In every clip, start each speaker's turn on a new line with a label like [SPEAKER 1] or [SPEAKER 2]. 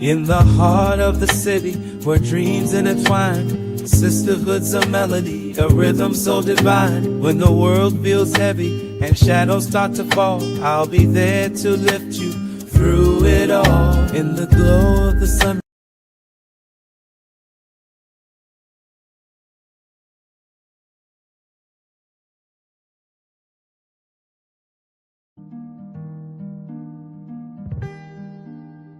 [SPEAKER 1] In the heart of the city, where dreams intertwine, sisterhood's a melody, a rhythm so divine. When the world feels heavy and shadows start to fall, I'll be there to lift you through it all. In the glow of the sun.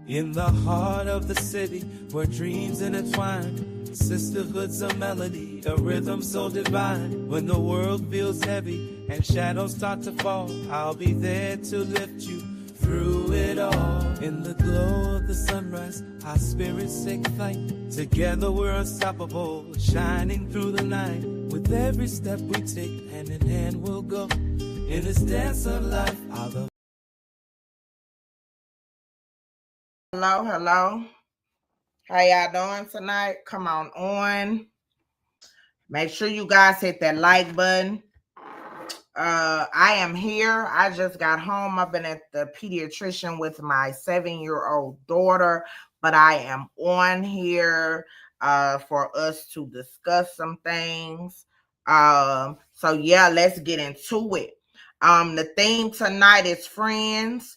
[SPEAKER 1] In the heart of the city, where dreams intertwine, sisterhood's a melody, a rhythm so divine. When the world feels heavy and shadows start to fall, I'll be there to lift you through it all. In the glow of the sunrise, our spirits take flight. Together we're unstoppable, shining through the night. With every step we take, hand in hand we'll go. In this dance of life, our love.
[SPEAKER 2] Hello, hello. How y'all doing tonight? Come on. Make sure you guys hit that like button. I am here. I just got home. I've been at the pediatrician with my 7-year-old daughter, but I am on here for us to discuss some things. So yeah, let's get into it. The theme tonight is friends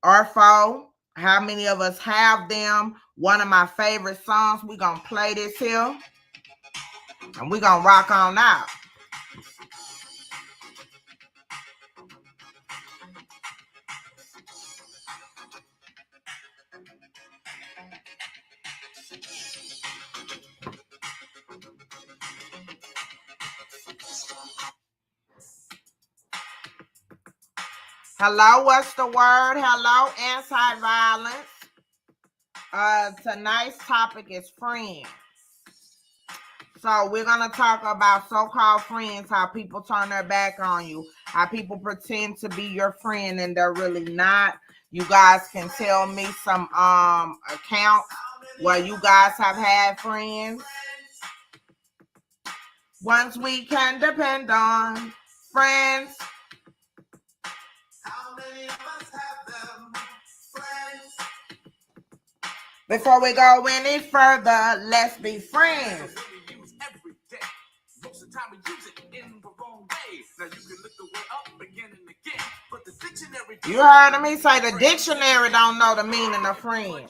[SPEAKER 2] or foe. How many of us have them? One of my favorite songs. We're going to play this here. And we're going to rock on out. Hello, what's the word? Hello, anti-violence. Tonight's topic is friends. So we're going to talk about so-called friends, how people turn their back on you, how people pretend to be your friend and they're really not. You guys can tell me some accounts where you guys have had friends. Ones we can depend on. Friends. How many of us have them? Friends. Before we go any further, let's be friends. Most of the time we use it in the wrong way. Now you can look the way up again and again, but the dictionary. You heard me say the dictionary don't know the meaning of friend.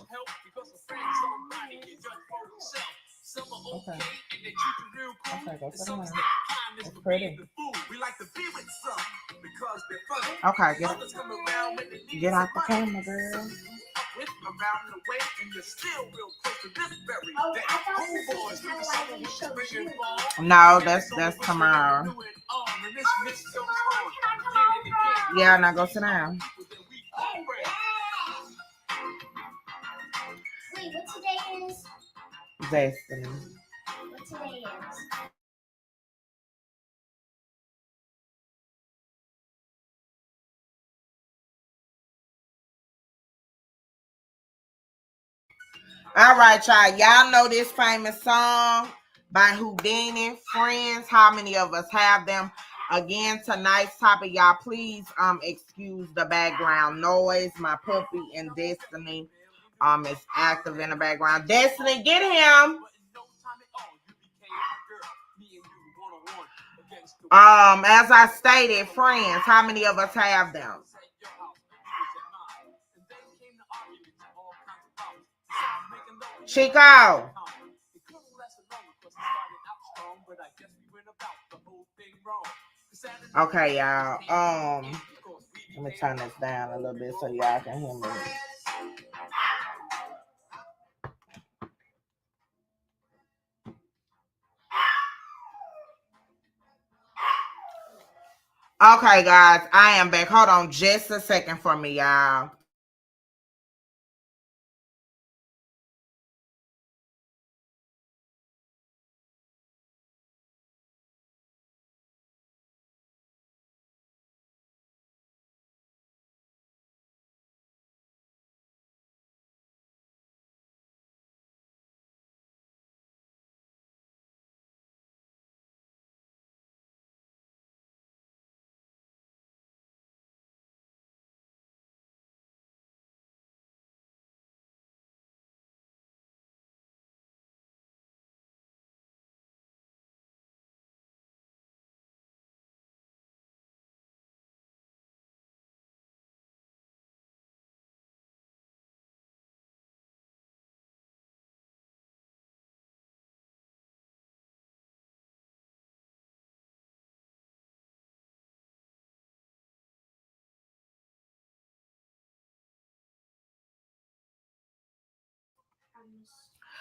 [SPEAKER 2] Okay. Okay, go sit down. It's pretty. Okay, get out the camera, girl. Around the way, and you're still real close to this very day. No, that's tomorrow. Yeah, now go sit down.
[SPEAKER 3] Wait, what today is?
[SPEAKER 2] Destiny.
[SPEAKER 3] What today is?
[SPEAKER 2] All right, y'all. Y'all know this famous song by Houdini, Friends. How many of us have them? Again, tonight's topic, y'all, please excuse the background noise. My puppy and Destiny is active in the background. Destiny, get him. As I stated, friends, how many of us have them? Chico. Okay, y'all. Let me turn this down a little bit so y'all can hear me. Okay, guys, I am back. Hold on just a second for me, y'all.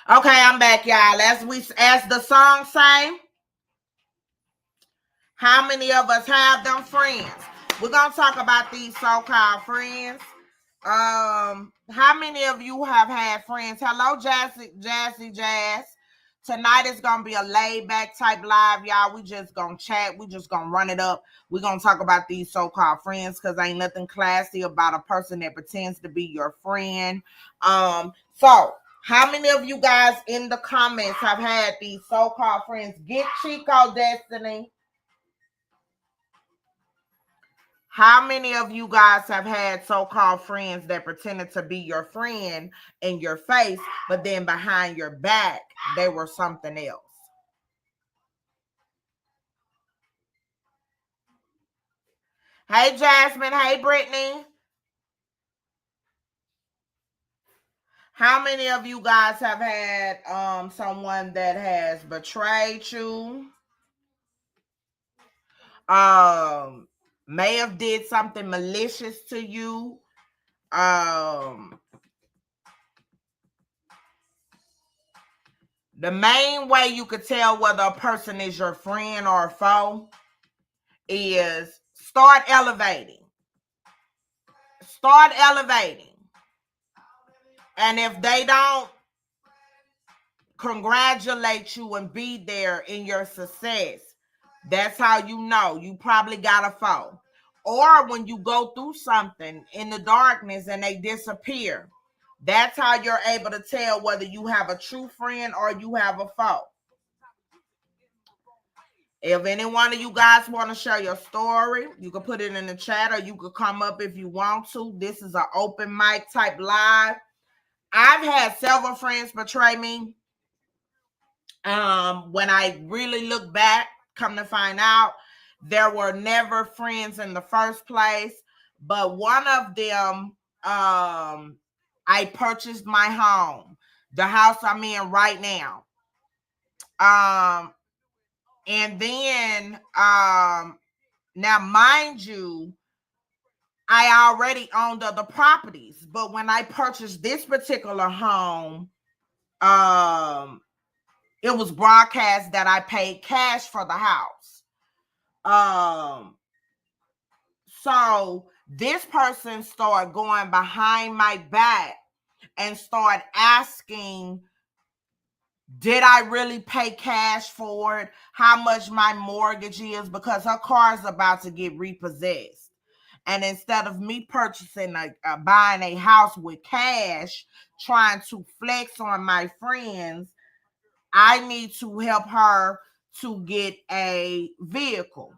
[SPEAKER 2] Okay, I'm back, y'all. As the song say, how many of us have them friends? We're gonna talk about these so-called friends. How many of you have had friends? Hello, Jazzy Jazz. Tonight is gonna be a laid-back type live, y'all. We just gonna chat. We just gonna run it up. We're gonna talk about these so-called friends because ain't nothing classy about a person that pretends to be your friend. So how many of you guys in the comments have had these so-called friends? Get Chico, Destiny. How many of you guys have had so-called friends that pretended to be your friend in your face, but then behind your back, they were something else? Hey, Jasmine. Hey, Brittany. How many of you guys have had someone that has betrayed you? May have did something malicious to you. The main way you could tell whether a person is your friend or a foe is start elevating. Start elevating. And if they don't congratulate you and be there in your success, that's how you know you probably got a foe. Or when you go through something in the darkness and they disappear, that's how you're able to tell whether you have a true friend or you have a foe. If any one of you guys want to share your story, you can put it in the chat or you could come up if you want to. This is an open mic type live. I've had several friends betray me. When I really look back, come to find out, there were never friends in the first place. But one of them, I purchased my home, the house I'm in right now. And then, now mind you, I already owned other properties, but when I purchased this particular home, it was broadcast that I paid cash for the house. So this person started going behind my back and started asking, did I really pay cash for it? How much my mortgage is? Because her car is about to get repossessed. And instead of me purchasing buying a house with cash, trying to flex on my friends, I need to help her to get a vehicle.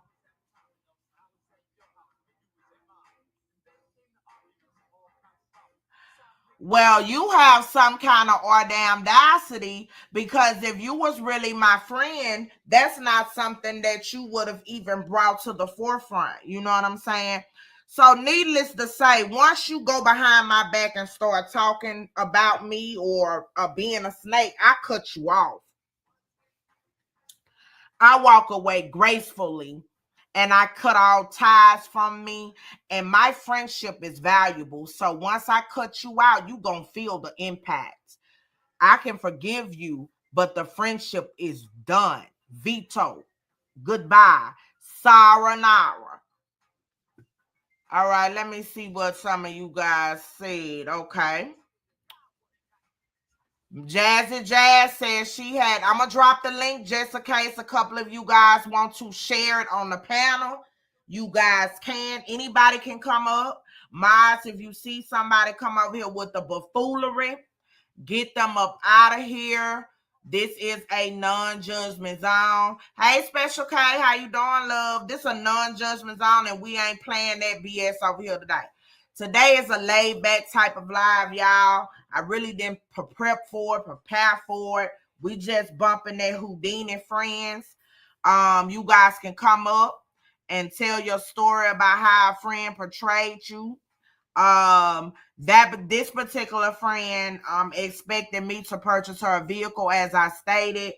[SPEAKER 2] Well, you have some kind of audacity, because if you was really my friend, that's not something that you would have even brought to the forefront. You know what I'm saying? So needless to say, once you go behind my back and start talking about me or being a snake, I cut you off. I walk away gracefully and I cut all ties from me, and my friendship is valuable. So once I cut you out, you gonna feel the impact. I can forgive you, but the friendship is done. Veto. Goodbye. Sayonara. All right, let me see what some of you guys said. Okay. Jazzy Jazz says she had, I'm going to drop the link just in case a couple of you guys want to share it on the panel. You guys can. Anybody can come up. Miles, if you see somebody come over here with the buffoonery, get them up out of here. This is a non-judgment zone. Hey, Special K, how you doing, love? This is a non-judgment zone, and we ain't playing that BS over here today. Today is a laid-back type of live, y'all. I really didn't prepare for it. We just bumping that Houdini friends. You guys can come up and tell your story about how a friend portrayed you. This particular friend expected me to purchase her a vehicle, as I stated,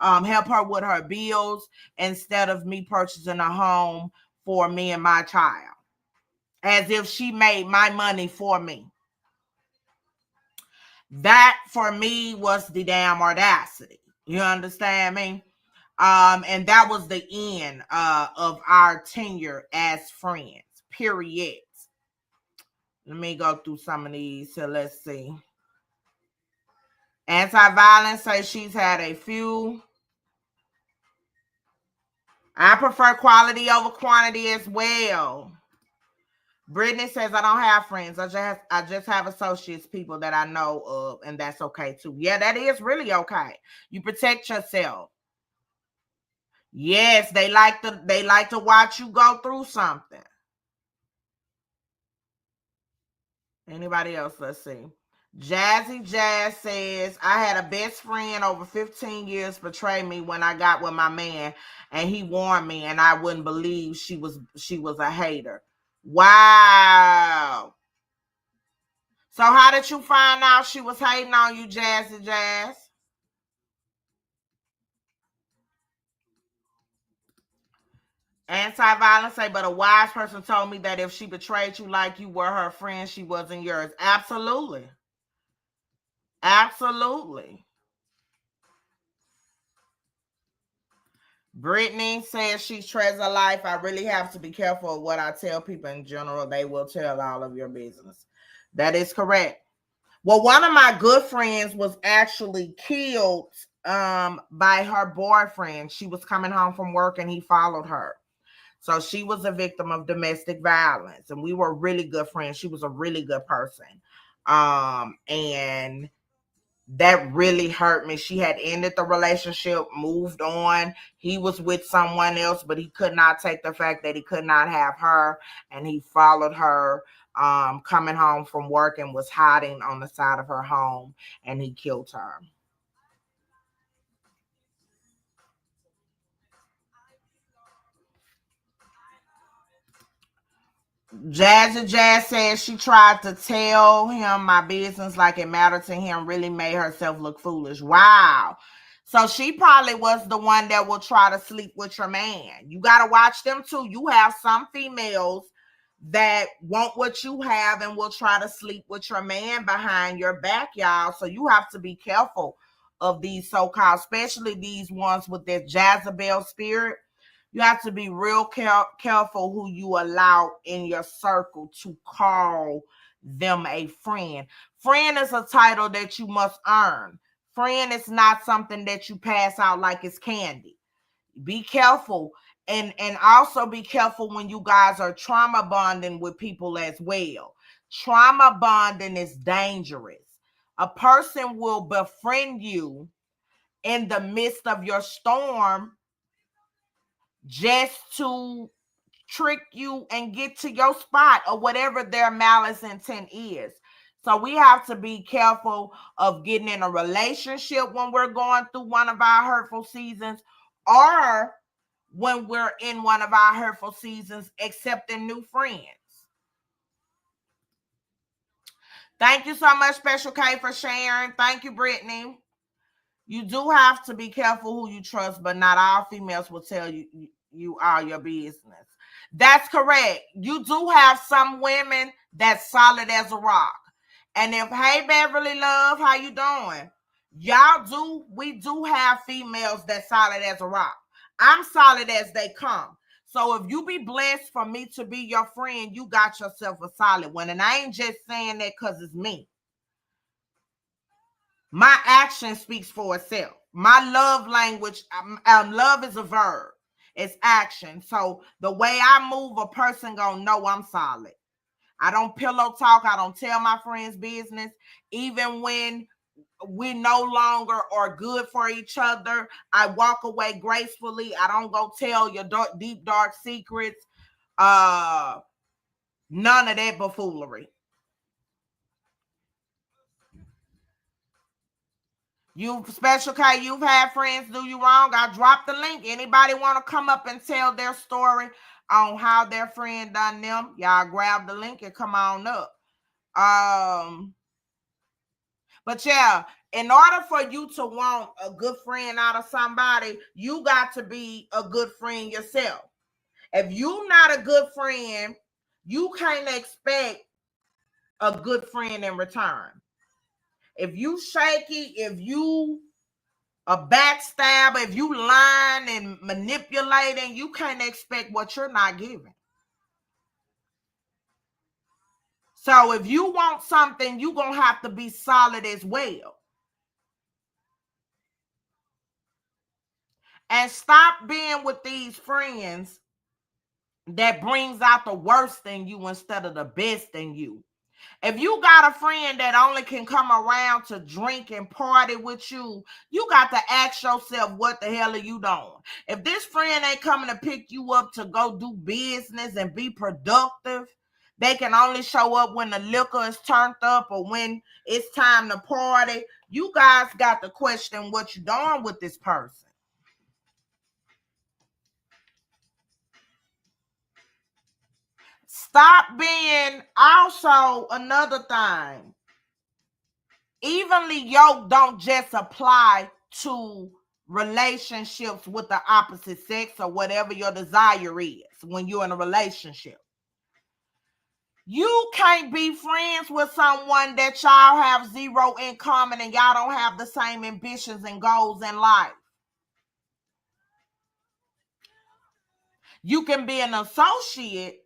[SPEAKER 2] help her with her bills instead of me purchasing a home for me and my child, as if she made my money for me. That for me was the damn audacity. You understand me? And that was the end of our tenure as friends. Period. Let me go through some of these. So let's see. Anti-violence says she's had a few. I prefer quality over quantity as well. Brittany says I don't have friends. I just have associates, people that I know of, and that's okay too. Yeah, that is really okay. You protect yourself. Yes, they like to watch you go through something. Anybody else? Let's see. Jazzy Jazz says, I had a best friend over 15 years betray me when I got with my man, and he warned me, and I wouldn't believe she was a hater. Wow. So how did you find out she was hating on you, Jazzy Jazz? Anti-violence say, but a wise person told me that if she betrayed you like you were her friend, she wasn't yours. Absolutely. Absolutely. Brittany says she treasures her life. I really have to be careful of what I tell people in general. They will tell all of your business. That is correct. Well, one of my good friends was actually killed by her boyfriend. She was coming home from work and he followed her. So she was a victim of domestic violence, and we were really good friends. She was a really good person. And that really hurt me. She had ended the relationship, moved on. He was with someone else, but he could not take the fact that he could not have her, and he followed her coming home from work and was hiding on the side of her home, and he killed her. Jazzy Jazz says she tried to tell him my business like it mattered to him, really made herself look foolish. Wow. So she probably was the one that will try to sleep with your man. You got to watch them too. You have some females that want what you have and will try to sleep with your man behind your back, y'all. So you have to be careful of these so-called, especially these ones with that Jezebel spirit. You have to be real careful who you allow in your circle to call them a friend. Friend is a title that you must earn. Friend is not something that you pass out like it's candy. Be careful, and also be careful when you guys are trauma bonding with people as well. Trauma bonding is dangerous. A person will befriend you in the midst of your storm just to trick you and get to your spot, or whatever their malice intent is. So we have to be careful of getting in a relationship when we're going through one of our hurtful seasons, or when we're in one of our hurtful seasons, accepting new friends. Thank you so much, Special K, for sharing. Thank you, Brittany. You do have to be careful who you trust, but not all females will tell you all your business. That's correct. You do have some women that's solid as a rock. And if, hey, Beverly Love, how you doing? We do have females that's solid as a rock. I'm solid as they come. So if you be blessed for me to be your friend, you got yourself a solid one. And I ain't just saying that because it's me. My action speaks for itself. My love language, love is a verb. It's action. So the way I move, a person gonna know I'm solid. I don't pillow talk. I don't tell my friends' business. Even when we no longer are good for each other, I walk away gracefully. I don't go tell your deep, dark secrets. None of that buffoonery. You, Special K, you've had friends do you wrong. I dropped the link. Anybody want to come up and tell their story on how their friend done them? Y'all grab the link and come on up. But yeah, in order for you to want a good friend out of somebody, you got to be a good friend yourself. If you're not a good friend, you can't expect a good friend in return. If you shaky, if you a backstabber, if you lying and manipulating, you can't expect what you're not giving. So if you want something, you're going to have to be solid as well. And stop being with these friends that brings out the worst in you instead of the best in you. If you got a friend that only can come around to drink and party with you, you got to ask yourself, what the hell are you doing? If this friend ain't coming to pick you up to go do business and be productive, they can only show up when the liquor is turned up or when it's time to party. You guys got to question what you're doing with this person. Stop being, also another thing, evenly yoked don't just apply to relationships with the opposite sex or whatever your desire is when you're in a relationship. You can't be friends with someone that y'all have zero in common and y'all don't have the same ambitions and goals in life. You can be an associate,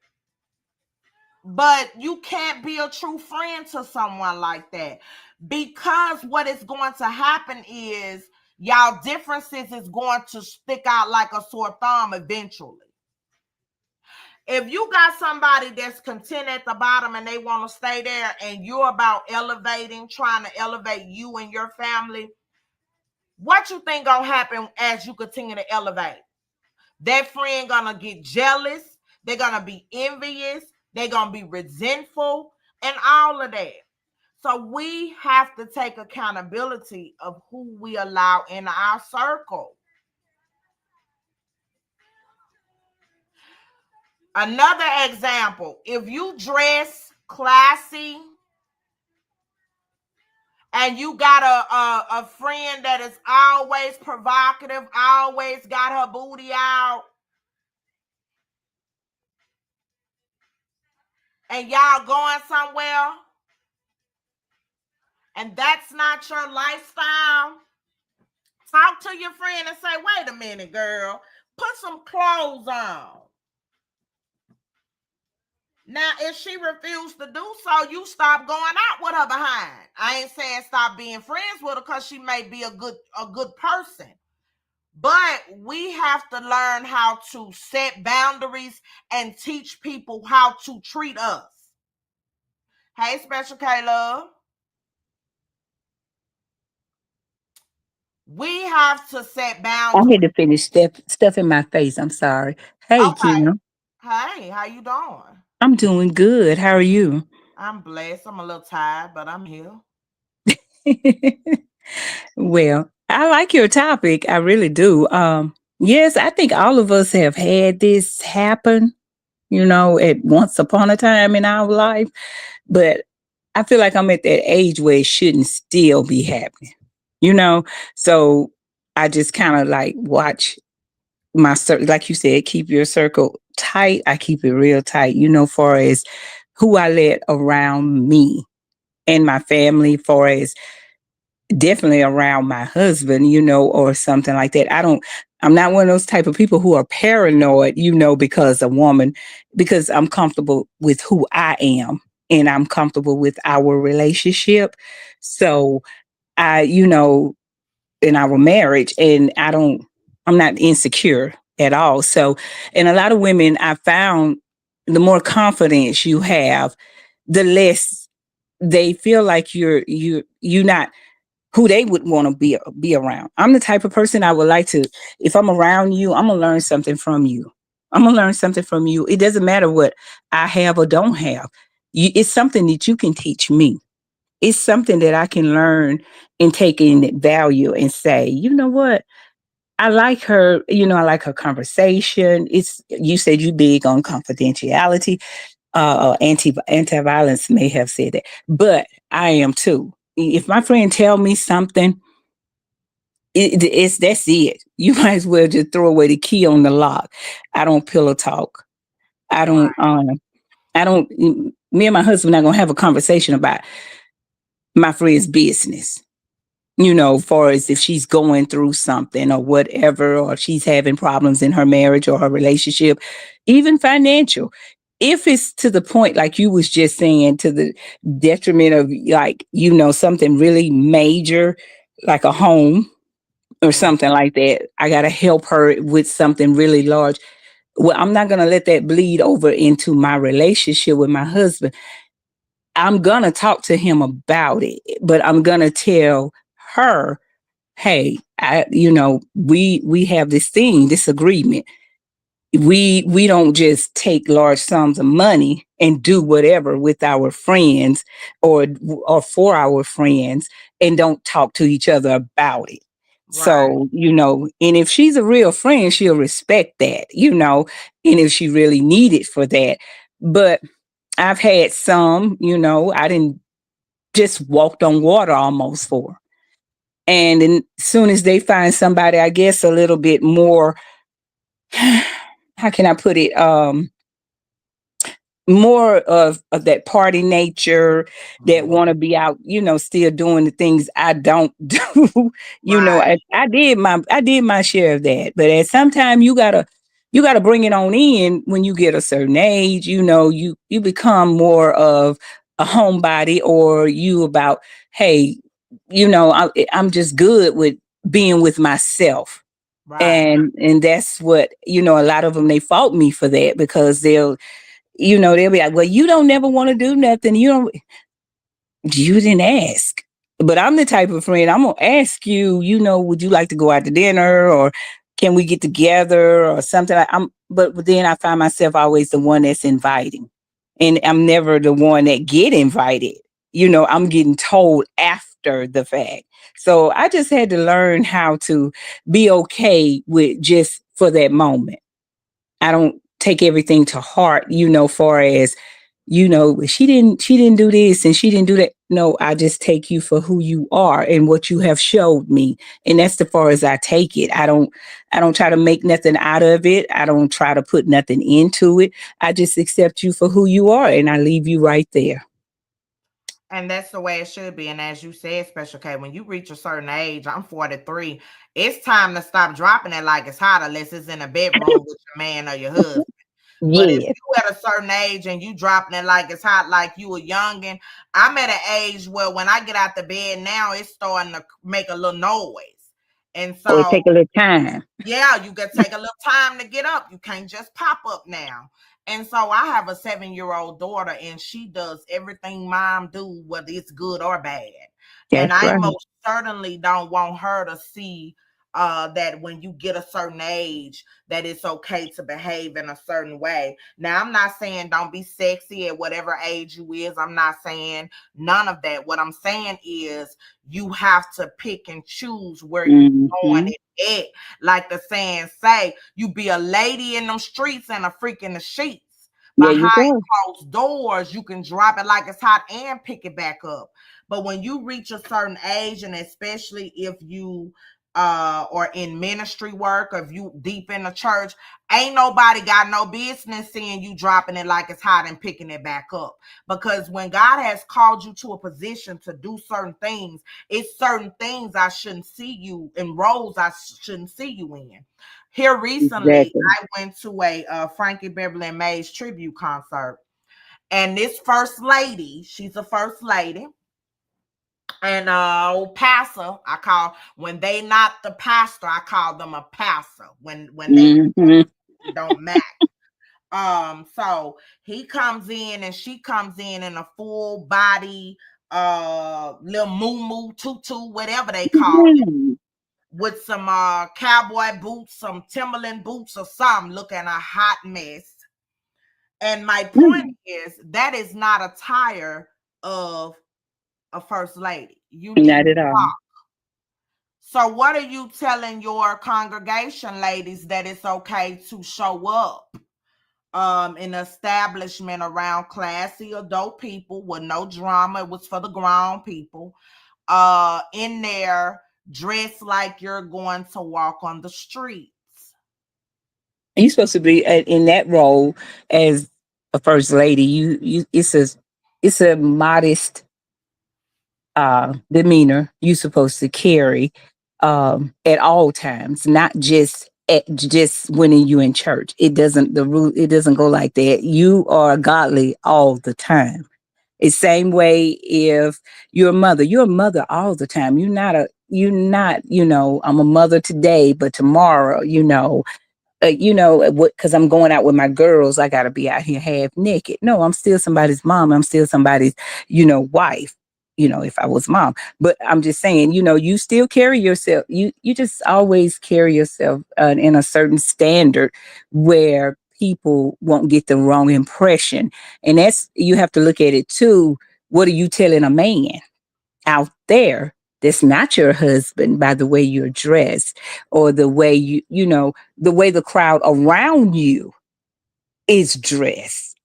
[SPEAKER 2] but you can't be a true friend to someone like that, because what is going to happen is y'all differences is going to stick out like a sore thumb eventually. If you got somebody that's content at the bottom and they want to stay there and you're about elevating, trying to elevate you and your family, what you think gonna happen as you continue to elevate? That friend gonna get jealous, they're gonna be envious, they're gonna be resentful, and all of that. So we have to take accountability of who we allow in our circle. Another example, if you dress classy and you got a friend that is always provocative, always got her booty out, and y'all going somewhere, and that's not your lifestyle, talk to your friend and say, wait a minute, girl, put some clothes on. Now, if she refused to do so, you stop going out with her behind. I ain't saying stop being friends with her because she may be a good person. But we have to learn how to set boundaries and teach people how to treat us. Hey, Special K-Love. We have to set
[SPEAKER 4] I
[SPEAKER 2] boundaries.
[SPEAKER 4] had to finish stuff in my face. I'm sorry. Hey,
[SPEAKER 2] Okay.
[SPEAKER 4] Kim.
[SPEAKER 2] Hey, how you doing?
[SPEAKER 4] I'm doing good. How are you?
[SPEAKER 2] I'm blessed. I'm a little tired, but I'm here.
[SPEAKER 4] Well, I like your topic. I really do. Yes, I think all of us have had this happen, at once upon a time in our life. But I feel like I'm at that age where it shouldn't still be happening, you know? So I just kind of like watch my circle, like you said, keep your circle tight. I keep it real tight, far as who I let around me and my family, far as definitely around my husband, or something like that. I'm not one of those type of people who are paranoid, because I'm comfortable with who I am and I'm comfortable with our relationship. So in our marriage, and I'm not insecure at all. So, and a lot of women I found, the more confidence you have, the less they feel like you're not who they would want to be around. I'm the type of person I would like to, if I'm around you, I'm gonna learn something from you. I'm gonna learn something from you. It doesn't matter what I have or don't have. It's something that you can teach me. It's something that I can learn and take in value and say, you know what? I like her, I like her conversation. You said you big on confidentiality. Anti-violence may have said that, but I am too. If my friend tell me something, that's it. You might as well just throw away the key on the lock. I don't pillow talk. I don't. I don't. Me and my husband are not gonna have a conversation about my friend's business, far as if she's going through something or whatever, or she's having problems in her marriage or her relationship, even financial. If it's to the point, like you was just saying, to the detriment of, like, something really major, like a home or something like that, I got to help her with something really large. Well, I'm not going to let that bleed over into my relationship with my husband. I'm going to talk to him about it, but I'm going to tell her, hey, we have this thing, this agreement. We don't just take large sums of money and do whatever with our friends, or for our friends, and don't talk to each other about it.
[SPEAKER 2] Right.
[SPEAKER 4] So, and if she's a real friend, she'll respect that, and if she really need it for that. But I've had some, I didn't just walked on water almost for. And then as soon as they find somebody, I guess, a little bit more, how can I put it? More of that party nature, that
[SPEAKER 2] Mhm.
[SPEAKER 4] want to be out, still doing the things I don't do.
[SPEAKER 2] Right.
[SPEAKER 4] I did my share of that. But at some time you gotta bring it on in. When you get a certain age, you become more of a homebody, or you about, hey, I'm just good with being with myself.
[SPEAKER 2] Right.
[SPEAKER 4] And that's what, a lot of them, they fault me for that, because they'll be like, well, you don't never want to do nothing. You didn't ask. But I'm the type of friend, I'm gonna ask you, would you like to go out to dinner, or can we get together or something? But then I find myself always the one that's inviting. And I'm never the one that get invited. I'm getting told after the fact. So I just had to learn how to be okay with just for that moment. I don't take everything to heart, far as, she didn't do this and she didn't do that. No, I just take you for who you are and what you have showed me. And that's the far as I take it. I don't try to make nothing out of it. I don't try to put nothing into it. I just accept you for who you are, and I leave you right there.
[SPEAKER 2] And that's the way it should be. And as you said, Special K, when you reach a certain age, I'm 43, it's time to stop dropping it like it's hot, unless it's in a bedroom with your man or your husband. But if
[SPEAKER 4] Yeah.
[SPEAKER 2] you at a certain age and you dropping it like it's hot, like you a youngin', I'm at an age where when I get out the bed now, it's starting to make a little noise. And
[SPEAKER 4] Or
[SPEAKER 2] so
[SPEAKER 4] take a little time.
[SPEAKER 2] yeah, you gotta take a little time to get up. You can't just pop up now. And so I have a 7-year-old daughter, and she does everything mom do, whether it's good or bad. And
[SPEAKER 4] That's
[SPEAKER 2] I
[SPEAKER 4] right.
[SPEAKER 2] most certainly don't want her to see that when you get a certain age, that it's okay to behave in a certain way. Now, I'm not saying don't be sexy at whatever age you is. I'm not saying none of that. What I'm saying is you have to pick and choose where you going
[SPEAKER 4] Hmm.
[SPEAKER 2] it at. Like the saying say, you be a lady in them streets and a freak in the sheets.
[SPEAKER 4] There you
[SPEAKER 2] Behind
[SPEAKER 4] go.
[SPEAKER 2] closed doors, you can drop it like it's hot and pick it back up. But when you reach a certain age, and especially if you or in ministry work, or if you deep in the church, ain't nobody got no business seeing you dropping it like it's hot and picking it back up. Because when God has called you to a position to do certain things, it's certain things I shouldn't see you in, roles I shouldn't see you in. Here recently,
[SPEAKER 4] Exactly.
[SPEAKER 2] I went to a Frankie Beverly and Mays tribute concert, and this first lady, she's a first lady, and pastor, I call, when they not the pastor, I call them a pastor. When they
[SPEAKER 4] Hmm.
[SPEAKER 2] don't match. So he comes in and she comes in a full body little moo tutu, whatever they call it, with some cowboy boots, some Timberland boots or something, looking a hot mess. And my point is that is not a tire of a first lady. You need
[SPEAKER 4] Not
[SPEAKER 2] to
[SPEAKER 4] at all.
[SPEAKER 2] talk. So what are you telling your congregation, ladies, that it's okay to show up in an establishment around classy adult people with no drama? It was for the grown people. In there, dressed like you're going to walk on the streets.
[SPEAKER 4] You're supposed to be in that role as a first lady. It's a modest demeanor you're supposed to carry at all times, not just when you in church. It doesn't the rule. It doesn't go like that. You are godly all the time. It's same way if you're a mother all the time. You're not, I'm a mother today, but tomorrow, what, because I'm going out with my girls, I got to be out here half naked. No, I'm still somebody's mom. I'm still somebody's, wife, if I was mom. But I'm just saying, you still carry yourself. You just always carry yourself in a certain standard where people won't get the wrong impression. And you have to look at it too. What are you telling a man out there that's not your husband by the way you're dressed, or the way the way the crowd around you is dressed,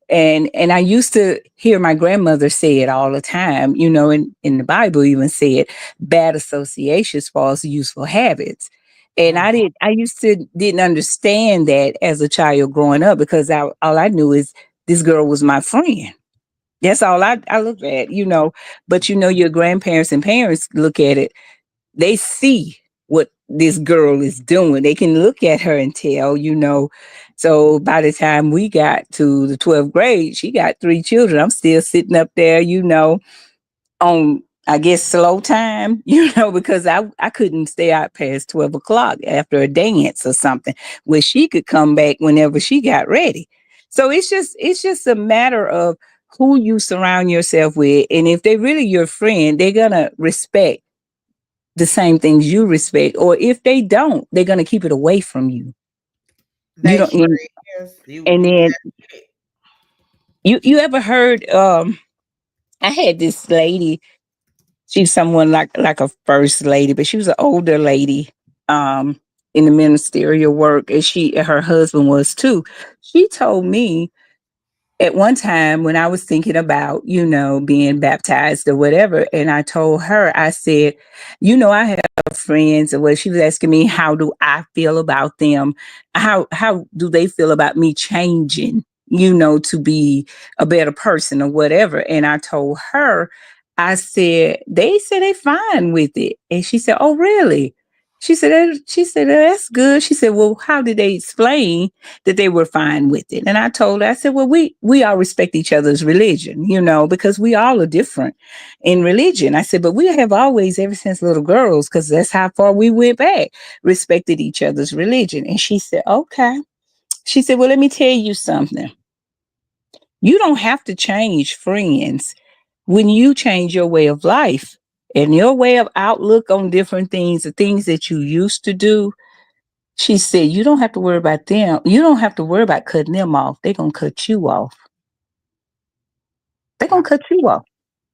[SPEAKER 4] and I used to hear my grandmother say it all the time, in the Bible even said bad associations falls useful habits. And
[SPEAKER 2] Mhm.
[SPEAKER 4] I used to didn't understand that as a child growing up, because all I knew is this girl was my friend. That's all I look at, But your grandparents and parents look at it, they see what this girl is doing. They can look at her and tell, So by the time we got to the 12th grade, she got 3 children. I'm still sitting up there, on, I guess, slow time, because I couldn't stay out past 12 o'clock after a dance or something, where she could come back whenever she got ready. So it's just a matter of who you surround yourself with. And if they really your friend, they're gonna respect the same things you respect. Or if they don't, they're gonna keep it away from you. You
[SPEAKER 2] They
[SPEAKER 4] don't
[SPEAKER 2] sure
[SPEAKER 4] and,
[SPEAKER 2] is. You
[SPEAKER 4] and
[SPEAKER 2] you
[SPEAKER 4] then
[SPEAKER 2] got it.
[SPEAKER 4] you ever heard I had this lady. She's someone like a first lady, but she was an older lady in the ministerial work, and her husband was too. She told me at one time when I was thinking about, being baptized or whatever, and I told her, I said, I have friends, or what she was asking me, how do I feel about them? How do they feel about me changing, to be a better person or whatever? And I told her, I said, they said they fine with it. And she said, oh, really? She said, that's good. She said, well, how did they explain that they were fine with it? And I told her, I said, well, we all respect each other's religion, because we all are different in religion. I said, but we have always, ever since little girls, because that's how far we went back, respected each other's religion. And she said, okay. She said, well, let me tell you something. You don't have to change friends when you change your way of life and your way of outlook on different things, the things that you used to do. She said, you don't have to worry about them. You don't have to worry about cutting them off. They're going to cut you off. They're going to cut you off.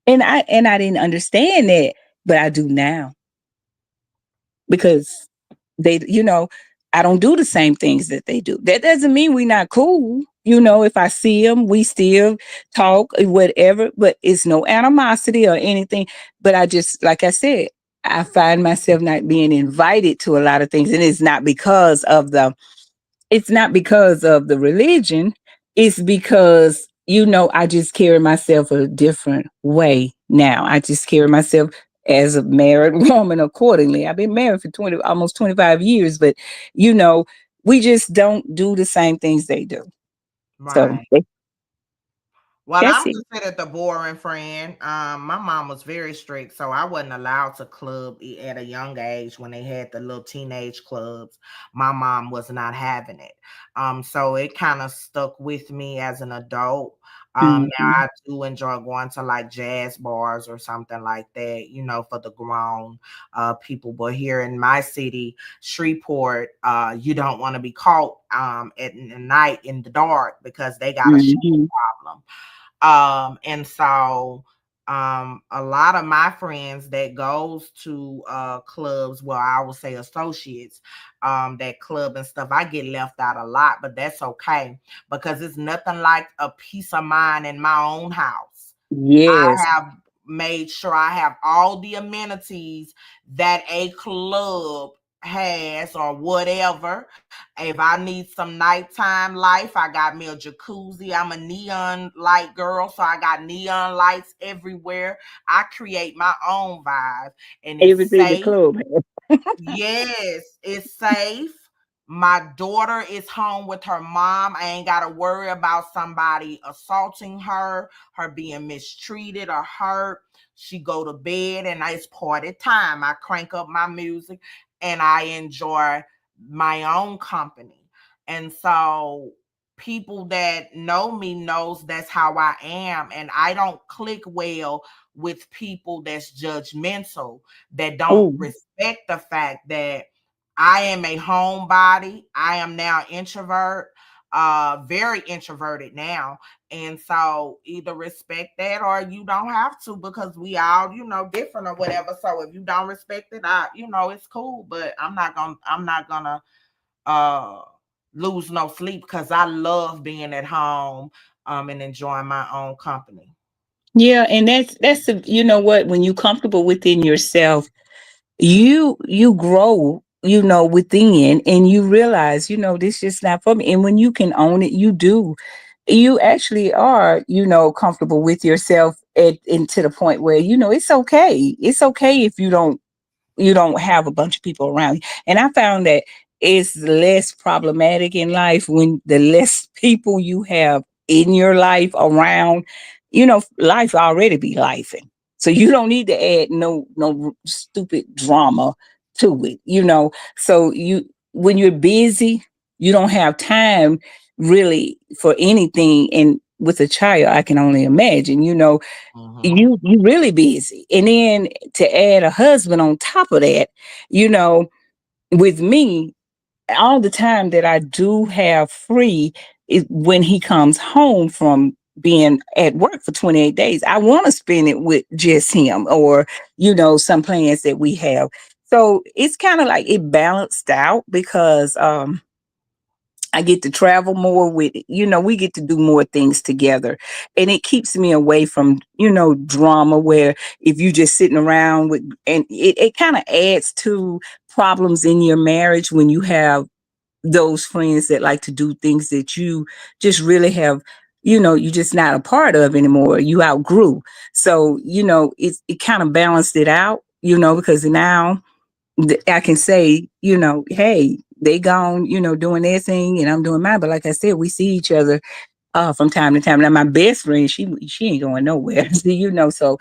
[SPEAKER 4] And I didn't understand that, but I do now, because I don't do the same things that they do. That doesn't mean we're not cool. If I see them, we still talk, whatever, but it's no animosity or anything. But I just, like I said, I find myself not being invited to a lot of things. And it's not because of the religion. It's because, I just carry myself a different way now. I just carry myself as a married woman accordingly. I've been married for almost 25 years, but, you know, we just don't do the same things they do. So
[SPEAKER 2] Right. Well,
[SPEAKER 4] that's
[SPEAKER 2] I'm
[SPEAKER 4] it.
[SPEAKER 2] considered the boring friend. My mom was very strict, so I wasn't allowed to club at a young age when they had the little teenage clubs. My mom was not having it. So it kind of stuck with me as an adult. Now
[SPEAKER 4] Mhm.
[SPEAKER 2] I do enjoy going to like jazz bars or something like that, for the grown people. But here in my city, Shreveport, you don't want to be caught at night in the dark because they got a shadow
[SPEAKER 4] Mhm.
[SPEAKER 2] problem. And so a lot of my friends that goes to clubs, well, I would say associates, that club and stuff, I get left out a lot, but that's okay because it's nothing like a peace of mind in my own house.
[SPEAKER 4] Yes.
[SPEAKER 2] I have made sure I have all the amenities that a club has or whatever. If I need some nighttime life, I got me a jacuzzi. I'm a neon light girl, so I got neon lights everywhere. I create my own vibe, and it's
[SPEAKER 4] Everything the
[SPEAKER 2] safe.
[SPEAKER 4] club has.
[SPEAKER 2] Yes, it's safe. My daughter is home with her mom. I ain't got to worry about somebody assaulting her, her being mistreated or hurt. She go to bed and it's party time. I crank up my music and I enjoy my own company. And so people that know me knows that's how I am, and I don't click well with people that's judgmental, that don't
[SPEAKER 4] Oh,
[SPEAKER 2] respect the fact that I am a homebody. I am now introvert, very introverted now. And so either respect that or you don't have to, because we all, different or whatever. So if you don't respect it, it's cool. But I'm not gonna uh lose no sleep because I love being at home and enjoying my own company.
[SPEAKER 4] yeah, and you know what? When you comfortable within yourself, you grow, within, and you realize, this just not for me. And when you can own it, you actually are, comfortable with yourself and to the point where, it's okay. It's okay if you don't have a bunch of people around you. And I found that it's less problematic in life when the less people you have in your life around, life already be lifing. So you don't need to add no stupid drama to it, So when you're busy, you don't have time really for anything. And with a child, I can only imagine,
[SPEAKER 2] Mm-hmm.
[SPEAKER 4] you really busy, and then to add a husband on top of that, you know with me, all the time that I do have free is when he comes home from being at work for 28 days. I want to spend it with just him, or some plans that we have. So it's kind of like it balanced out because I get to travel more with, we get to do more things together. And it keeps me away from, drama where if you just sitting around with, and it kind of adds to problems in your marriage when you have those friends that like to do things that you just really have, you're just not a part of anymore. You outgrew. So, it kind of balanced it out, because now I can say, hey, they gone, doing their thing and I'm doing mine. But like I said, we see each other from time to time. Now my best friend, she ain't going nowhere. So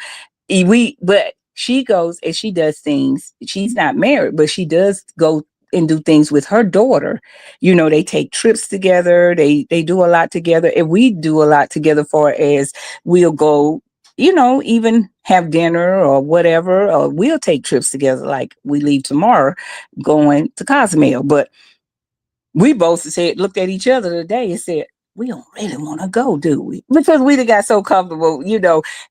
[SPEAKER 4] but she goes and she does things. She's not married, but she does go and do things with her daughter. They take trips together. They do a lot together, and we do a lot together. For as we'll go, even have dinner or whatever, or we'll take trips together. Like we leave tomorrow, going to Cozumel, but we both looked at each other today and said, we don't really want to go, do we? Because we done got so comfortable,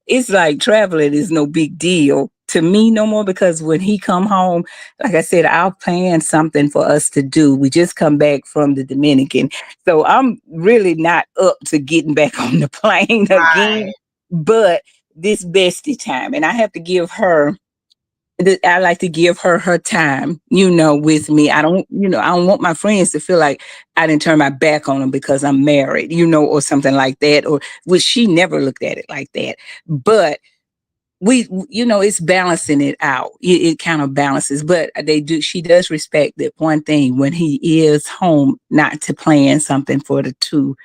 [SPEAKER 4] it's like traveling is no big deal to me no more, because when he come home, like I said, I'll plan something for us to do. We just come back from the Dominican. So I'm really not up to getting back on the plane again.
[SPEAKER 2] Right.
[SPEAKER 4] But this bestie time, and I have to give her I like to give her her time, with me. I don't want my friends to feel like I didn't turn my back on them because I'm married, or something like that, or which she never looked at it like that. But it's balancing it out. It kind of balances, but she does respect that one thing when he is home, not to plan something for the two,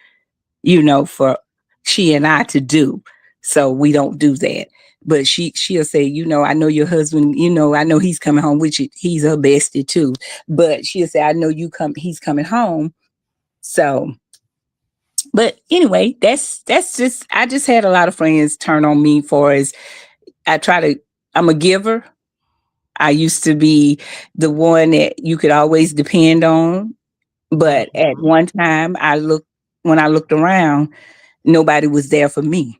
[SPEAKER 4] for she and I to do. So we don't do that. But she'll say, I know your husband, I know he's coming home, which he's her bestie too. But she'll say, I know he's coming home. So, but anyway, that's just I just had a lot of friends turn on me for as I try to I'm a giver. I used to be the one that you could always depend on. But at
[SPEAKER 2] Mhm.
[SPEAKER 4] one time when I looked around, nobody was there for me,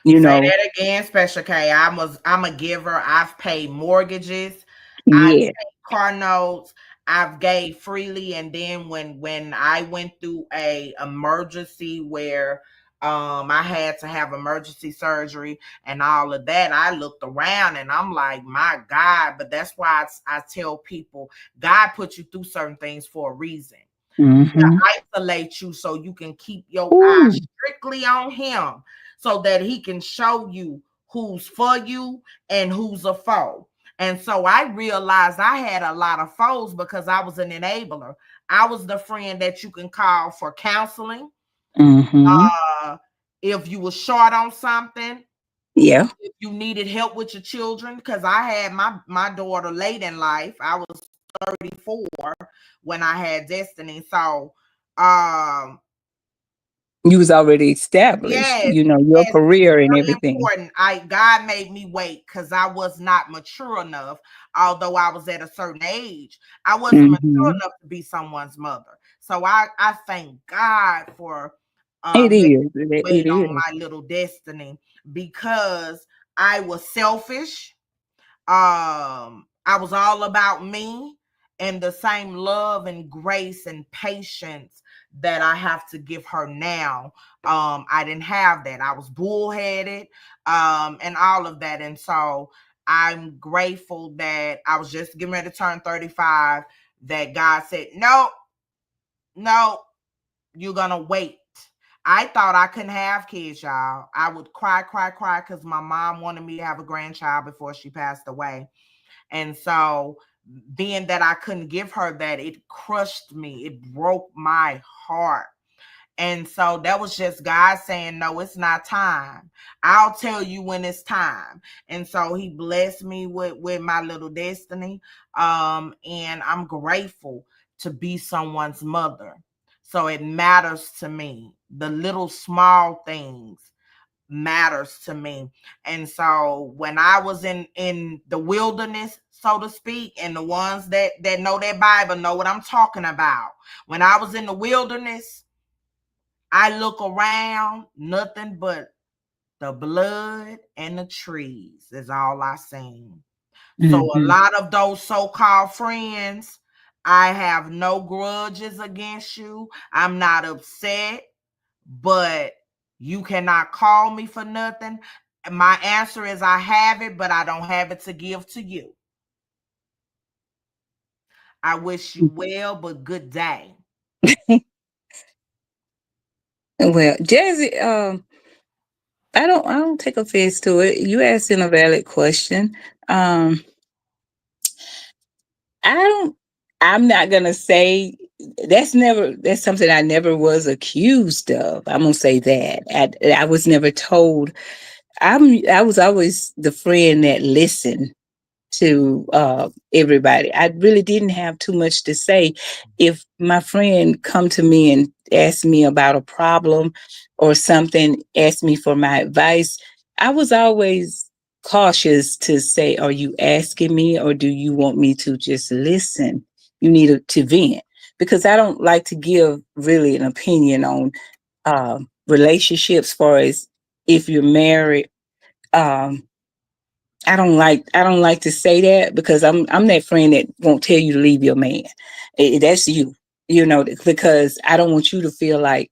[SPEAKER 4] you
[SPEAKER 2] Say
[SPEAKER 4] know.
[SPEAKER 2] that again, Special K. I'm a giver. I've paid mortgages. I've
[SPEAKER 4] Yeah.
[SPEAKER 2] paid car notes. I've gave freely, and then when I went through a emergency where I had to have emergency surgery and all of that, I looked around and I'm like, my God. But that's why I tell people God put you through certain things for a reason.
[SPEAKER 4] Mm-hmm.
[SPEAKER 2] Isolate you so you can keep your eye
[SPEAKER 4] Ooh.
[SPEAKER 2] strictly on him so that he can show you who's for you and who's a foe. And so I realized I had a lot of foes because I was an enabler. I was the friend that you can call for counseling.
[SPEAKER 4] Mm-hmm.
[SPEAKER 2] Uh, if you were short on something,
[SPEAKER 4] Yeah.
[SPEAKER 2] if you needed help with your children, because I had my daughter late in life. I was 34 when I had Destiny. So
[SPEAKER 4] You was already established,
[SPEAKER 2] yes,
[SPEAKER 4] you know, your
[SPEAKER 2] yes, it's
[SPEAKER 4] career and
[SPEAKER 2] very
[SPEAKER 4] everything.
[SPEAKER 2] important. God made me wait because I was not mature enough. Although I was at a certain age, I wasn't mature
[SPEAKER 4] Mm-hmm.
[SPEAKER 2] enough to be someone's mother. So I thank God for
[SPEAKER 4] It
[SPEAKER 2] letting
[SPEAKER 4] is.
[SPEAKER 2] me
[SPEAKER 4] It
[SPEAKER 2] wait on
[SPEAKER 4] is.
[SPEAKER 2] my little destiny because I was selfish. I was all about me, and the same love and grace and patience that I have to give her now. I didn't have that. I was bullheaded, and all of that. And so I'm grateful that I was just getting ready to turn 35, that God said, no, no, you're gonna wait. I thought I couldn't have kids, y'all. I would cry, cry, cry because my mom wanted me to have a grandchild before she passed away. And so, being that I couldn't give her that, it crushed me. It broke my heart. And so that was just God saying, no, it's not time. I'll tell you when it's time. And so he blessed me with my little destiny. And I'm grateful to be someone's mother. So it matters to me. The little small things matters to me. And so when I was in the wilderness, so to speak, and the ones that know their Bible know what I'm talking about. When I was in the wilderness, I look around, nothing but the blood and the trees is all I seen. So a
[SPEAKER 4] Mm-hmm.
[SPEAKER 2] lot of those so-called friends, I have no grudges against you. I'm not upset, but you cannot call me for nothing. My answer is I have it, but I don't have it to give to you. I wish you well, but good day.
[SPEAKER 4] Well, Jazzy, I don't take offense to it. You asking a valid question. Um, I don't. I'm not gonna say that's something I never was accused of. I'm gonna say that I was never told. I was always the friend that listened to everybody. I really didn't have too much to say. If my friend come to me and ask me about a problem or something, ask me for my advice, I was always cautious to say, are you asking me or do you want me to just listen? You need to vent because I don't like to give really an opinion on relationships, far as if you're married. um, I don't like to say that because I'm that friend that won't tell you to leave your man. That's you, because I don't want you to feel like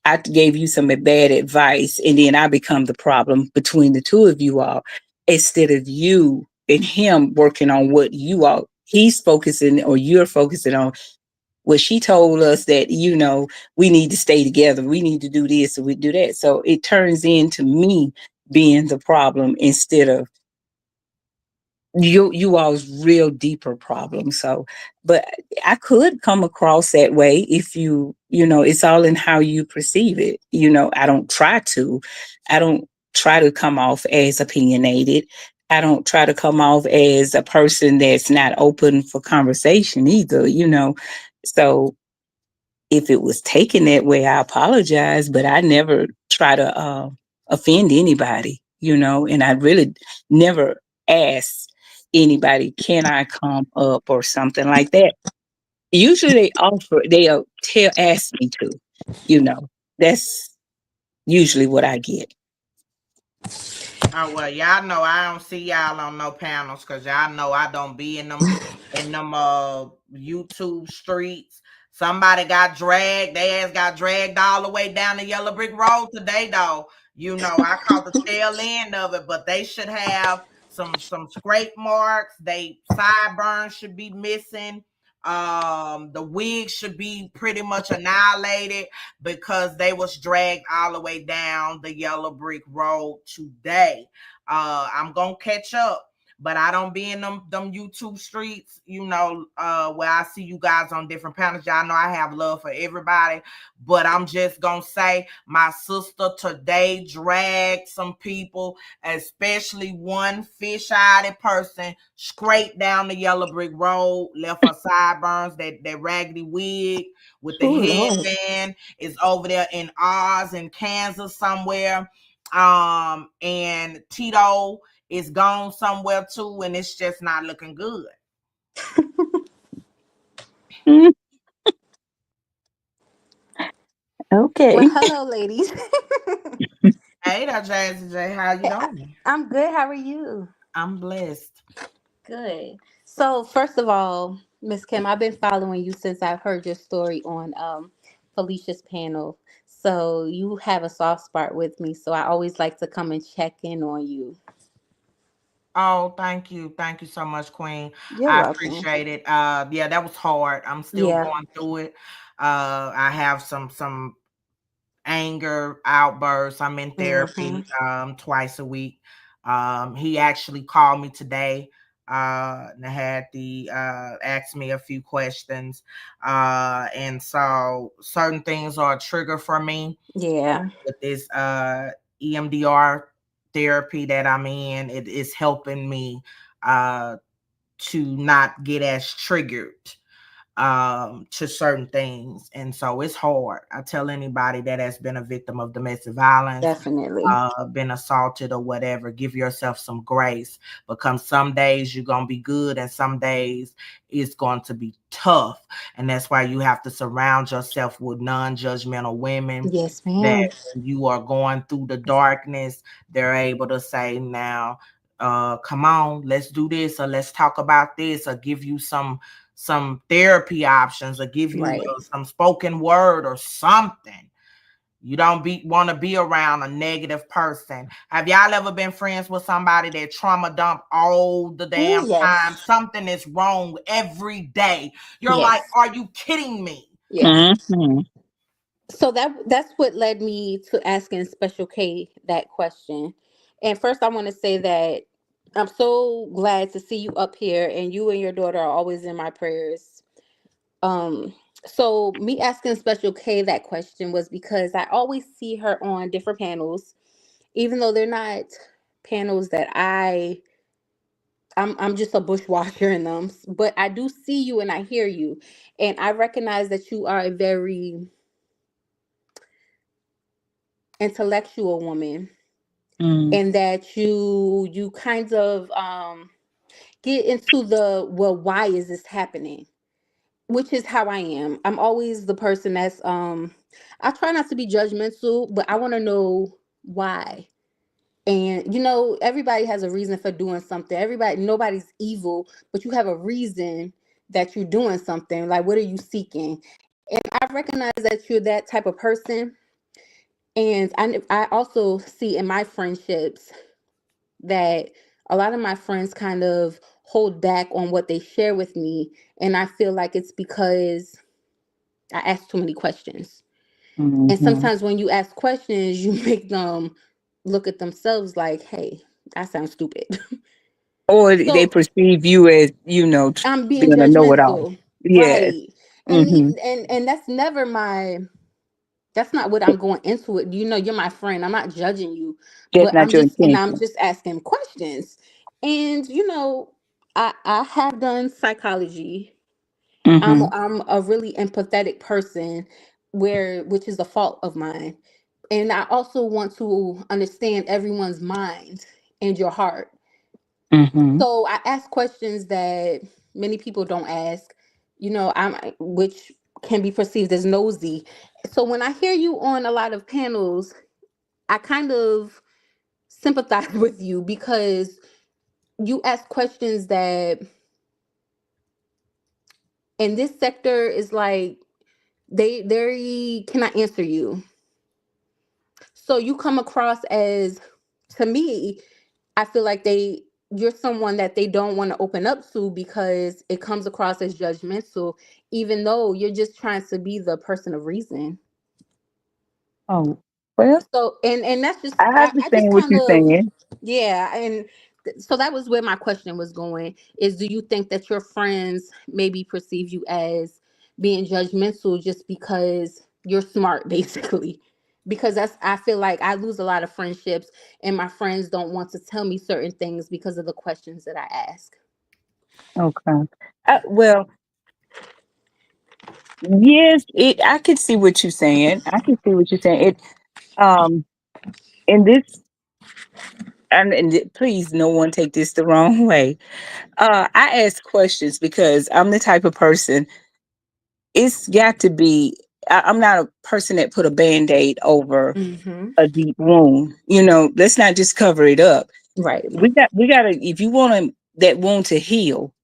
[SPEAKER 4] I gave you some bad advice and then I become the problem between the two of you all, instead of you and him working on what you all he's focusing or you're focusing on. What she told us that we need to stay together, we need to do this and we do that, so it turns into me being the problem instead of you all's real deeper problem. So, but I could come across that way if it's all in how you perceive it. I don't try to come off as opinionated. I don't try to come off as a person that's not open for conversation either. So if it was taken that way, I apologize, but I never try to offend anybody, and I really never ask anybody, can I come up or something like that. Usually they'll ask me to, you know, that's usually what I get.
[SPEAKER 2] Oh well, y'all know I don't see y'all on no panels because y'all know I don't be in them YouTube streets. Somebody got dragged, they ass got dragged all the way down the yellow brick road today, though. I caught the tail end of it, but they should have some scrape marks. They sideburns should be missing. The wig should be pretty much annihilated because they was dragged all the way down the yellow brick road today. I'm gonna catch up, but I don't be in them YouTube streets, where I see you guys on different panels. Y'all know I have love for everybody, but I'm just gonna say my sister today dragged some people, especially one fish-eyed person, straight down the yellow brick road, left her sideburns, that raggedy wig with the
[SPEAKER 5] Oh Lord.
[SPEAKER 2] headband is over there in Oz in Kansas somewhere. And Tito is gone somewhere too, and it's just not looking good.
[SPEAKER 5] Well,
[SPEAKER 4] Okay.
[SPEAKER 5] hello, ladies.
[SPEAKER 2] Hey there, Jazzy J, how you doing?
[SPEAKER 5] I'm good. How are you?
[SPEAKER 2] I'm blessed.
[SPEAKER 5] Good. So, first of all, Miss Kim, I've been following you since I've heard your story on Felicia's panel. So you have a soft spot with me. So I always like to come and check in on you.
[SPEAKER 2] Oh, thank you so much, Queen.
[SPEAKER 5] You're
[SPEAKER 2] I
[SPEAKER 5] welcome.
[SPEAKER 2] appreciate it. Yeah, that was hard. I'm still
[SPEAKER 5] Yeah.
[SPEAKER 2] going through it. I have some anger outbursts. I'm in
[SPEAKER 5] Mm-hmm.
[SPEAKER 2] therapy twice a week. He actually called me today and had the asked me a few questions. And so certain things are a trigger for me
[SPEAKER 5] Yeah.
[SPEAKER 2] with this EMDR therapy that I'm in. It is helping me uh to not get as triggered to certain things. And so it's hard. I tell anybody that has been a victim of domestic violence,
[SPEAKER 5] Definitely.
[SPEAKER 2] been assaulted or whatever, give yourself some grace, because some days you're going to be good and some days it's going to be tough. And that's why you have to surround yourself with non-judgmental women
[SPEAKER 5] Yes,
[SPEAKER 2] that
[SPEAKER 5] ma'am.
[SPEAKER 2] when you are going through the darkness, they're able to say, now come on, let's do this, or let's talk about this, or give you some therapy options, or give you
[SPEAKER 5] Right.
[SPEAKER 2] some spoken word or something. You don't want to be around a negative person. Have y'all ever been friends with somebody that trauma dump all the
[SPEAKER 5] Oh,
[SPEAKER 2] damn time?
[SPEAKER 5] yes.
[SPEAKER 2] Something is wrong every day. You're like,
[SPEAKER 5] Yes.
[SPEAKER 2] are you kidding me?
[SPEAKER 5] Yeah.
[SPEAKER 4] Mm-hmm.
[SPEAKER 5] So that's what led me to asking Special K that question. And first, I want to say that I'm so glad to see you up here, and you and your daughter are always in my prayers. Um, so me asking Special K that question was because I always see her on different panels, even though they're not panels that I'm just a bushwasher in them, but I do see you and I hear you, and I recognize that you are a very intellectual woman,
[SPEAKER 4] Mm-hmm.
[SPEAKER 5] and that you kind of get into the, well, why is this happening, which is how I am. I'm always the person that's I try not to be judgmental, but I want to know why. And everybody has a reason for doing something. Nobody's evil, but you have a reason that you're doing something. Like, what are you seeking? And I recognize that you're that type of person. And I also see in my friendships that a lot of my friends kind of hold back on what they share with me. And I feel like it's because I ask too many questions. And
[SPEAKER 4] Mm-hmm.
[SPEAKER 5] sometimes when you ask questions, you make them look at themselves like, hey, I sound stupid.
[SPEAKER 4] Or they
[SPEAKER 5] So
[SPEAKER 4] perceive you as,
[SPEAKER 5] I'm being
[SPEAKER 4] being a know-it-all.
[SPEAKER 5] judgmental.
[SPEAKER 4] Yes.
[SPEAKER 5] Right. And
[SPEAKER 4] Mm-hmm.
[SPEAKER 5] and that's never that's not what I'm going into it. You're my friend. I'm not judging you,
[SPEAKER 4] That's
[SPEAKER 5] but
[SPEAKER 4] not your
[SPEAKER 5] I'm
[SPEAKER 4] intention.
[SPEAKER 5] just asking questions. And I have done psychology. I'm
[SPEAKER 4] Mm-hmm.
[SPEAKER 5] I'm a really empathetic person, which is a fault of mine. And I also want to understand everyone's mind and your heart.
[SPEAKER 4] Mm-hmm.
[SPEAKER 5] So I ask questions that many people don't ask, which can be perceived as nosy. So when I hear you on a lot of panels, I kind of sympathize with you because you ask questions that in this sector is like they cannot answer you. So you come across as, to me, I feel like you're someone that they don't want to open up to because it comes across as judgmental, even though you're just trying to be the person of reason.
[SPEAKER 4] Oh, well,
[SPEAKER 5] So and that's just
[SPEAKER 4] I
[SPEAKER 5] I just
[SPEAKER 4] understand what
[SPEAKER 5] kind
[SPEAKER 4] you're
[SPEAKER 5] of,
[SPEAKER 4] saying.
[SPEAKER 5] yeah, and so that was where my question was going, is do you think that your friends maybe perceive you as being judgmental just because you're smart basically? Because that's, I feel like I lose a lot of friendships and my friends don't want to tell me certain things because of the questions that I ask.
[SPEAKER 4] Okay. Well, yes, I can see what you're saying. I can see what you're saying. Um, in this, please, no one take this the wrong way. I ask questions because I'm the type of person. It's got to be. I'm not a person that put a band-aid over
[SPEAKER 5] Hmm.
[SPEAKER 4] a deep wound. Let's not just cover it up.
[SPEAKER 5] Right.
[SPEAKER 4] We gotta. If you want that wound to heal,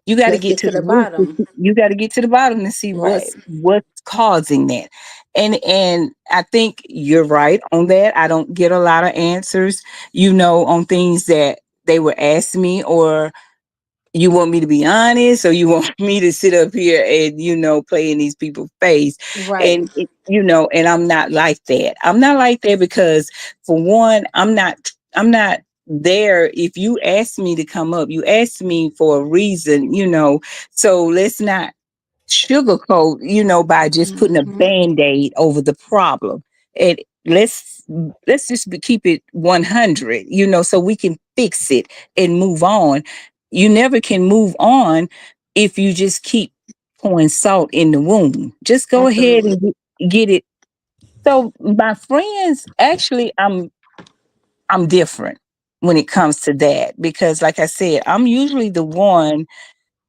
[SPEAKER 4] you got to
[SPEAKER 5] Let's
[SPEAKER 4] get
[SPEAKER 5] get
[SPEAKER 4] to
[SPEAKER 5] to
[SPEAKER 4] the
[SPEAKER 5] the
[SPEAKER 4] root.
[SPEAKER 5] bottom.
[SPEAKER 4] You got to get to the bottom to see
[SPEAKER 5] Right.
[SPEAKER 4] what's causing that. And I think you're right on that. I don't get a lot of answers, on things that they were asking me, or you want me to be honest, or you want me to sit up here and play in these people's face.
[SPEAKER 5] Right.
[SPEAKER 4] And I'm not like that. I'm not like that because, for one, I'm not there. If you ask me to come up, you asked me for a reason, so let's not sugarcoat, by just putting a
[SPEAKER 5] Hmm.
[SPEAKER 4] band-aid over the problem. And let's just keep it 100, so we can fix it and move on. You never can move on if you just keep pouring salt in the wound. Just go ahead
[SPEAKER 5] Absolutely.
[SPEAKER 4] and get it. So my friends, actually, I'm different when it comes to that, because, like I said, I'm usually the one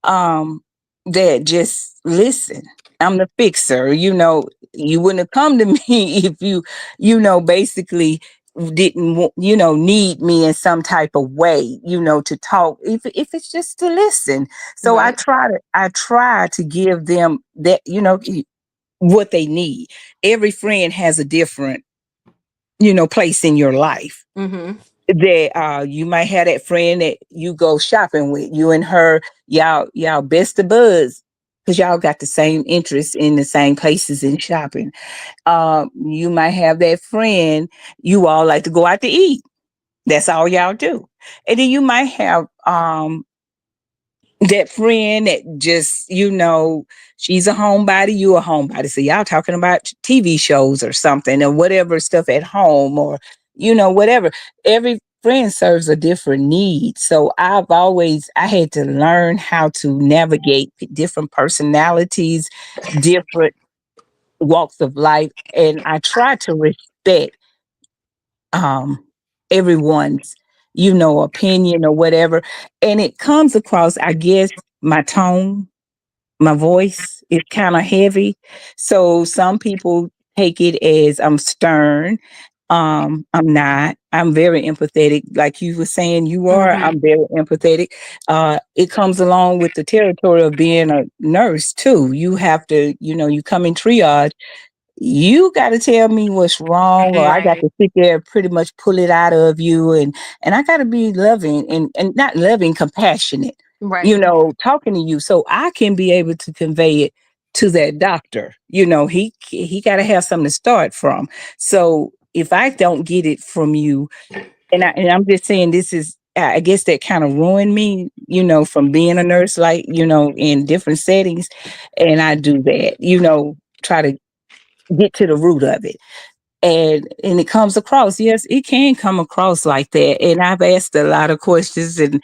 [SPEAKER 4] um that just listen. I'm the fixer. You wouldn't have come to me if basically didn't need me in some type of way, to talk, if it's just to listen. So I
[SPEAKER 5] Right.
[SPEAKER 4] try to give them that, what they need. Every friend has a different, place in your life.
[SPEAKER 5] Hmm.
[SPEAKER 4] That you might have that friend that you go shopping with. You and her, y'all best of buds, because y'all got the same interests in the same places in shopping. You might have that friend you all like to go out to eat. That's all y'all do. And then you might have that friend that just, she's a homebody, you a homebody. So y'all talking about TV shows or something, or whatever stuff at home, or, whatever. Every friend serves a different need. So I had to learn how to navigate different personalities, different walks of life. And I try to respect um everyone's opinion or whatever. And it comes across, I guess, my tone, my voice is kind of heavy, so some people take it as I'm stern. I'm not. I'm very empathetic, like you were saying you are.
[SPEAKER 5] Hmm.
[SPEAKER 4] I'm very empathetic. It comes along with the territory of being a nurse too. You have to, you come in triage, you got to tell me what's wrong, or I got
[SPEAKER 5] Right.
[SPEAKER 4] to sit there and pretty much pull it out of you. And I got to be loving, and not loving, compassionate,
[SPEAKER 5] Right.
[SPEAKER 4] talking to you, so I can be able to convey it to that doctor. He got to have something to start from. So if I don't get it from you, and I'm just saying, this is, I guess, that kind of ruined me, from being a nurse, like, in different settings. And I do that, try to get to the root of it. And it comes across, yes, it can come across like that. And I've asked a lot of questions, and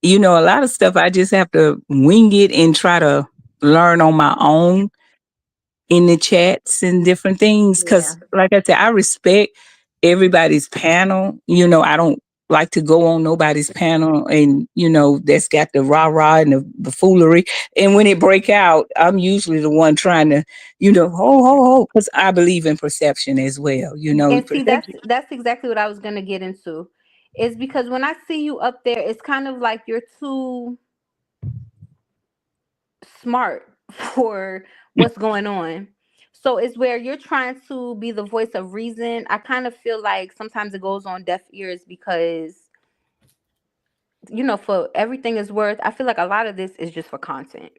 [SPEAKER 4] a lot of stuff I just have to wing it and try to learn on my own in the chats and different things.
[SPEAKER 5] Yeah.
[SPEAKER 4] Cause, like I said, I respect everybody's panel. I don't like to go on nobody's panel and, that's got the rah-rah and the buffoonery. And when it break out, I'm usually the one trying to, ho, ho, ho, because I believe in perception as well.
[SPEAKER 5] And see,
[SPEAKER 4] Perception.
[SPEAKER 5] that's exactly what I was gonna get into. Is because when I see you up there, it's kind of like you're too smart for what's going on. So it's where you're trying to be the voice of reason. I kind of feel like sometimes it goes on deaf ears because for everything is worth, I feel like a lot of this is just for content.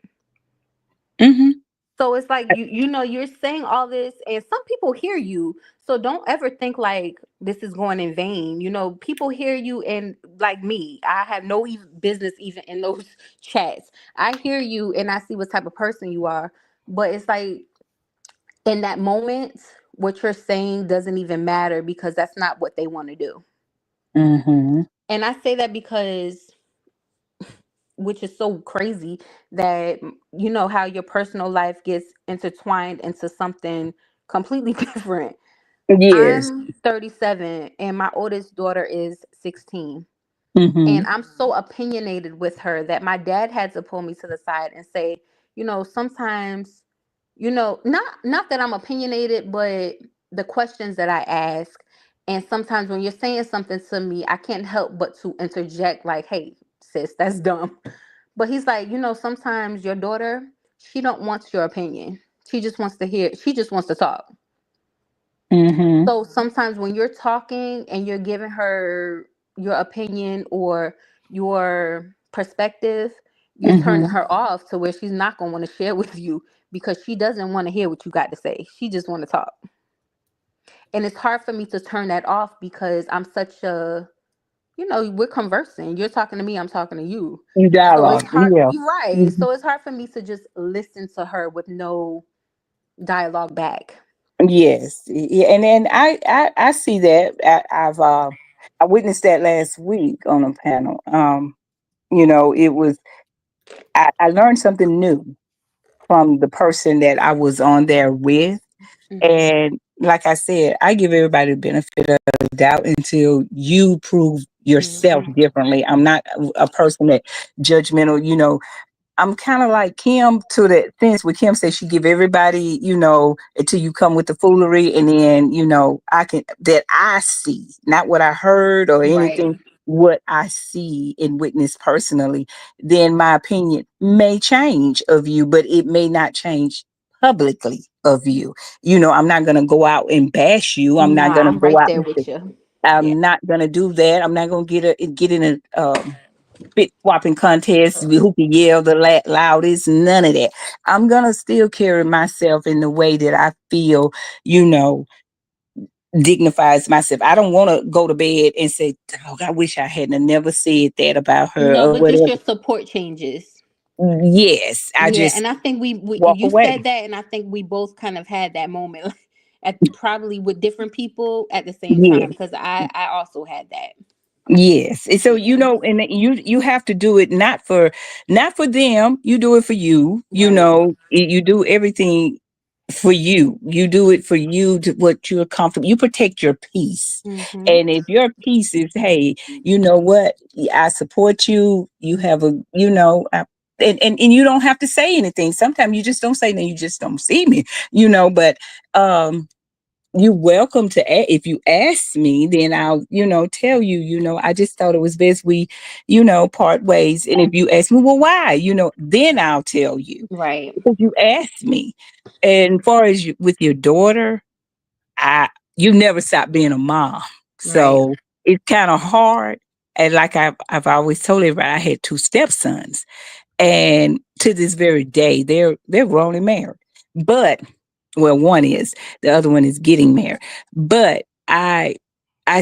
[SPEAKER 4] Mm-hmm.
[SPEAKER 5] So it's like you're saying all this and some people hear you. So don't ever think like this is going in vain. People hear you, and like me, I have no business even in those chats. I hear you and I see what type of person you are. But it's like in that moment, what you're saying doesn't even matter because that's not what they want to do.
[SPEAKER 4] Mm-hmm.
[SPEAKER 5] And I say that because, which is so crazy, that how your personal life gets intertwined into something completely different.
[SPEAKER 4] Yes.
[SPEAKER 5] I'm 37 and my oldest daughter is 16.
[SPEAKER 4] Mm-hmm.
[SPEAKER 5] And I'm so opinionated with her that my dad had to pull me to the side and say, sometimes, not that I'm opinionated, but the questions that I ask. And sometimes when you're saying something to me, I can't help but to interject, like, hey, sis, that's dumb. But he's like, sometimes your daughter, she don't want your opinion. She just wants to talk.
[SPEAKER 4] Mm-hmm.
[SPEAKER 5] So sometimes when you're talking and you're giving her your opinion or your perspective, you're turning
[SPEAKER 4] Mm-hmm.
[SPEAKER 5] her off to where she's not going to want to share with you because she doesn't want to hear what you got to say. She just want to talk. And it's hard for me to turn that off because I'm such a, we're conversing. You're talking to me, I'm talking to you.
[SPEAKER 4] You
[SPEAKER 5] So it's
[SPEAKER 4] dialogue.
[SPEAKER 5] hard.
[SPEAKER 4] Yeah.
[SPEAKER 5] You're right.
[SPEAKER 4] Mhm.
[SPEAKER 5] So it's hard for me to just listen to her with no dialogue back.
[SPEAKER 4] Yes. Yeah. And then I see that. I witnessed that last week on a panel. It was I learned something new from the person that I was on there with.
[SPEAKER 5] Hmm.
[SPEAKER 4] And like I said, I give everybody the benefit of the doubt until you prove yourself
[SPEAKER 5] Hmm.
[SPEAKER 4] differently. I'm not a person that judgmental, I'm kind of like Kim to that sense where Kim says she give everybody, until you come with the foolery, and then, I can that I see, not what I heard or
[SPEAKER 5] Right.
[SPEAKER 4] anything, what I see and witness personally, then my opinion may change of you, but it may not change publicly of you. I'm not gonna go out and bash you. I'm not
[SPEAKER 5] Nah,
[SPEAKER 4] gonna
[SPEAKER 5] I'm
[SPEAKER 4] go
[SPEAKER 5] right
[SPEAKER 4] out
[SPEAKER 5] there
[SPEAKER 4] and say,
[SPEAKER 5] with you. Yeah.
[SPEAKER 4] I'm not gonna do that. I'm not gonna get in a spit swapping contest, who can yell the loudest, none of that. I'm gonna still carry myself in the way that I feel, you know, dignifies myself. I don't want to go to bed and say, "Oh, I wish I hadn't have never said that about her,"
[SPEAKER 5] No,
[SPEAKER 4] or
[SPEAKER 5] but just
[SPEAKER 4] whatever.
[SPEAKER 5] your support changes.
[SPEAKER 4] Yes, I
[SPEAKER 5] Yeah,
[SPEAKER 4] just
[SPEAKER 5] and I think we
[SPEAKER 4] walk
[SPEAKER 5] you
[SPEAKER 4] away.
[SPEAKER 5] said that, and I think we both kind of had that moment, at probably with different people at the same time.
[SPEAKER 4] Yes.
[SPEAKER 5] Because I also had that.
[SPEAKER 4] Yes. And so,
[SPEAKER 5] Yeah.
[SPEAKER 4] and you have to do it not for them. You do it for you.
[SPEAKER 5] Right.
[SPEAKER 4] You do everything for you. You do it for you to what you're comfortable. You protect your peace.
[SPEAKER 5] Mm-hmm.
[SPEAKER 4] And if your peace is, hey, you know what? I support you. You have a, and you don't have to say anything. Sometimes you just don't say anything. You just don't see me, but, you're welcome to if you ask me, then I'll tell you, I just thought it was best we part ways. And if you ask me, well, why, then I'll tell you,
[SPEAKER 5] Right.
[SPEAKER 4] because you asked me. And far as with your daughter, I you never stop being a mom,
[SPEAKER 5] Right.
[SPEAKER 4] so it's kind of hard. And like I've always told everybody, I had two stepsons, and to this very day, they're grown and married. But well, one is, the other one is getting married. But I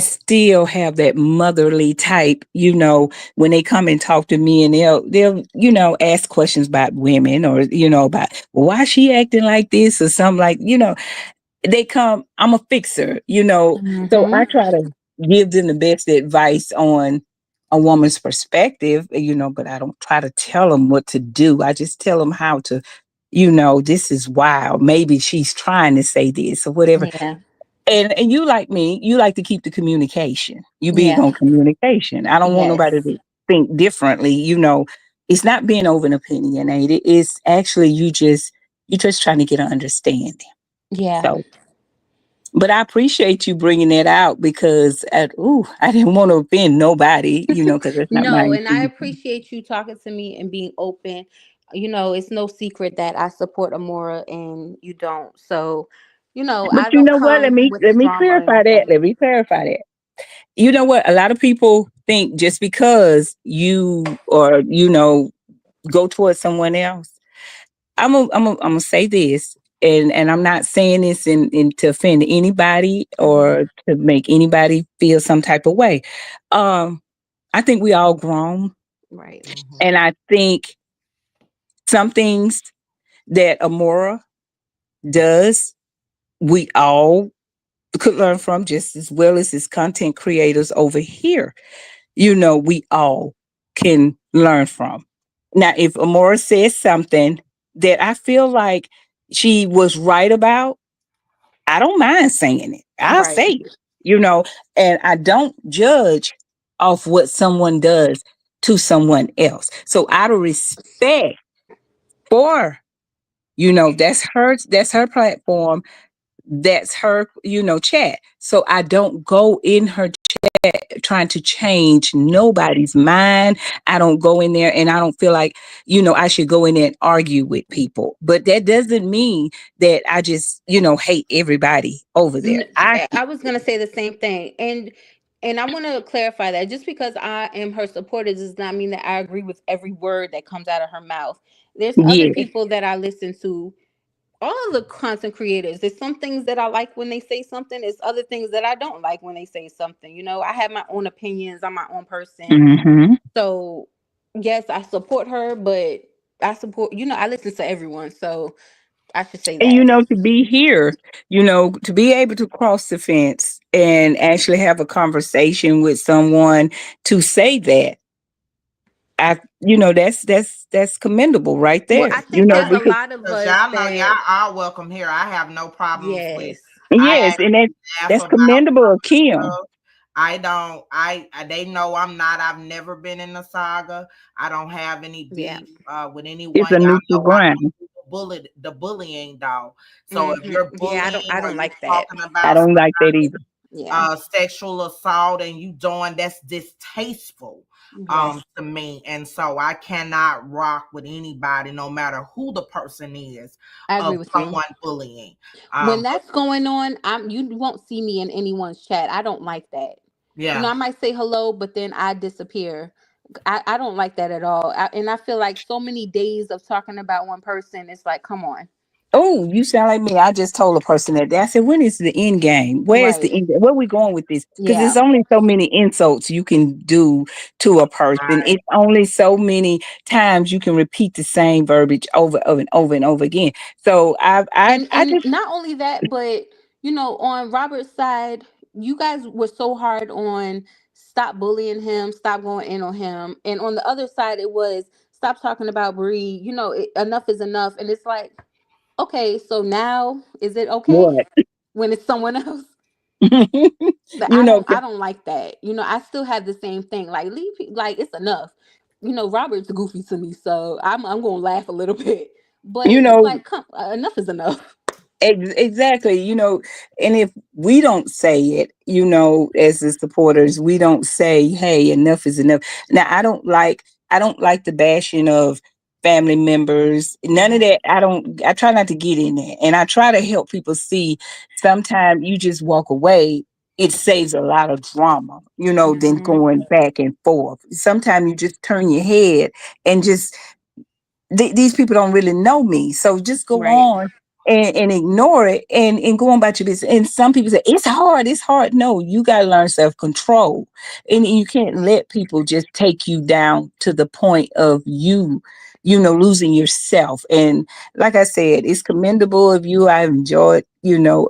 [SPEAKER 4] still have that motherly type, when they come and talk to me, and they'll ask questions about women, or about, well, why she acting like this or something, like, they come, I'm a fixer, so I
[SPEAKER 5] Mm-hmm.
[SPEAKER 4] try to give them the best advice on a woman's perspective, but I don't try to tell them what to do. I just tell them how to, this is wild. Maybe she's trying to say this or whatever.
[SPEAKER 5] Yeah.
[SPEAKER 4] And you, like me, you like to keep the communication. You big
[SPEAKER 5] Yeah.
[SPEAKER 4] on communication. I don't want nobody
[SPEAKER 5] Yes.
[SPEAKER 4] to think differently. It's not being over opinionated. It's actually you just trying to get an understanding.
[SPEAKER 5] Yeah.
[SPEAKER 4] So, but I appreciate you bringing that out, because I didn't want to offend nobody, because that's not my
[SPEAKER 5] No, and I
[SPEAKER 4] intention.
[SPEAKER 5] appreciate you talking to me and being open. It's no secret that I support Amora and you don't. So,
[SPEAKER 4] But
[SPEAKER 5] I
[SPEAKER 4] you
[SPEAKER 5] don't
[SPEAKER 4] know what? Let
[SPEAKER 5] come
[SPEAKER 4] me
[SPEAKER 5] with
[SPEAKER 4] let me
[SPEAKER 5] drama or
[SPEAKER 4] clarify that.
[SPEAKER 5] anything.
[SPEAKER 4] Let me clarify that. You know what? A lot of people think just because you or go towards someone else. I'm gonna say this, and I'm not saying this in to offend anybody
[SPEAKER 5] Mhm.
[SPEAKER 4] or to make anybody feel some type of way. Um, I think we all grown,
[SPEAKER 5] Right.
[SPEAKER 2] Mhm.
[SPEAKER 4] and I think some things that Amora does, we all could learn from just as well as his content creators over here. We all can learn from. Now, if Amora says something that I feel like she was right about, I don't mind saying it. I'll
[SPEAKER 5] Right.
[SPEAKER 4] say it, and I don't judge off what someone does to someone else. So out of respect for, that's her platform, that's her, chat. So I don't go in her trying to change nobody's mind. I don't go in there and I don't feel like, I should go in there and argue with people. But that doesn't mean that I just, hate everybody over there.
[SPEAKER 5] I was gonna say the same thing, and I want to clarify that just because I am her supporter does not mean that I agree with every word that comes out of her mouth. There's other
[SPEAKER 4] Yeah.
[SPEAKER 5] people that I listen to, all the content creators. There's some things that I like when they say something. There's other things that I don't like when they say something. I have my own opinions. I'm my own person.
[SPEAKER 4] Hmm.
[SPEAKER 5] So yes, I support her, but I support. I listen to everyone. So I should say
[SPEAKER 4] And
[SPEAKER 5] that.
[SPEAKER 4] to be here, to be able to cross the fence and actually have a conversation with someone to say that, that's commendable right
[SPEAKER 5] Well,
[SPEAKER 4] there.
[SPEAKER 5] I think there's a
[SPEAKER 4] Because
[SPEAKER 5] lot of
[SPEAKER 2] Cause
[SPEAKER 5] us
[SPEAKER 2] y'all know y'all
[SPEAKER 5] that
[SPEAKER 2] are welcome here. I have no problems with.
[SPEAKER 5] yes,
[SPEAKER 2] I
[SPEAKER 4] yes, and
[SPEAKER 2] laugh
[SPEAKER 4] that's
[SPEAKER 2] about
[SPEAKER 4] commendable of Kim.
[SPEAKER 2] stuff. I don't. They know I'm not. I've never been in a saga. I don't have any
[SPEAKER 5] yeah.
[SPEAKER 2] beef with
[SPEAKER 4] It's
[SPEAKER 2] anyone.
[SPEAKER 4] a
[SPEAKER 2] Y'all
[SPEAKER 4] neutral
[SPEAKER 2] know I
[SPEAKER 4] ground.
[SPEAKER 2] don't do the bullying though. So if you're
[SPEAKER 5] Yeah,
[SPEAKER 2] bullying
[SPEAKER 5] I
[SPEAKER 2] or
[SPEAKER 5] don't
[SPEAKER 2] you're
[SPEAKER 5] like that.
[SPEAKER 2] talking
[SPEAKER 4] I
[SPEAKER 2] about
[SPEAKER 4] don't like that either.
[SPEAKER 5] Yeah.
[SPEAKER 2] sexual assault and you doing that's distasteful
[SPEAKER 5] Yes.
[SPEAKER 2] to me, and so I cannot rock with anybody no matter who the person is
[SPEAKER 5] I agree
[SPEAKER 2] of
[SPEAKER 5] with you.
[SPEAKER 2] someone bullying.
[SPEAKER 5] When
[SPEAKER 2] But
[SPEAKER 5] that's going on, you won't see me in anyone's chat. I don't like that.
[SPEAKER 2] yeah,
[SPEAKER 5] I might say hello, but then I disappear. I don't like that at all. And I feel like so many days of talking about one person, it's like, come on.
[SPEAKER 4] Oh, you sound like me. I just told a person that day. I said, when is the end game? Where is the
[SPEAKER 5] Right.
[SPEAKER 4] end game? Where are we going with this? Because
[SPEAKER 5] Yeah.
[SPEAKER 4] there's only so many insults you can do to a person.
[SPEAKER 2] right.
[SPEAKER 4] It's only so many times you can repeat the same verbiage over and over and over again. So I
[SPEAKER 5] And
[SPEAKER 4] just,
[SPEAKER 5] not only that, but on Robert's side, you guys were so hard on stop bullying him, stop going in on him, and on the other side, it was stop talking about Bree. Enough is enough, and it's like, okay, so now is it okay
[SPEAKER 4] what?
[SPEAKER 5] when it's someone else? But
[SPEAKER 4] you know,
[SPEAKER 5] I don't like that. I still have the same thing. Like like it's enough. Robert's goofy to me, so I'm gonna laugh a little bit. But
[SPEAKER 4] you
[SPEAKER 5] it's
[SPEAKER 4] know,
[SPEAKER 5] like, come, enough is enough.
[SPEAKER 4] Exactly, and if we don't say it, as the supporters, we don't say, "Hey, enough is enough." Now, I don't like the bashing of family members. None of
[SPEAKER 2] Mhm.
[SPEAKER 4] that. I try not to get in there, and I try to help people see. Sometimes you just walk away. It saves a lot of drama, than
[SPEAKER 5] Hmm.
[SPEAKER 4] going back and forth. Sometimes you just turn your head and just these people don't really know me. So just go
[SPEAKER 5] Right.
[SPEAKER 4] on and ignore it and go on about your business. And some people say, it's hard, it's hard. No, you got to learn self control. And you can't let people just take you down to the point of losing yourself. And like I said, it's commendable of you. I've enjoyed,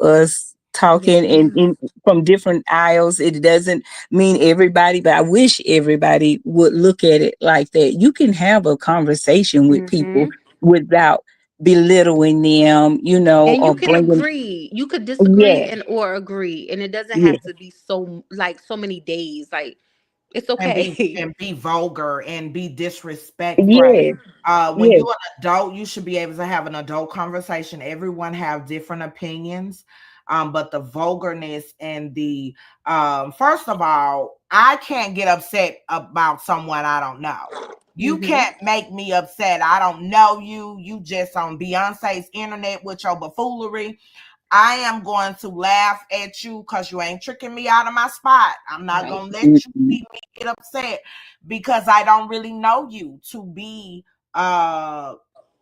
[SPEAKER 4] us talking
[SPEAKER 5] Yes.
[SPEAKER 4] and from different aisles. It doesn't mean everybody, but I wish everybody would look at it like that. You can have a conversation with people
[SPEAKER 5] Hmm.
[SPEAKER 4] without belittling them,
[SPEAKER 5] And you
[SPEAKER 4] or
[SPEAKER 5] can
[SPEAKER 4] bringing,
[SPEAKER 5] agree. You could disagree
[SPEAKER 4] yeah,
[SPEAKER 5] and or agree, and it doesn't
[SPEAKER 4] yeah,
[SPEAKER 5] have to be so like so many days. Like it's
[SPEAKER 2] and be
[SPEAKER 5] okay.
[SPEAKER 2] and be vulgar and be disrespectful.
[SPEAKER 4] yeah,
[SPEAKER 2] When
[SPEAKER 4] yeah,
[SPEAKER 2] you're an adult, you should be able to have an adult conversation. Everyone have different opinions. But the vulgarness and the first of all, I can't get upset about someone I don't know. You
[SPEAKER 5] Hmm.
[SPEAKER 2] can't make me upset. I don't know you. You just on Beyonce's internet with your buffoonery. I am going to laugh at you because you ain't tricking me out of my spot. I'm not
[SPEAKER 5] Right.
[SPEAKER 2] gonna let you
[SPEAKER 4] Mm-mm.
[SPEAKER 2] see me get upset because I don't really know you to be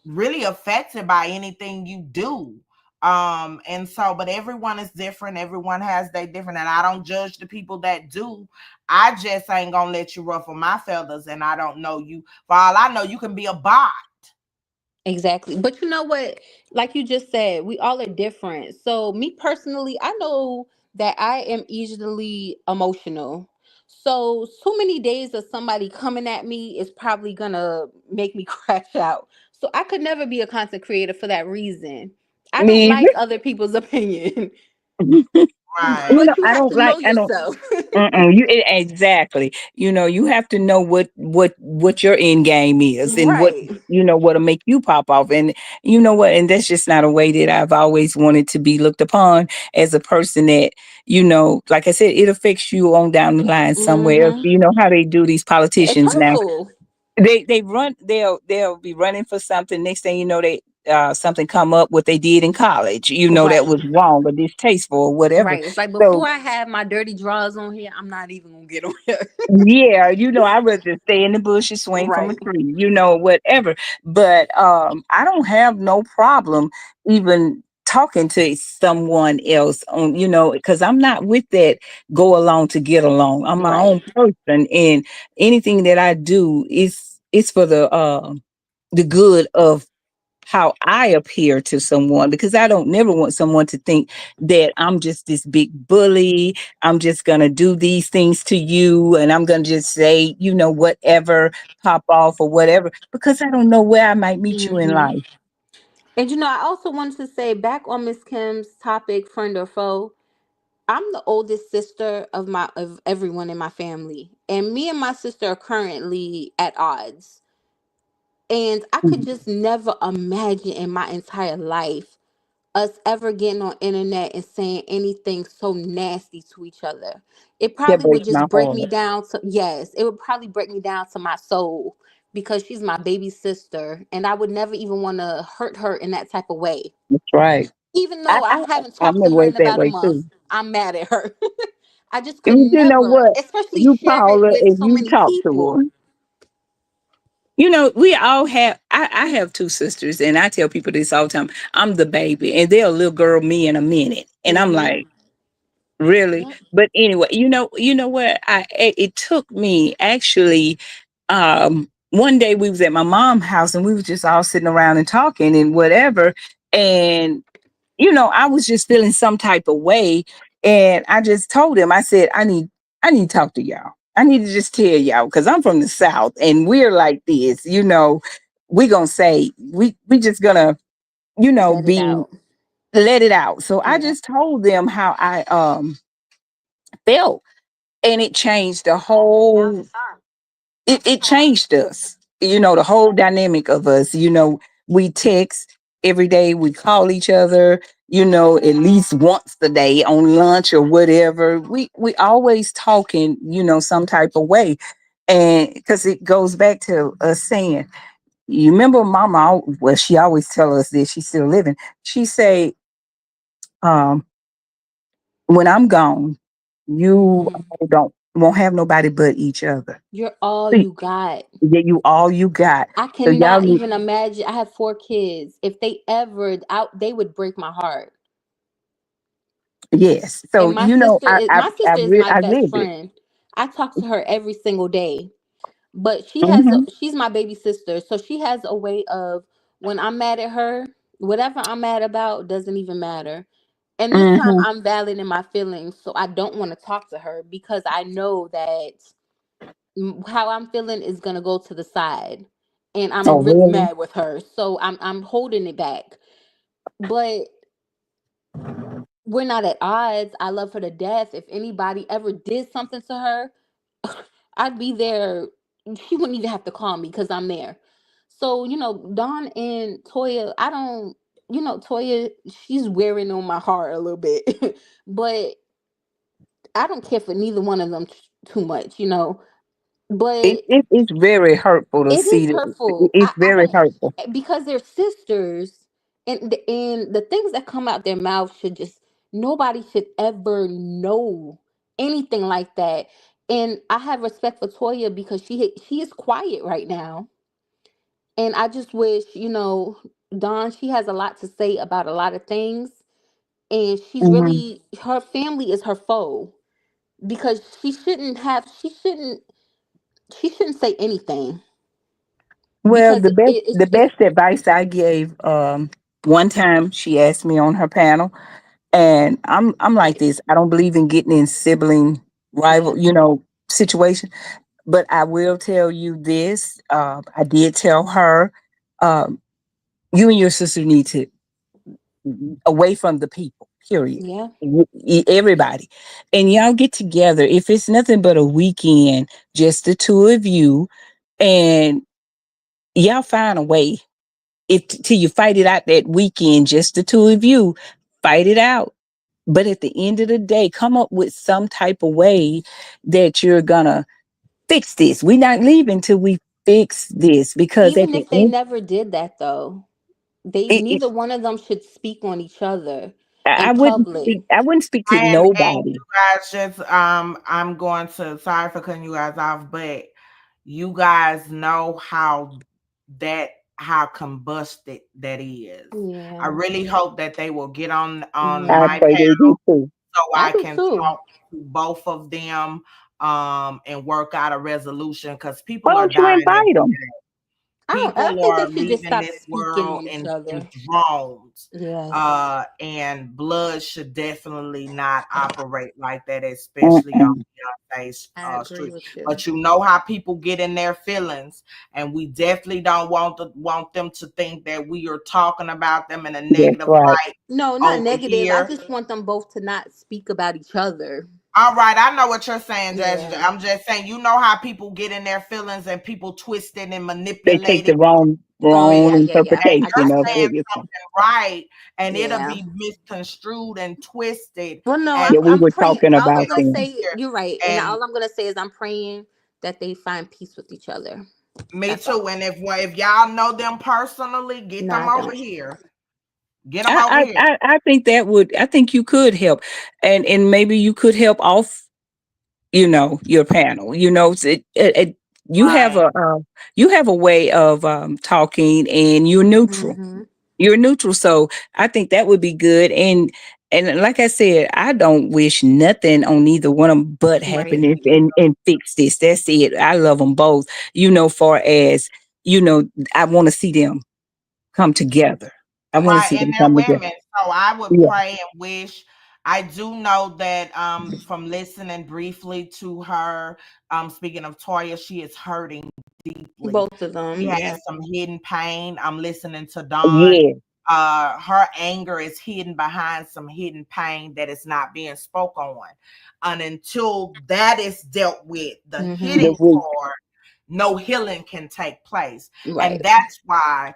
[SPEAKER 2] really affected by anything you do. And so, but everyone is different, everyone has their different, and I don't judge the people that do. I just ain't gonna let you ruffle my feathers, and I don't know you. For all I know, you can be a bot.
[SPEAKER 5] Exactly. But you know what? Like you just said, we all are different. So, me personally, I know that I am easily emotional. So many days of somebody coming at me is probably going to make me crash out. So, I could never be a content creator for that reason. I don't
[SPEAKER 4] Me
[SPEAKER 5] like other people's opinion,
[SPEAKER 4] either.
[SPEAKER 2] Right.
[SPEAKER 4] You know,
[SPEAKER 5] but you
[SPEAKER 4] I
[SPEAKER 5] have
[SPEAKER 4] don't
[SPEAKER 5] to know
[SPEAKER 4] like. I don't.
[SPEAKER 5] yourself.
[SPEAKER 4] Exactly. You know, you have to know what your end game is and what
[SPEAKER 5] Right.
[SPEAKER 4] what'll make you pop off. And you know what? And that's just not a way that I've always wanted to be looked upon as a person that like I said, it affects you on down the line somewhere.
[SPEAKER 5] Hmm.
[SPEAKER 4] You know how they do these
[SPEAKER 5] It's
[SPEAKER 4] politicians now.
[SPEAKER 5] hurtful.
[SPEAKER 4] They run. They'll be running for something. Next thing you know, they something come up what they did in college. You know that
[SPEAKER 5] Right.
[SPEAKER 4] was wrong or distasteful or whatever.
[SPEAKER 5] Right. It's like
[SPEAKER 4] So
[SPEAKER 5] before I have my dirty drawers on here, I'm not even gonna get on here.
[SPEAKER 4] yeah, I'd rather stay in the bushes, swing from a
[SPEAKER 5] Right.
[SPEAKER 4] tree, whatever. But I don't have no problem even talking to someone else on, because I'm not with that go along to get along. I'm my
[SPEAKER 5] Right.
[SPEAKER 4] own person, and anything that I do is for the good of how I appear to someone, because I don't never want someone to think that I'm just this big bully. I'm just going to do these things to you and I'm going to just say, whatever, pop off or whatever, because I don't know where I might meet you in
[SPEAKER 5] Hmm.
[SPEAKER 4] life.
[SPEAKER 5] And I also wanted to say back on Miss Kim's topic, friend or foe. I'm the oldest sister of everyone in my family, and me and my sister are currently at odds. And I could
[SPEAKER 4] Mhm.
[SPEAKER 5] just never imagine in my entire life us ever getting on internet and saying anything so nasty to each other. It
[SPEAKER 4] That
[SPEAKER 5] probably would
[SPEAKER 4] breaks my
[SPEAKER 5] just break
[SPEAKER 4] heart.
[SPEAKER 5] me down to, yes, it would probably break me down to my soul because she's my baby sister and I would never even want to hurt her in that type of way.
[SPEAKER 4] That's right.
[SPEAKER 5] Even
[SPEAKER 4] I,
[SPEAKER 5] though I
[SPEAKER 4] I,
[SPEAKER 5] haven't
[SPEAKER 4] I'm
[SPEAKER 5] talked to
[SPEAKER 4] the
[SPEAKER 5] her
[SPEAKER 4] way
[SPEAKER 5] in
[SPEAKER 4] that
[SPEAKER 5] about a
[SPEAKER 4] way
[SPEAKER 5] month,
[SPEAKER 4] too.
[SPEAKER 5] I'm mad at her. I just could
[SPEAKER 4] You know
[SPEAKER 5] never,
[SPEAKER 4] what?
[SPEAKER 5] especially
[SPEAKER 4] You
[SPEAKER 5] share
[SPEAKER 4] call
[SPEAKER 5] it
[SPEAKER 4] her
[SPEAKER 5] with
[SPEAKER 4] and
[SPEAKER 5] so
[SPEAKER 4] you
[SPEAKER 5] many
[SPEAKER 4] talk to her.
[SPEAKER 5] people.
[SPEAKER 4] We all have, I have two sisters, and I tell people this all the time. I'm the baby, and they're a little girl me in a minute. And I'm
[SPEAKER 5] Hmm.
[SPEAKER 4] like, really?
[SPEAKER 5] Yep.
[SPEAKER 4] But anyway, what? It took me actually, one day we was at my mom's house and we was just all sitting around and talking and whatever. And I was just feeling some type of way. And I just told him, I said, I need to talk to y'all. I need to just tell y'all because I'm from the South and we're like this, we gonna say we just gonna,
[SPEAKER 5] Let it
[SPEAKER 4] be
[SPEAKER 5] out.
[SPEAKER 4] let it out. So I
[SPEAKER 5] Yeah.
[SPEAKER 4] just told them how I felt, and it changed the whole it changed us, the whole dynamic of us. We text every day, we call each other, at least once a day on lunch or whatever. We always talking, some type of way. And because it goes back to us saying, you remember mama, well, she always tell us this, she's still living. She say, um when I'm gone, you
[SPEAKER 5] Hmm.
[SPEAKER 4] don't won't have nobody but each other.
[SPEAKER 5] You're all
[SPEAKER 4] See,
[SPEAKER 5] you got.
[SPEAKER 4] that you all you got.
[SPEAKER 5] I
[SPEAKER 4] So y'all
[SPEAKER 5] cannot
[SPEAKER 4] need,
[SPEAKER 5] even imagine. I have 4 kids. If they ever out, they would break my heart.
[SPEAKER 4] yes.
[SPEAKER 5] And
[SPEAKER 4] So
[SPEAKER 5] my sister is my
[SPEAKER 4] I
[SPEAKER 5] best
[SPEAKER 4] lived it.
[SPEAKER 5] friend. I talk to her every single day. But
[SPEAKER 4] Hmm.
[SPEAKER 5] she's my baby sister, so she has a way of when I'm mad at her, whatever I'm mad about doesn't even matter. And this time
[SPEAKER 4] Hmm.
[SPEAKER 5] I'm valid in my feelings, so I don't want to talk to her because I know that how I'm feeling is gonna go to the side, and
[SPEAKER 4] Oh
[SPEAKER 5] I'm really
[SPEAKER 4] really?
[SPEAKER 5] mad with her, so I'm holding it back. But we're not at odds. I love her to death. If anybody ever did something to her, I'd be there. She wouldn't even have to call me because I'm there. So, Dawn and Toya, I don't, Toya, she's wearing on my heart a little bit, but I don't care for neither one of them too much,
[SPEAKER 4] It,
[SPEAKER 5] but
[SPEAKER 4] it it's very hurtful to
[SPEAKER 5] it
[SPEAKER 4] see
[SPEAKER 5] is
[SPEAKER 4] that.
[SPEAKER 5] hurtful.
[SPEAKER 4] It's
[SPEAKER 5] I
[SPEAKER 4] very
[SPEAKER 5] don't,
[SPEAKER 4] hurtful.
[SPEAKER 5] because they're sisters And the things that come out their mouth should just, nobody should ever know anything like that. And I have respect for Toya because she is quiet right now. And I just wish, Dawn, she has a lot to say about a lot of things. And she's
[SPEAKER 4] Mhm.
[SPEAKER 5] really, her family is her foe, because she shouldn't say anything,
[SPEAKER 4] Well,
[SPEAKER 5] because
[SPEAKER 4] the best
[SPEAKER 5] it's
[SPEAKER 4] the
[SPEAKER 5] just,
[SPEAKER 4] best advice I gave, one time she asked me on her panel, and I'm like this. I don't believe in getting in sibling
[SPEAKER 5] yeah,
[SPEAKER 4] rival, situation. But I will tell you this. I did tell her, um, you and your sister need to away from the people. Period.
[SPEAKER 5] yeah,
[SPEAKER 4] Everybody, and y'all get together. If it's nothing but a weekend, just the two of you, and y'all find a way. If till you fight it out that weekend, just the two of you, fight it out. But at the end of the day, come up with some type of way that you're gonna fix this. We're not leaving till we fix this, because at
[SPEAKER 5] even
[SPEAKER 4] the
[SPEAKER 5] if they
[SPEAKER 4] end,
[SPEAKER 5] never did that though, they
[SPEAKER 4] it,
[SPEAKER 5] neither one of them should speak on each other in
[SPEAKER 4] I wouldn't
[SPEAKER 5] public.
[SPEAKER 4] speak. I wouldn't speak to
[SPEAKER 2] And
[SPEAKER 4] nobody.
[SPEAKER 2] you guys just I'm going to, sorry for cutting you guys off, but you guys know that how combusted that is. I
[SPEAKER 5] Yeah.
[SPEAKER 2] really hope that they will get on
[SPEAKER 4] I
[SPEAKER 2] my
[SPEAKER 5] Yeah,
[SPEAKER 4] pray they
[SPEAKER 2] panel
[SPEAKER 4] do too.
[SPEAKER 2] so
[SPEAKER 5] I
[SPEAKER 2] I
[SPEAKER 5] do
[SPEAKER 2] can
[SPEAKER 5] too.
[SPEAKER 2] talk to both of them and work out a resolution, because
[SPEAKER 4] Why
[SPEAKER 2] people are
[SPEAKER 4] don't you
[SPEAKER 2] dying every
[SPEAKER 4] invite them?
[SPEAKER 2] day.
[SPEAKER 5] I
[SPEAKER 2] People
[SPEAKER 5] think
[SPEAKER 2] are
[SPEAKER 5] they should just
[SPEAKER 2] leaving
[SPEAKER 5] stop
[SPEAKER 2] this
[SPEAKER 5] speaking
[SPEAKER 2] world
[SPEAKER 5] on each
[SPEAKER 2] in
[SPEAKER 5] other.
[SPEAKER 2] drones.
[SPEAKER 5] Yes.
[SPEAKER 2] And blood should definitely not operate like that, especially on
[SPEAKER 4] Mm-mm.
[SPEAKER 2] Beyonce's
[SPEAKER 5] I agree
[SPEAKER 2] street.
[SPEAKER 5] with you.
[SPEAKER 2] But you know how people get in their feelings, and we definitely don't want them to think that we are talking about them in a
[SPEAKER 4] That's
[SPEAKER 2] negative
[SPEAKER 4] right.
[SPEAKER 2] light
[SPEAKER 5] No, not
[SPEAKER 2] over
[SPEAKER 5] negative. I
[SPEAKER 2] here.
[SPEAKER 5] just want them both to not speak about each other.
[SPEAKER 2] All right, I know what you're saying, Jazzy.
[SPEAKER 5] Yeah.
[SPEAKER 2] I'm just saying, you know how people get in their feelings and people twist it and
[SPEAKER 4] They take
[SPEAKER 2] manipulate
[SPEAKER 4] the
[SPEAKER 2] it.
[SPEAKER 5] Oh
[SPEAKER 4] wrong
[SPEAKER 5] yeah, yeah, yeah.
[SPEAKER 2] And
[SPEAKER 5] I
[SPEAKER 2] you're
[SPEAKER 4] interpretation
[SPEAKER 5] got
[SPEAKER 4] of
[SPEAKER 5] you.
[SPEAKER 2] saying
[SPEAKER 4] everything
[SPEAKER 2] something right, and it'll
[SPEAKER 5] Yeah.
[SPEAKER 2] be misconstrued and twisted.
[SPEAKER 5] Well, no,
[SPEAKER 2] And
[SPEAKER 4] that we
[SPEAKER 5] I'm
[SPEAKER 4] were
[SPEAKER 5] praying.
[SPEAKER 4] talking
[SPEAKER 5] All I'm
[SPEAKER 4] about
[SPEAKER 5] gonna
[SPEAKER 2] over
[SPEAKER 4] them.
[SPEAKER 5] say,
[SPEAKER 2] here,
[SPEAKER 5] you're right, and
[SPEAKER 2] and
[SPEAKER 5] all I'm gonna say is I'm praying that they find peace with each other.
[SPEAKER 2] me
[SPEAKER 5] That's
[SPEAKER 2] too.
[SPEAKER 5] all.
[SPEAKER 2] And if y'all know them personally, get
[SPEAKER 5] No,
[SPEAKER 2] them
[SPEAKER 5] I
[SPEAKER 2] over
[SPEAKER 5] don't.
[SPEAKER 2] here. Get them over here.
[SPEAKER 4] I think that would. I think you could help, and maybe you could help off, your panel. You have
[SPEAKER 2] Right,
[SPEAKER 4] a way of talking, and you're neutral.
[SPEAKER 5] Mm-hmm.
[SPEAKER 4] You're neutral, so I think that would be good. And like I said, I don't wish nothing on either one of them but
[SPEAKER 5] Right.
[SPEAKER 4] happiness, and fix this. That's it. I love them both. Far as you know, I want to see them come together. I want to
[SPEAKER 2] right.
[SPEAKER 4] see
[SPEAKER 2] And
[SPEAKER 4] them
[SPEAKER 2] they're
[SPEAKER 4] come together.
[SPEAKER 2] women. So I would
[SPEAKER 4] Yeah,
[SPEAKER 2] pray and wish. I do know that from listening briefly to her, speaking of Toya, she is hurting deeply.
[SPEAKER 5] Both of
[SPEAKER 2] She
[SPEAKER 5] them.
[SPEAKER 2] has
[SPEAKER 5] Yeah.
[SPEAKER 2] some hidden pain. I'm listening to Dawn.
[SPEAKER 4] yeah,
[SPEAKER 2] Her anger is hidden behind some hidden pain that is not being spoke on. And until that is dealt with, the
[SPEAKER 5] Mm-hmm.
[SPEAKER 2] hitting
[SPEAKER 4] the root.
[SPEAKER 2] part, no healing can take place. And
[SPEAKER 5] Right.
[SPEAKER 2] that's why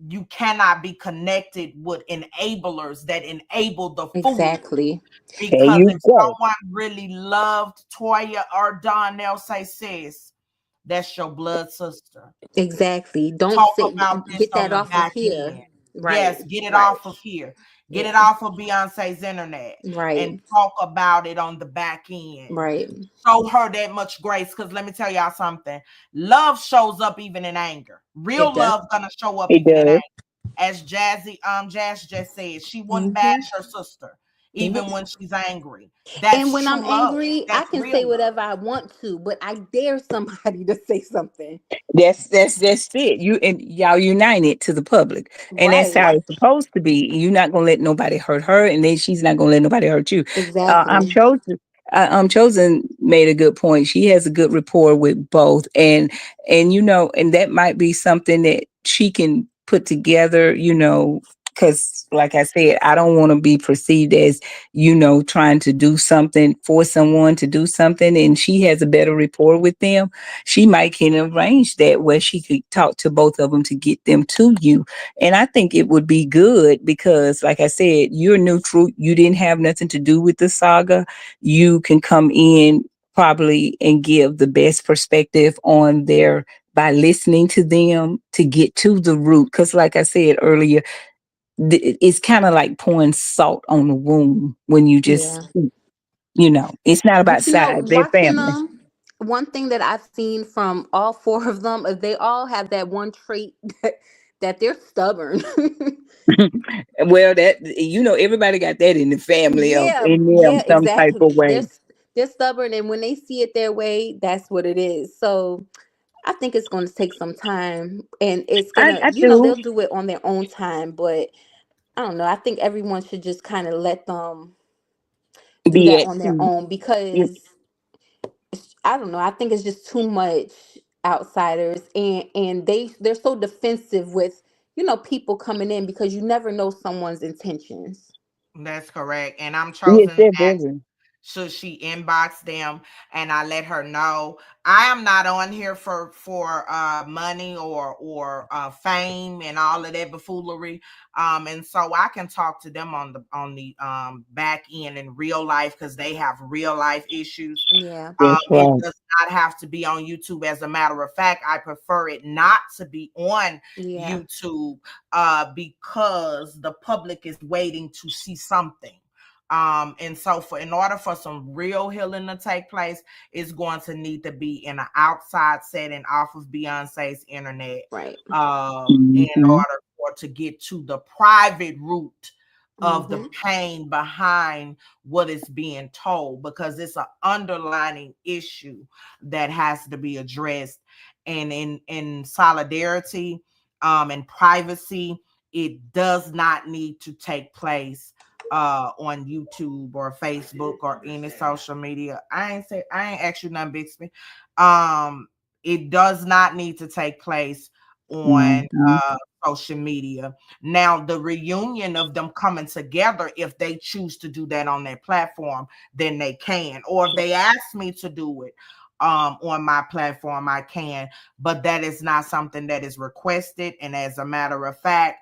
[SPEAKER 2] you cannot be connected with enablers that enable the fool.
[SPEAKER 5] Exactly.
[SPEAKER 4] There
[SPEAKER 2] Because if
[SPEAKER 4] you go.
[SPEAKER 2] someone really loved Toya or Donnell, say, sis, that's your blood sister.
[SPEAKER 5] Exactly. Don't
[SPEAKER 2] Talk
[SPEAKER 5] say,
[SPEAKER 2] about this
[SPEAKER 5] get
[SPEAKER 2] on
[SPEAKER 5] that
[SPEAKER 2] the
[SPEAKER 5] off of
[SPEAKER 2] back
[SPEAKER 5] here.
[SPEAKER 2] end.
[SPEAKER 5] Right.
[SPEAKER 2] Yes, get it
[SPEAKER 5] Right.
[SPEAKER 2] off of here. Get
[SPEAKER 5] Yeah.
[SPEAKER 2] it off of Beyonce's internet and
[SPEAKER 5] Right.
[SPEAKER 2] talk about it on the back end.
[SPEAKER 5] Right.
[SPEAKER 2] Show her that much grace. Because let me tell y'all something. Love shows up even in anger.
[SPEAKER 5] It
[SPEAKER 2] Real
[SPEAKER 5] does.
[SPEAKER 2] love gonna show up
[SPEAKER 4] It
[SPEAKER 2] even in anger.
[SPEAKER 4] does.
[SPEAKER 2] As Jazz just said, she wouldn't
[SPEAKER 5] Mm-hmm.
[SPEAKER 2] bash her sister,
[SPEAKER 5] Nope.
[SPEAKER 2] even when she's angry.
[SPEAKER 5] And
[SPEAKER 2] That's
[SPEAKER 5] when I'm
[SPEAKER 2] true love.
[SPEAKER 5] angry, I
[SPEAKER 2] That's
[SPEAKER 5] can
[SPEAKER 2] real
[SPEAKER 5] say
[SPEAKER 2] love.
[SPEAKER 5] whatever I want to, but I dare somebody to say something.
[SPEAKER 4] That's it. You and y'all united to the public, and that's
[SPEAKER 5] Right.
[SPEAKER 4] how it's supposed to be. You're not gonna let nobody hurt her, and then she's not gonna let nobody hurt you. I'm
[SPEAKER 5] Exactly.
[SPEAKER 4] chosen. Chosen made a good point. She has a good rapport with both, and that might be something that she can put together. Because like I said, I don't want to be perceived as trying to do something for someone to do something, and she has a better rapport with them. She might can arrange that where she could talk to both of them to get them to you. And I think it would be good because, like I said, you're neutral. You didn't have nothing to do with the saga. You can come in probably and give the best perspective on their by listening to them to get to the root. Because, like I said earlier, it's kind of like pouring salt on the wound when you just,
[SPEAKER 5] Yeah.
[SPEAKER 4] it's not about
[SPEAKER 5] But
[SPEAKER 4] size. They're
[SPEAKER 5] watching
[SPEAKER 4] family.
[SPEAKER 5] them, one thing that I've seen from all four of them is they all have that one trait that they're stubborn.
[SPEAKER 4] Well, that everybody got that in the family of
[SPEAKER 5] Yeah,
[SPEAKER 4] in them
[SPEAKER 5] yeah,
[SPEAKER 4] some type
[SPEAKER 5] exactly.
[SPEAKER 4] of way.
[SPEAKER 5] They're stubborn, and when they see it their way, that's what it is. So I think it's going to take some time, and it's gonna,
[SPEAKER 4] I do
[SPEAKER 5] they'll do it on their own time. But I don't know. I think everyone should just kind of let them do
[SPEAKER 4] be
[SPEAKER 5] that
[SPEAKER 4] at
[SPEAKER 5] on their
[SPEAKER 4] peace.
[SPEAKER 5] own
[SPEAKER 4] You-
[SPEAKER 5] because I don't know. I think it's just too much outsiders, and they're so defensive with people coming in because you never know someone's intentions.
[SPEAKER 2] That's correct. And I'm
[SPEAKER 4] Yes,
[SPEAKER 2] chosen
[SPEAKER 4] they're very.
[SPEAKER 2] should she inbox them and I let her know I am not on here for money or fame and all of that buffoonery. And so I can talk to them on the back end in real life because they have real life issues.
[SPEAKER 5] Yeah,
[SPEAKER 4] That's
[SPEAKER 2] It
[SPEAKER 4] right.
[SPEAKER 2] does not have to be on YouTube. As a matter of fact, I prefer it not to be on
[SPEAKER 5] yeah,
[SPEAKER 2] YouTube because the public is waiting to see something. And so in order for some real healing to take place, it's going to need to be in an outside setting off of Beyonce's internet.
[SPEAKER 5] right.
[SPEAKER 2] In
[SPEAKER 4] Hmm.
[SPEAKER 2] order for to get to the private root of the
[SPEAKER 5] Hmm.
[SPEAKER 2] pain behind what is being told, because it's an underlining issue that has to be addressed. And in solidarity, and privacy, it does not need to take place on YouTube or Facebook or any social media. I ain't asked you nothing, Bixby. It does not need to take place on
[SPEAKER 4] Hmm.
[SPEAKER 2] social media. Now, the reunion of them coming together, if they choose to do that on their platform, then they can. Or if they ask me to do it on my platform, I can. But that is not something that is requested. And as a matter of fact,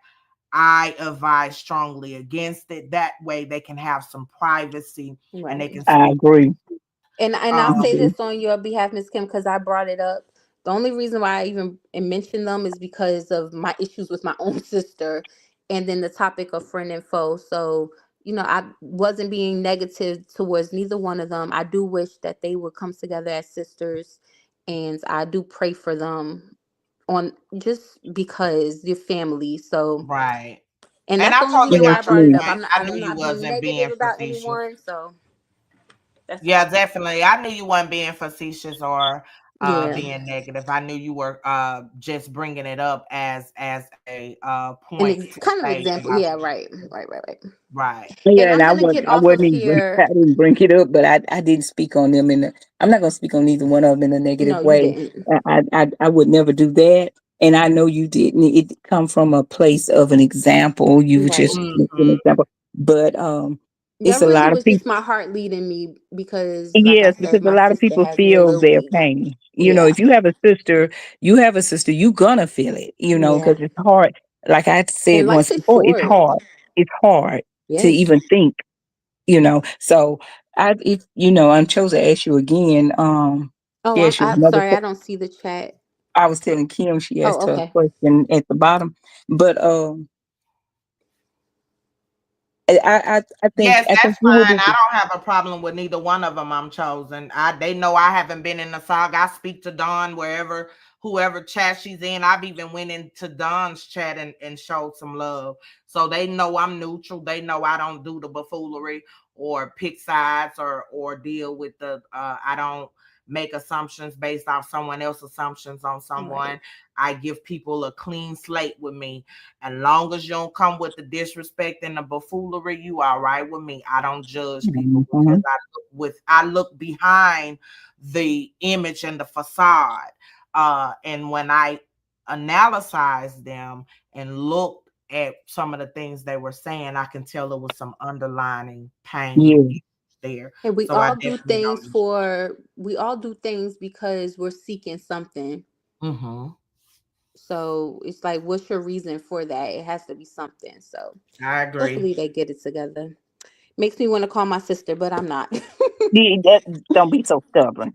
[SPEAKER 2] I advise strongly against it. That way they can have some privacy and they
[SPEAKER 5] Right.
[SPEAKER 2] can
[SPEAKER 4] I
[SPEAKER 2] speak.
[SPEAKER 4] agree.
[SPEAKER 5] And I'll
[SPEAKER 2] Um,
[SPEAKER 5] say
[SPEAKER 4] Mhm.
[SPEAKER 5] this on your behalf, Miss Kim, because I brought it up. The only reason why I even mentioned them is because of my issues with my own sister, and then the topic of friend and foe. So I wasn't being negative towards neither one of them. I do wish that they would come together as sisters, and I do pray for them on just because your family. So,
[SPEAKER 2] right.
[SPEAKER 5] and
[SPEAKER 2] And
[SPEAKER 5] that's
[SPEAKER 2] I
[SPEAKER 5] the only
[SPEAKER 2] totally
[SPEAKER 5] reason why I
[SPEAKER 4] Yes,
[SPEAKER 5] brought it up.
[SPEAKER 4] please.
[SPEAKER 2] understand. I knew
[SPEAKER 5] I'm
[SPEAKER 2] you
[SPEAKER 5] not being
[SPEAKER 2] wasn't
[SPEAKER 5] negative
[SPEAKER 2] being
[SPEAKER 5] about
[SPEAKER 2] facetious.
[SPEAKER 5] anyone. So that's
[SPEAKER 2] Yeah,
[SPEAKER 5] all.
[SPEAKER 2] definitely. I knew you weren't being facetious or
[SPEAKER 5] Yeah.
[SPEAKER 2] being negative. I knew you were just bringing it up as a point to
[SPEAKER 5] Kind of
[SPEAKER 2] say
[SPEAKER 5] example.
[SPEAKER 2] about
[SPEAKER 5] Yeah,
[SPEAKER 2] the
[SPEAKER 5] right, right, right, right.
[SPEAKER 2] right.
[SPEAKER 5] And
[SPEAKER 4] Yeah, and
[SPEAKER 5] I'm gonna get
[SPEAKER 4] I
[SPEAKER 5] off of
[SPEAKER 4] wasn't even
[SPEAKER 5] here.
[SPEAKER 4] I didn't bring it up, but I didn't speak on them I'm not gonna speak on either one of them in a
[SPEAKER 5] No,
[SPEAKER 4] negative
[SPEAKER 5] you
[SPEAKER 4] way.
[SPEAKER 5] didn't.
[SPEAKER 4] I would never do that. And I know you didn't. It come from a place of an example. You were
[SPEAKER 5] Right.
[SPEAKER 4] just an
[SPEAKER 2] Hmm.
[SPEAKER 4] example. But it's
[SPEAKER 5] That
[SPEAKER 4] a
[SPEAKER 5] really
[SPEAKER 4] lot of
[SPEAKER 5] was just
[SPEAKER 4] people.
[SPEAKER 5] my heart leading me because, like I
[SPEAKER 4] Yes, because
[SPEAKER 5] said,
[SPEAKER 4] a
[SPEAKER 5] my
[SPEAKER 4] lot of
[SPEAKER 5] sister
[SPEAKER 4] people
[SPEAKER 5] has me a
[SPEAKER 4] feel
[SPEAKER 5] little
[SPEAKER 4] their
[SPEAKER 5] weak.
[SPEAKER 4] pain.
[SPEAKER 5] Yeah.
[SPEAKER 4] If you have a sister, you gonna feel it,
[SPEAKER 5] Yeah.
[SPEAKER 4] because it's hard. Like I
[SPEAKER 5] And
[SPEAKER 4] said
[SPEAKER 5] life
[SPEAKER 4] once
[SPEAKER 5] is
[SPEAKER 4] before, it's
[SPEAKER 5] short.
[SPEAKER 4] hard. It's hard to
[SPEAKER 5] Yes.
[SPEAKER 4] even think, So I'm chose to ask you again.
[SPEAKER 5] Oh,
[SPEAKER 4] She asked you
[SPEAKER 5] I'm
[SPEAKER 4] another
[SPEAKER 5] sorry. I don't see the chat.
[SPEAKER 4] I was telling Kim she asked
[SPEAKER 5] Oh,
[SPEAKER 4] her a
[SPEAKER 5] okay.
[SPEAKER 4] question at the bottom. But
[SPEAKER 2] Yes,
[SPEAKER 4] I think
[SPEAKER 2] that's
[SPEAKER 4] you would
[SPEAKER 2] fine.
[SPEAKER 4] be.
[SPEAKER 2] I don't have a problem with neither one of them I'm chosen. They know I haven't been in the saga. I speak to Dawn wherever, whoever chat she's in. I've even went into Dawn's chat and showed some love. So they know I'm neutral. They know I don't do the buffoonery or pick sides or deal with I don't make assumptions based off someone else's assumptions on
[SPEAKER 5] Right.
[SPEAKER 2] someone. I give people a clean slate with me. And long as you don't come with the disrespect and the buffoonery, you all right with me. I don't judge people because
[SPEAKER 4] Mhm.
[SPEAKER 2] I look behind the image and the facade. And when I analyze them and look at some of the things they were saying, I can tell there was some underlining pain
[SPEAKER 4] Yeah.
[SPEAKER 2] there.
[SPEAKER 5] And
[SPEAKER 2] So I definitely don't.
[SPEAKER 5] we all do things because we're seeking something.
[SPEAKER 2] Mm-hmm.
[SPEAKER 5] So it's like, what's your reason for that? It has to be something. So
[SPEAKER 2] I agree.
[SPEAKER 5] hopefully they get it together. Makes me want to call my sister, but I'm not.
[SPEAKER 4] Don't be so stubborn.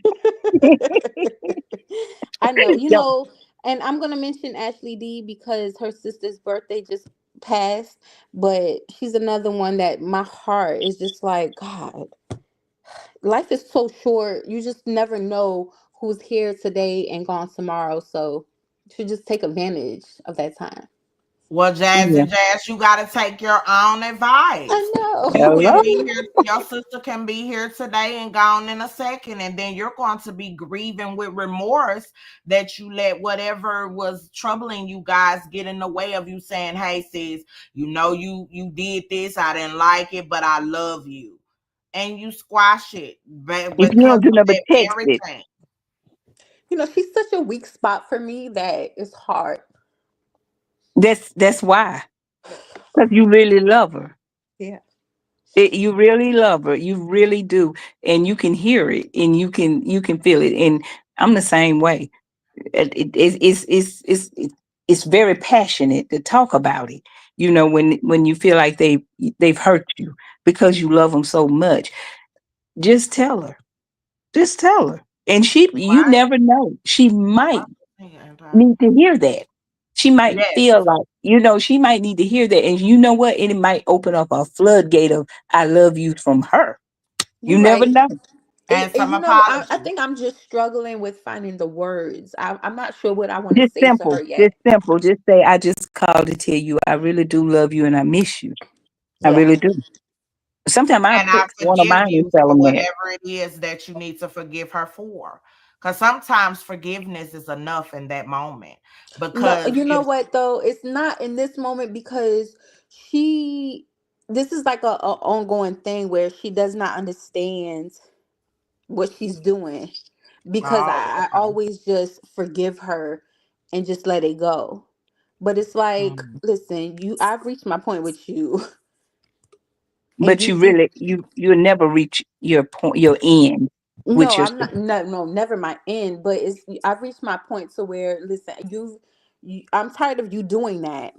[SPEAKER 5] I know,
[SPEAKER 4] Don't.
[SPEAKER 5] and I'm gonna mention Ashley D because her sister's birthday just passed, but she's another one that my heart is just like, God, life is so short. You just never know who's here today and gone tomorrow. So you should just take advantage of that time.
[SPEAKER 2] Well,
[SPEAKER 4] Yeah.
[SPEAKER 2] Jazzy Jazz, you got to take your own
[SPEAKER 5] I
[SPEAKER 2] advice. You
[SPEAKER 5] know.
[SPEAKER 2] can
[SPEAKER 4] Hello.
[SPEAKER 2] be here, your sister can be here today and gone in a second, and then you're going to be grieving with remorse that you let whatever was troubling you guys get in the way of you saying, "Hey, sis, you did this, I didn't like it, but I love you," and you squash it
[SPEAKER 4] If you
[SPEAKER 2] because
[SPEAKER 4] don't do
[SPEAKER 2] of
[SPEAKER 4] nothing but
[SPEAKER 2] that
[SPEAKER 4] text
[SPEAKER 2] very
[SPEAKER 4] it,
[SPEAKER 2] thing.
[SPEAKER 5] She's such a weak spot for me that it's hard.
[SPEAKER 4] that's why. Because you really love her.
[SPEAKER 5] Yeah.
[SPEAKER 4] You really love her. You really do, and you can hear it, and you can feel it. And I'm the same way. It's very passionate to talk about it. When you feel like they've hurt you because you love them so much, just tell her. Just tell her. And you
[SPEAKER 2] Right?
[SPEAKER 4] never know. She might
[SPEAKER 2] Right.
[SPEAKER 4] need to hear that. She might feel
[SPEAKER 2] Yes.
[SPEAKER 4] like, she might need to hear that. And you know what? And it might open up a floodgate of I love you from her. You
[SPEAKER 5] You're
[SPEAKER 4] never
[SPEAKER 5] right.
[SPEAKER 4] know.
[SPEAKER 2] And
[SPEAKER 5] And
[SPEAKER 2] some
[SPEAKER 5] I
[SPEAKER 2] apology.
[SPEAKER 5] think I'm just struggling with finding the words. I'm not sure what I want to
[SPEAKER 4] Just
[SPEAKER 5] say to her
[SPEAKER 4] simple. Just
[SPEAKER 5] yet.
[SPEAKER 4] simple. Just say, I just called to tell you I really do love you and I miss you. I
[SPEAKER 5] Yeah.
[SPEAKER 4] really do. Sometimes I
[SPEAKER 2] And I
[SPEAKER 4] text one of
[SPEAKER 2] forgive
[SPEAKER 4] mine and
[SPEAKER 2] you
[SPEAKER 4] tell
[SPEAKER 2] for
[SPEAKER 4] them that.
[SPEAKER 2] whatever it is that you need to forgive her for. Because sometimes forgiveness is enough in that moment.
[SPEAKER 5] No,
[SPEAKER 2] Because
[SPEAKER 5] you know
[SPEAKER 2] if
[SPEAKER 5] what though? It's not in this moment because she this is like a ongoing thing where she does not understand what she's doing because
[SPEAKER 2] oh,
[SPEAKER 5] I
[SPEAKER 2] okay.
[SPEAKER 5] always just forgive her and just let it go. But it's like,
[SPEAKER 2] Mm.
[SPEAKER 5] listen, I've reached my point with you and
[SPEAKER 4] But
[SPEAKER 5] you
[SPEAKER 4] you
[SPEAKER 5] do.
[SPEAKER 4] really you'll never reach your point, your end with
[SPEAKER 5] No,
[SPEAKER 4] your
[SPEAKER 5] I'm not. No, no, never my end. But I've reached my point to where, listen, I'm tired of you doing that.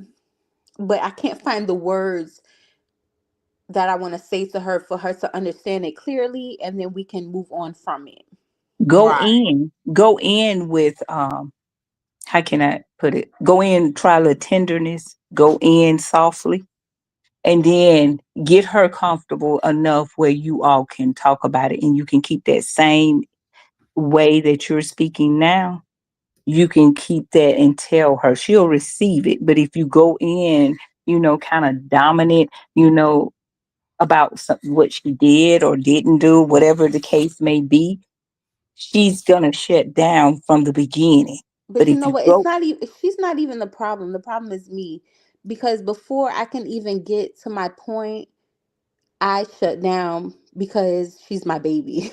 [SPEAKER 5] But I can't find the words that I want to say to her for her to understand it clearly, and then we can move on from it.
[SPEAKER 2] Right.
[SPEAKER 4] go in with how can I put it? Go in, try a little tenderness, go in softly, and then get her comfortable enough where you all can talk about it and you can keep that same way that you're speaking now. You can keep that and tell her she'll receive it. But if you go in, kind of dominant, about what she did or didn't do, whatever the case may be, she's going to shut down from the beginning. But
[SPEAKER 5] But you
[SPEAKER 4] if
[SPEAKER 5] know
[SPEAKER 4] you
[SPEAKER 5] what? It's
[SPEAKER 4] go,
[SPEAKER 5] not even. She's not even the problem. The problem is me, because before I can even get to my point, I shut down because she's my baby.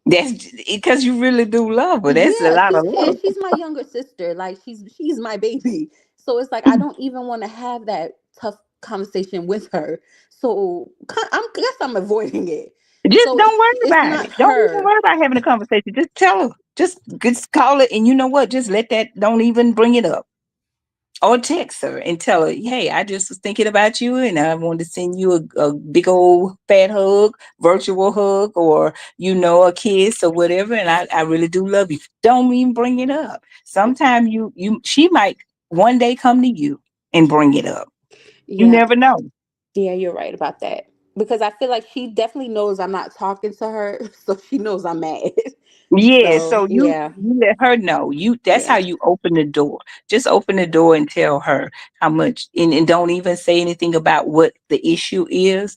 [SPEAKER 4] that's because you really do love her. That's a
[SPEAKER 5] Yeah,
[SPEAKER 4] lot of love.
[SPEAKER 5] she's my younger sister. Like she's my baby. So it's like I don't even want to have that tough conversation with her. So guess I'm avoiding it.
[SPEAKER 4] Just
[SPEAKER 5] So
[SPEAKER 4] don't worry
[SPEAKER 5] it's
[SPEAKER 4] about
[SPEAKER 5] not
[SPEAKER 4] it. Don't even
[SPEAKER 5] her.
[SPEAKER 4] worry about having a conversation. Just tell her. Just call it. And you know what? Just let that, don't even bring it up. Or text her and tell her, hey, I just was thinking about you and I wanted to send you a big old fat hug, virtual hug, or, a kiss or whatever. And I really do love you. Don't even bring it up. Sometimes she might one day come to you and bring it up. You
[SPEAKER 5] Yeah,
[SPEAKER 4] never know.
[SPEAKER 5] yeah, you're right about that. Because I feel like she definitely knows I'm not talking to her, so she knows I'm mad.
[SPEAKER 4] Yeah,
[SPEAKER 5] So
[SPEAKER 4] so you
[SPEAKER 5] yeah,
[SPEAKER 4] you let her know. That's how
[SPEAKER 5] yeah,
[SPEAKER 4] you open the door. Just open the door and tell her how much, and don't even say anything about what the issue is,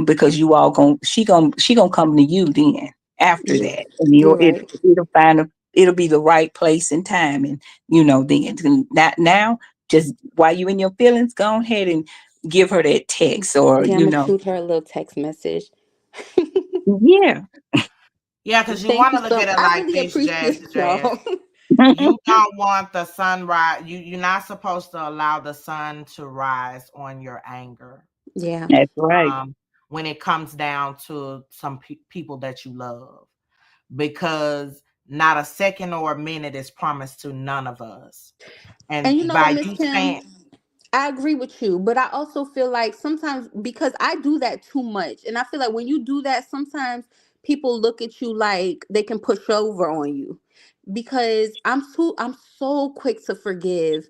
[SPEAKER 4] because you all going she gonna come to you then after
[SPEAKER 5] yeah,
[SPEAKER 4] that, and
[SPEAKER 5] you're right.
[SPEAKER 4] it'll be the right place and time, and then not now. Just while you in your feelings, go ahead and give her that text, or
[SPEAKER 5] Yeah, I'm gonna shoot her a little text message.
[SPEAKER 4] yeah.
[SPEAKER 2] Yeah, because you
[SPEAKER 5] Thank
[SPEAKER 2] want
[SPEAKER 5] you
[SPEAKER 2] to look
[SPEAKER 5] so.
[SPEAKER 2] at it
[SPEAKER 5] I
[SPEAKER 2] like
[SPEAKER 5] really
[SPEAKER 2] this, Jazz
[SPEAKER 5] appreciate
[SPEAKER 2] Jazz.
[SPEAKER 5] y'all.
[SPEAKER 2] You don't want the sunrise. You're not supposed to allow the sun to rise on your anger.
[SPEAKER 5] Yeah,
[SPEAKER 4] That's right.
[SPEAKER 2] Um, when it comes down to some people that you love, because not a second or a minute is promised to none of us. And
[SPEAKER 5] and you know what,
[SPEAKER 2] by
[SPEAKER 5] Miss
[SPEAKER 2] you saying,
[SPEAKER 5] Kim, I agree with you, but I also feel like sometimes because I do that too much, and I feel like when you do that, sometimes people look at you like they can push over on you because I'm so quick to forgive.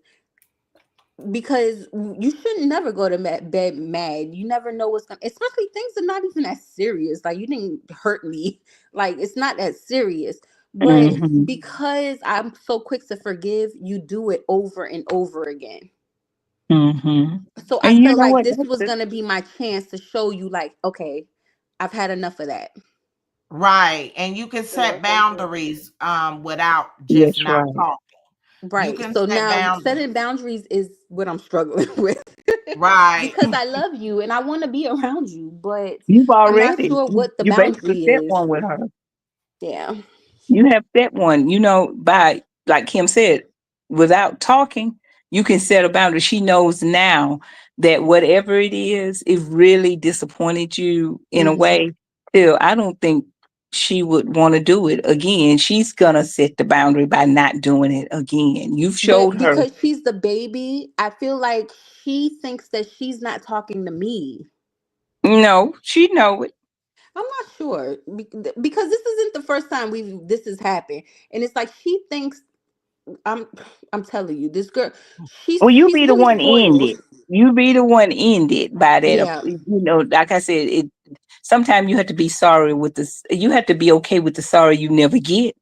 [SPEAKER 5] because you should never go to bed mad. You never know what's gonna, especially things are not even that serious. Like, you didn't hurt me. Like, it's not that serious. But
[SPEAKER 4] Mm-hmm.
[SPEAKER 5] because I'm so quick to forgive, you do it over and over again.
[SPEAKER 4] Mm-hmm.
[SPEAKER 5] So I
[SPEAKER 4] And you
[SPEAKER 5] feel
[SPEAKER 4] know
[SPEAKER 5] like
[SPEAKER 4] what?
[SPEAKER 5] this
[SPEAKER 4] That's
[SPEAKER 5] was
[SPEAKER 4] the,
[SPEAKER 5] gonna be my chance to show you, like, okay, I've had enough of that.
[SPEAKER 2] Right. And you can set boundaries without
[SPEAKER 4] yes,
[SPEAKER 2] just not
[SPEAKER 4] right.
[SPEAKER 2] talking. You
[SPEAKER 5] Right.
[SPEAKER 2] can
[SPEAKER 5] So
[SPEAKER 2] set
[SPEAKER 5] now
[SPEAKER 2] boundaries.
[SPEAKER 5] setting boundaries is what I'm struggling with.
[SPEAKER 2] Right.
[SPEAKER 5] Because I love you and I want to be around you, but
[SPEAKER 4] You've
[SPEAKER 5] I'm not
[SPEAKER 4] already,
[SPEAKER 5] sure what the
[SPEAKER 4] you basically
[SPEAKER 5] boundary
[SPEAKER 4] set
[SPEAKER 5] is.
[SPEAKER 4] one with her.
[SPEAKER 5] Yeah.
[SPEAKER 4] You have set one, by, like Kim said, without talking, you can set a boundary. She knows now that whatever it really disappointed you in a
[SPEAKER 5] Hmm.
[SPEAKER 4] way. Still, I don't think she would want to do it again. She's gonna set the boundary by not doing it again. You've showed
[SPEAKER 5] But
[SPEAKER 4] her.
[SPEAKER 5] because she's the baby, I feel like she thinks that she's not talking to me.
[SPEAKER 4] No, she know it.
[SPEAKER 5] I'm not sure because this isn't the first time this has happened, and it's like she thinks I'm. I'm telling you, this girl,
[SPEAKER 4] Well, you
[SPEAKER 5] she's
[SPEAKER 4] be the
[SPEAKER 5] really
[SPEAKER 4] one
[SPEAKER 5] spoiled.
[SPEAKER 4] ended. You be the one ended by that.
[SPEAKER 5] Yeah.
[SPEAKER 4] Like I said, it. Sometimes you have to be sorry with this. You have to be okay with the sorry you never get.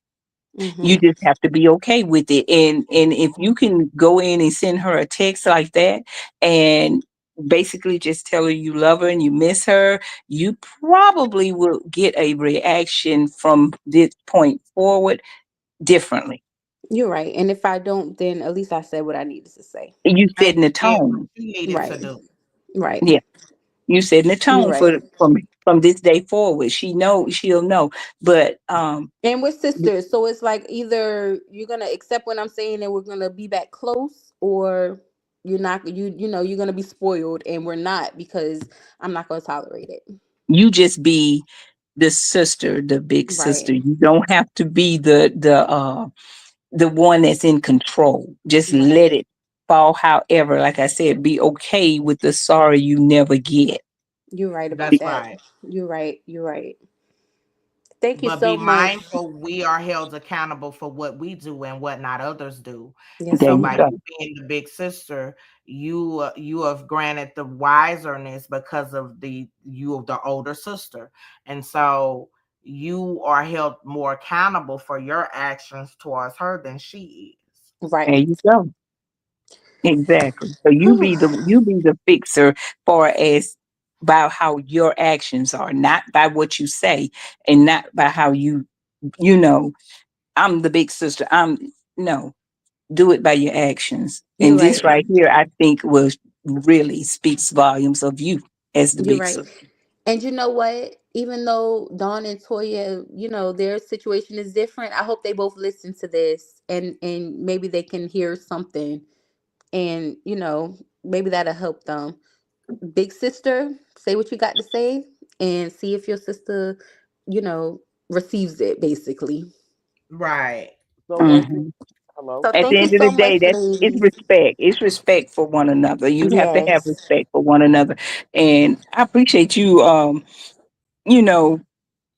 [SPEAKER 4] You
[SPEAKER 5] Hmm.
[SPEAKER 4] just have to be okay with it. And if you can go in and send her a text like that, and basically just tell her you love her and you miss her, you probably will get a reaction from this point forward differently.
[SPEAKER 5] You're right. And if I don't, then at least I said what I needed to say.
[SPEAKER 4] You
[SPEAKER 2] And
[SPEAKER 4] setting the
[SPEAKER 2] she did what
[SPEAKER 4] tone.
[SPEAKER 2] she needed to
[SPEAKER 5] Right.
[SPEAKER 2] do.
[SPEAKER 5] Right.
[SPEAKER 4] Yeah. You setting the
[SPEAKER 5] You're
[SPEAKER 4] tone
[SPEAKER 5] right.
[SPEAKER 4] for from this day forward. She'll know. But
[SPEAKER 5] And we're sisters, so it's like either you're gonna accept what I'm saying and we're gonna be back close, or you're not. You're gonna be spoiled, and we're not, because I'm not gonna tolerate it.
[SPEAKER 4] you just be the sister, the big sister.
[SPEAKER 5] Right.
[SPEAKER 4] You don't have to be the one that's in control. Just
[SPEAKER 5] Right.
[SPEAKER 4] let it fall. However, like I said, be okay with the sorry you never get.
[SPEAKER 5] You're right about
[SPEAKER 2] That's
[SPEAKER 5] that.
[SPEAKER 2] right.
[SPEAKER 5] You're right. You're right. Thank you
[SPEAKER 2] But
[SPEAKER 5] so
[SPEAKER 2] be
[SPEAKER 5] much.
[SPEAKER 2] mindful, we are held accountable for what we do and what not others do. And
[SPEAKER 5] Yes,
[SPEAKER 4] There
[SPEAKER 2] so
[SPEAKER 4] you
[SPEAKER 2] by
[SPEAKER 5] ma'am.
[SPEAKER 4] go.
[SPEAKER 2] you being the big sister, you have granted the wiserness because of the older sister. And so you are held more accountable for your actions towards her than she is.
[SPEAKER 4] There
[SPEAKER 5] Right.
[SPEAKER 4] you go. Exactly. So
[SPEAKER 5] Whew.
[SPEAKER 4] you be the fixer for as by how your actions are, not by what you say, and not by how you know, I'm the big sister. I'm no, do it by your actions.
[SPEAKER 5] You're
[SPEAKER 4] And this
[SPEAKER 5] right.
[SPEAKER 4] right here, I think was really speaks volumes of you as the
[SPEAKER 5] You're
[SPEAKER 4] big
[SPEAKER 5] right.
[SPEAKER 4] sister.
[SPEAKER 5] And you know what? Even though Dawn and Toya, their situation is different, I hope they both listen to this, and maybe they can hear something, and maybe that'll help them. Big sister, say what you got to say and see if your sister, you know, receives it, basically.
[SPEAKER 2] Right.
[SPEAKER 4] Mhm.
[SPEAKER 5] So
[SPEAKER 4] At the
[SPEAKER 5] thank you
[SPEAKER 4] end of the
[SPEAKER 5] so
[SPEAKER 4] day,
[SPEAKER 5] much,
[SPEAKER 4] that's it's
[SPEAKER 5] ladies.
[SPEAKER 4] respect. It's respect for one another. You have to have
[SPEAKER 5] Yes.
[SPEAKER 4] respect for one another. And I appreciate you you know,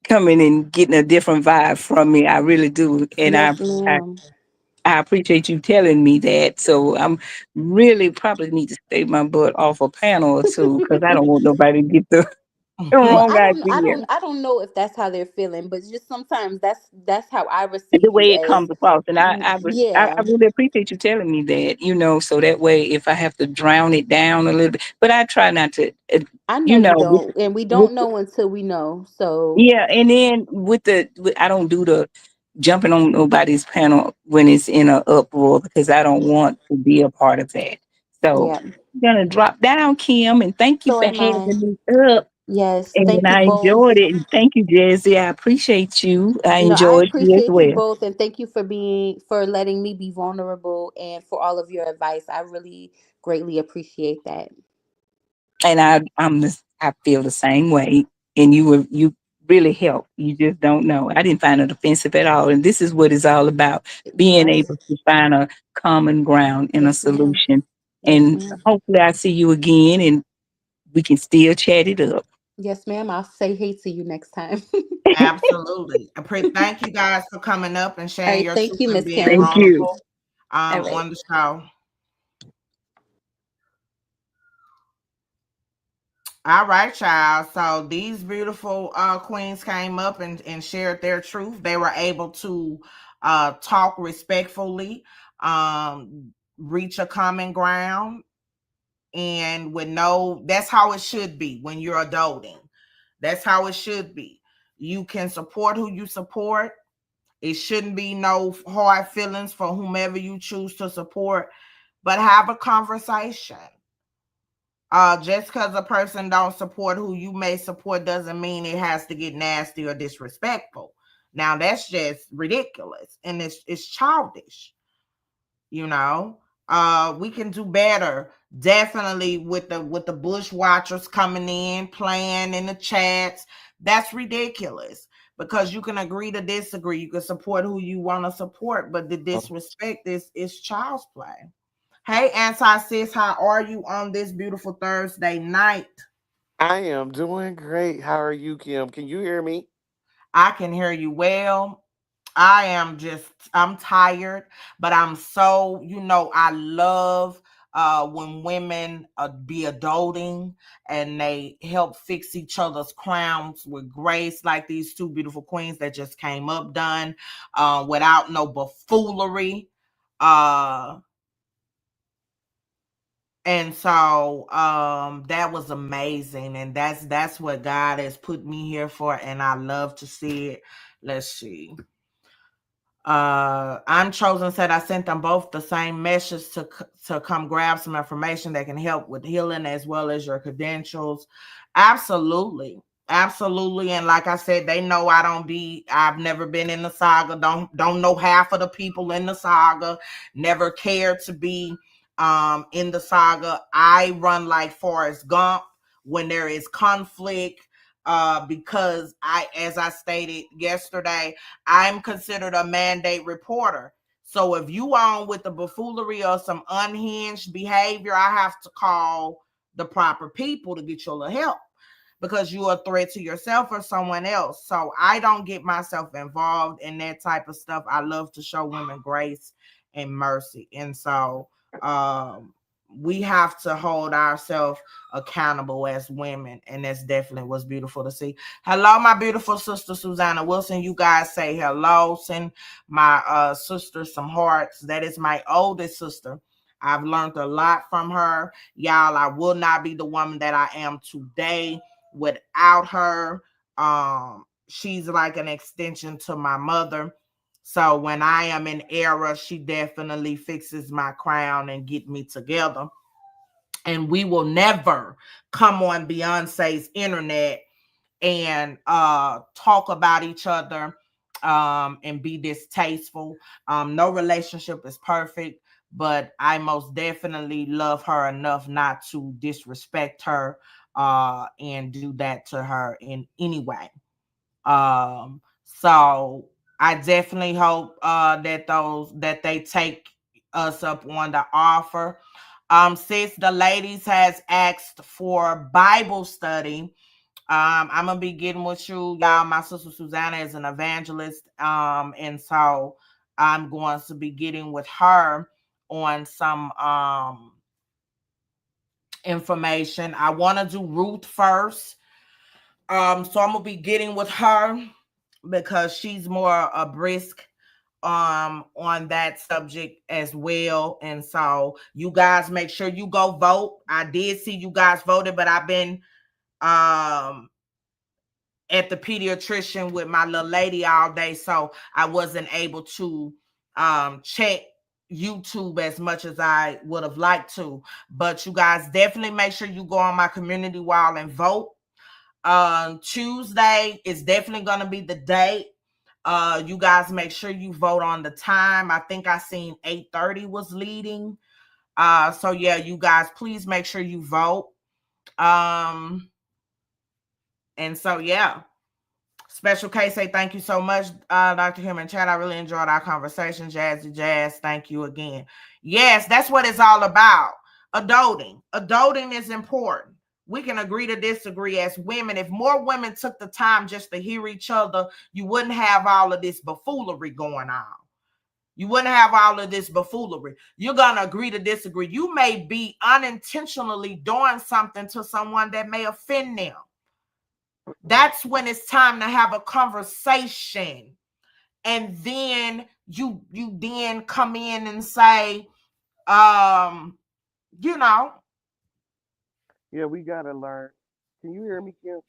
[SPEAKER 4] coming and getting a different vibe from me. I really do. And
[SPEAKER 5] Yes,
[SPEAKER 4] I
[SPEAKER 5] ma'am.
[SPEAKER 4] I appreciate you telling me that. So I'm really probably need to stay my butt off a panel or two because I don't want nobody to get the, the
[SPEAKER 5] Well,
[SPEAKER 4] wrong
[SPEAKER 5] I don't, I
[SPEAKER 4] idea.
[SPEAKER 5] don't, I don't know if that's how they're feeling, but just sometimes that's how I
[SPEAKER 4] The
[SPEAKER 5] receive you
[SPEAKER 4] way it
[SPEAKER 5] as.
[SPEAKER 4] comes across. And I
[SPEAKER 5] Yeah,
[SPEAKER 4] really appreciate you telling me that, so that way if I have to drown it down a little bit, but I try not to,
[SPEAKER 5] I know
[SPEAKER 4] you
[SPEAKER 5] you
[SPEAKER 4] know,
[SPEAKER 5] don't, and we
[SPEAKER 4] with
[SPEAKER 5] don't know until we know. So
[SPEAKER 4] yeah, and then I don't do the jumping on nobody's panel when it's in an uproar because I don't want to be a part of that. So
[SPEAKER 5] yeah.
[SPEAKER 4] I'm gonna drop down, Kim, and thank you
[SPEAKER 5] So
[SPEAKER 4] for
[SPEAKER 5] am
[SPEAKER 4] having
[SPEAKER 5] I.
[SPEAKER 4] me up.
[SPEAKER 5] Yes.
[SPEAKER 4] And
[SPEAKER 5] Thank you
[SPEAKER 4] I
[SPEAKER 5] both.
[SPEAKER 4] enjoyed it. And thank you, Jazzy. I appreciate you. I
[SPEAKER 5] No, I
[SPEAKER 4] enjoyed you as
[SPEAKER 5] appreciate you
[SPEAKER 4] well.
[SPEAKER 5] both, and thank you for letting me be vulnerable and for all of your advice. I really greatly appreciate that.
[SPEAKER 4] And I feel the same way. And you really helped. You just don't know. I didn't find it offensive at all. And this is what it's all about: being
[SPEAKER 5] Right.
[SPEAKER 4] able to find a common ground and a
[SPEAKER 5] Yes, ma'am.
[SPEAKER 4] solution.
[SPEAKER 5] Yes,
[SPEAKER 4] And
[SPEAKER 5] ma'am.
[SPEAKER 4] hopefully I see you again and we can still chat it up.
[SPEAKER 5] Yes, ma'am. I'll say hey to you next time.
[SPEAKER 2] Absolutely. Thank you guys for coming up and
[SPEAKER 5] All
[SPEAKER 2] sharing
[SPEAKER 5] right.
[SPEAKER 2] your
[SPEAKER 5] Thank
[SPEAKER 2] truth
[SPEAKER 5] you,
[SPEAKER 2] and
[SPEAKER 5] Miss
[SPEAKER 2] being
[SPEAKER 4] Thank
[SPEAKER 5] Kim.
[SPEAKER 4] you.
[SPEAKER 2] vulnerable
[SPEAKER 5] All right.
[SPEAKER 2] on the show. All right, child. So these beautiful queens came up and shared their truth. They were able to talk respectfully, reach a common ground, and with no, that's how it should be when you're adulting. That's how it should be. You can support who you support. It shouldn't be no hard feelings for whomever you choose to support, but have a conversation. Just because a person don't support who you may support doesn't mean it has to get nasty or disrespectful. Now that's just ridiculous and it's childish, you know. We can do better. Definitely with the bushwatchers coming in, playing in the chats. That's ridiculous because you can agree to disagree. You can support who you want to support, but the disrespect is child's play. Hey, Anti Sis, how are you on this beautiful Thursday night?
[SPEAKER 6] I am doing great. How are you, Kim? Can you hear me?
[SPEAKER 2] I can hear you well. I'm tired, but I'm so, I love when women be adulting and they help fix each other's crowns with grace, like these two beautiful queens that just came up done without no buffoonery. Uh, And so that was amazing. And that's what God has put me here for. And I love to see it. Let's see. I'm chosen said I sent them both the same message to come grab some information that can help with healing as well as your credentials. Absolutely. Absolutely. And like I said, they know I've never been in the saga, don't know half of the people in the saga, never cared to be in the saga. I run like Forrest Gump when there is conflict, because as I stated yesterday, I'm considered a mandate reporter. So if you on with the buffoonery or some unhinged behavior, I have to call the proper people to get you a little help because you're a threat to yourself or someone else. So I don't get myself involved in that type of stuff. I love to show women grace and mercy. And so we have to hold ourselves accountable as women. And that's definitely what's beautiful to see. Hello, my beautiful sister, Susanna Wilson. You guys say hello. Send my sister some hearts. That is my oldest sister. I've learned a lot from her. Y'all, I will not be the woman that I am today without her. She's like an extension to my mother. So when I am in error, she definitely fixes my crown and get me together. And we will never come on Beyonce's internet and talk about each other and be distasteful. No relationship is perfect, but I most definitely love her enough not to disrespect her and do that to her in any way. So I definitely hope that they take us up on the offer. Since the ladies has asked for Bible study, I'm gonna be getting with you, y'all. My sister Susanna is an evangelist, and so I'm going to be getting with her on some information. I want to do Ruth first, so I'm gonna be getting with her because she's more a brisk on that subject as well. And so you guys make sure you go vote. I did see you guys voted, but I've been um at the pediatrician with my little lady all day, so I wasn't able to check YouTube as much as I would have liked to. But you guys definitely make sure you go on my community wall and vote. Tuesday is definitely going to be the date. You guys make sure you vote on the time. I think I seen 8:30 was leading. So yeah, you guys please make sure you vote. And so yeah. Special K say thank you so much, Dr. Kim and Chad. I really enjoyed our conversation. Jazzy Jazz, thank you again. Yes, that's what it's all about. Adulting. Adulting is important. We can agree to disagree as women. If more women took the time just to hear each other, you wouldn't have all of this buffoonery going on. You wouldn't have all of this buffoonery. You're gonna agree to disagree. You may be unintentionally doing something to someone that may offend them. That's when it's time to have a conversation. And then you then come in and say, um, you know,
[SPEAKER 6] Yeah, we gotta learn. Can you hear me, Kim?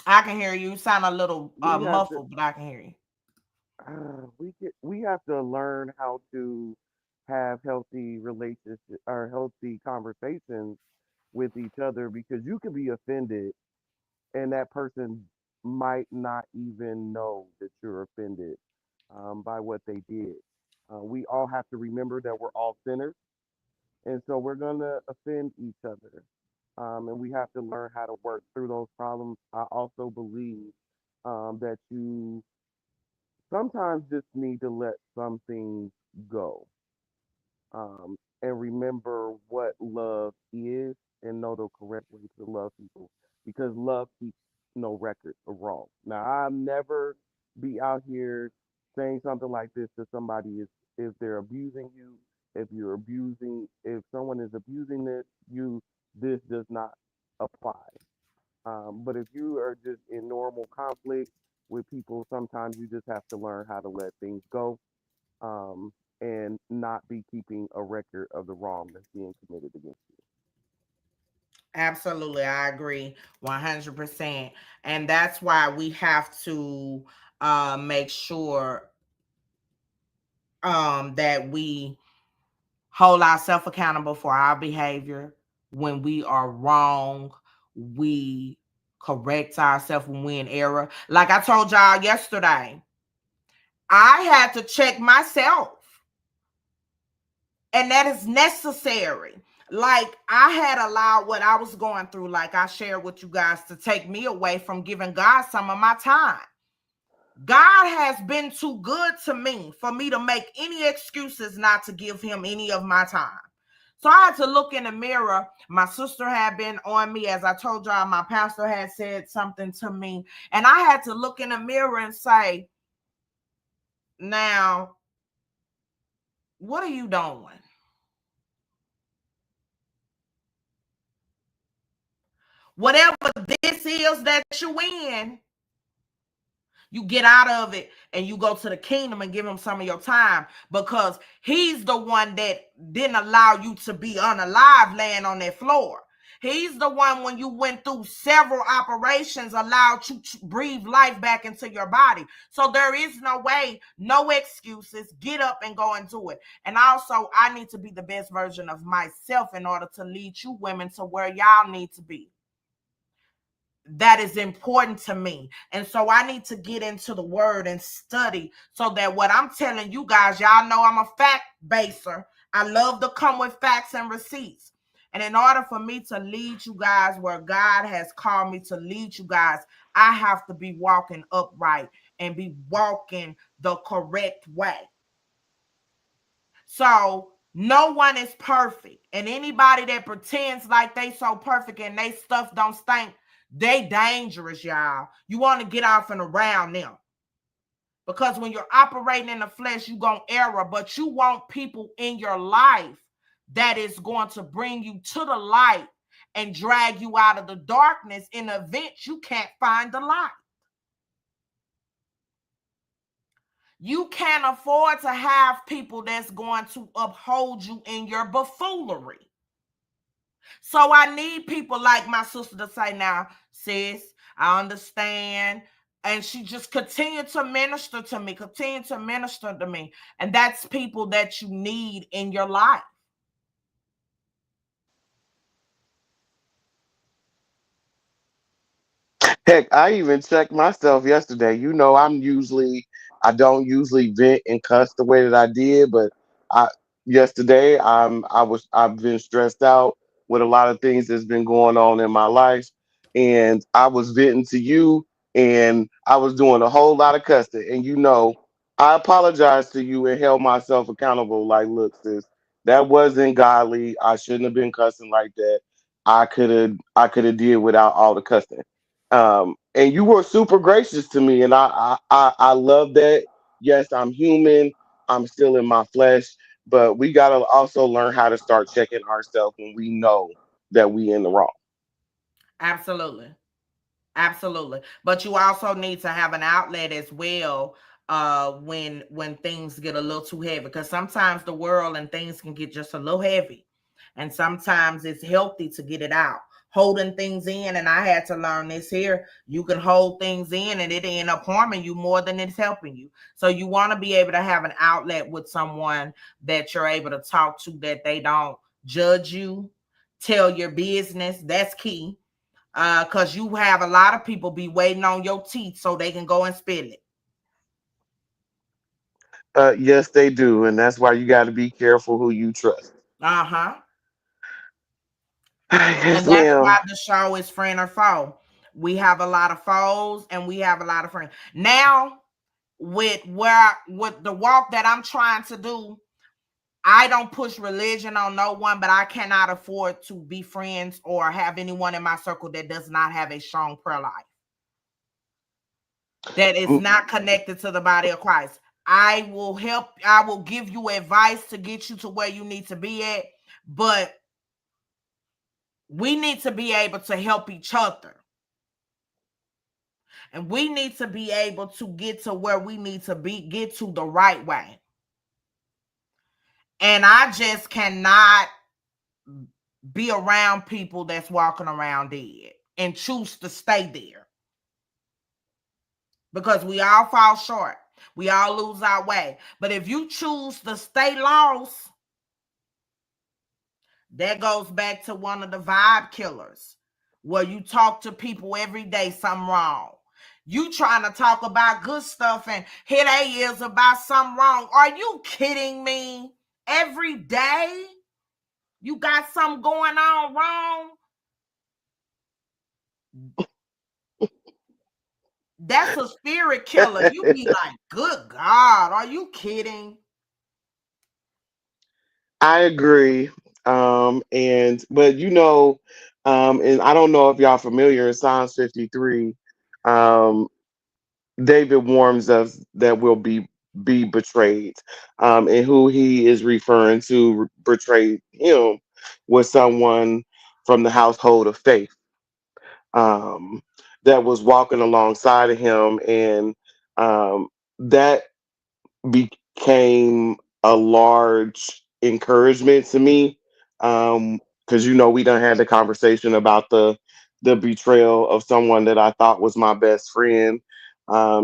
[SPEAKER 2] I can hear you. You sound a little
[SPEAKER 6] We have to.
[SPEAKER 2] muffled, but I can hear you.
[SPEAKER 6] We have to learn how to have healthy relationships or healthy conversations with each other because you could be offended and that person might not even know that you're offended by what they did. We all have to remember that we're all sinners, and so we're gonna offend each other, and we have to learn how to work through those problems. I also believe that you sometimes just need to let some things go and remember what love is and know the correct way to love people because love keeps no record of wrong. Now, I'll never be out here saying something like this to somebody if they're abusing you, if someone is abusing this does not apply. But if you are just in normal conflict with people, sometimes you just have to learn how to let things go um, and not be keeping a record of the wrong that's being committed against
[SPEAKER 2] Absolutely, I agree 100%. And that's why we have to make sure that we hold ourselves accountable for our behavior. When we are wrong, we correct ourselves when we're in error. Like I told y'all yesterday, I had to check myself, and that is necessary. Like I had allowed what I was going through, like I shared with you guys, to take me away from giving God some of my time. God has been too good to me for me to make any excuses not to give him any of my time. So I had to look in the mirror. My sister had been on me. As I told y'all, my pastor had said something to me. And I had to look in the mirror and say, now, what are you doing? Whatever this is that you in, you get out of it and you go to the kingdom and give him some of your time, because he's the one that didn't allow you to be unalive laying on that floor. He's the one, when you went through several operations, allowed you to breathe life back into your body. So there is no way, no excuses. Get up and go and do it. And also, I need to be the best version of myself in order to lead you women to where y'all need to be. That is important to me. And so I need to get into the word and study so that what I'm telling you guys, y'all know I'm a fact baser. I love to come with facts and receipts. And in order for me to lead you guys where God has called me to lead you guys, I have to be walking upright and be walking the correct way. So no one is perfect. And anybody that pretends like they so perfect and they stuff don't stink, they dangerous, y'all. You want to get off and around them. Because when you're operating in the flesh, you're going to error. But you want people in your life that is going to bring you to the light and drag you out of the darkness in the event you can't find the light. You can't afford to have people that's going to uphold you in your buffoonery. So I need people like my sister to say, now, sis, I understand. And she just continued to minister to me, continue to minister to me. And that's people that you need in your life.
[SPEAKER 6] Heck, I even checked myself yesterday. You know, I don't usually vent and cuss the way that I did, but I yesterday I've been stressed out with a lot of things that's been going on in my life, and I was venting to you, and I was doing a whole lot of cussing. And you know, I apologized to you and held myself accountable. Like, look, sis, that wasn't godly. I shouldn't have been cussing like that. I could have did without all the cussing, and you were super gracious to me, and I love that. Yes, I'm human. I'm still in my flesh. But we gotta also learn how to start checking ourselves when we know that we in the wrong.
[SPEAKER 2] Absolutely. Absolutely. But you also need to have an outlet as well when things get a little too heavy, because sometimes the world and things can get just a little heavy. And sometimes it's healthy to get it out. Holding things in, and I had to learn this here. You can hold things in and it end up harming you more than it's helping you. So you want to be able to have an outlet with someone that you're able to talk to, that they don't judge you, tell your business. That's key, because you have a lot of people be waiting on your teeth so they can go and spill it.
[SPEAKER 6] Yes, they do, and that's why you got to be careful who you trust.
[SPEAKER 2] Uh-huh.
[SPEAKER 6] Yes,
[SPEAKER 2] And that's
[SPEAKER 6] ma'am.
[SPEAKER 2] why the show is friend or foe. We have a lot of foes and we have a lot of friends. Now, with the walk that I'm trying to do, I don't push religion on no one, but I cannot afford to be friends or have anyone in my circle that does not have a strong prayer life, that is
[SPEAKER 6] Mm,
[SPEAKER 2] not connected to the body of Christ. I will help, I will give you advice to get you to where you need to be at, but we need to be able to help each other. And we need to be able to get to where we need to be, get to the right way. And I just cannot be around people that's walking around dead and choose to stay there, because we all fall short. We all lose our way. But if you choose to stay lost, that goes back to one of the vibe killers, where you talk to people every day, something wrong. You trying to talk about good stuff and here they is about something wrong. Are you kidding me? Every day you got something going on wrong. That's a spirit killer. You be like, good God, are you kidding?
[SPEAKER 6] I agree. And but and I don't know if y'all familiar in Psalms 53. Um, David warns us that we'll be betrayed, and who he is referring to betrayed him was someone from the household of faith, um, that was walking alongside of him, and that became a large encouragement to me, because we done had the conversation about the betrayal of someone that I thought was my best friend.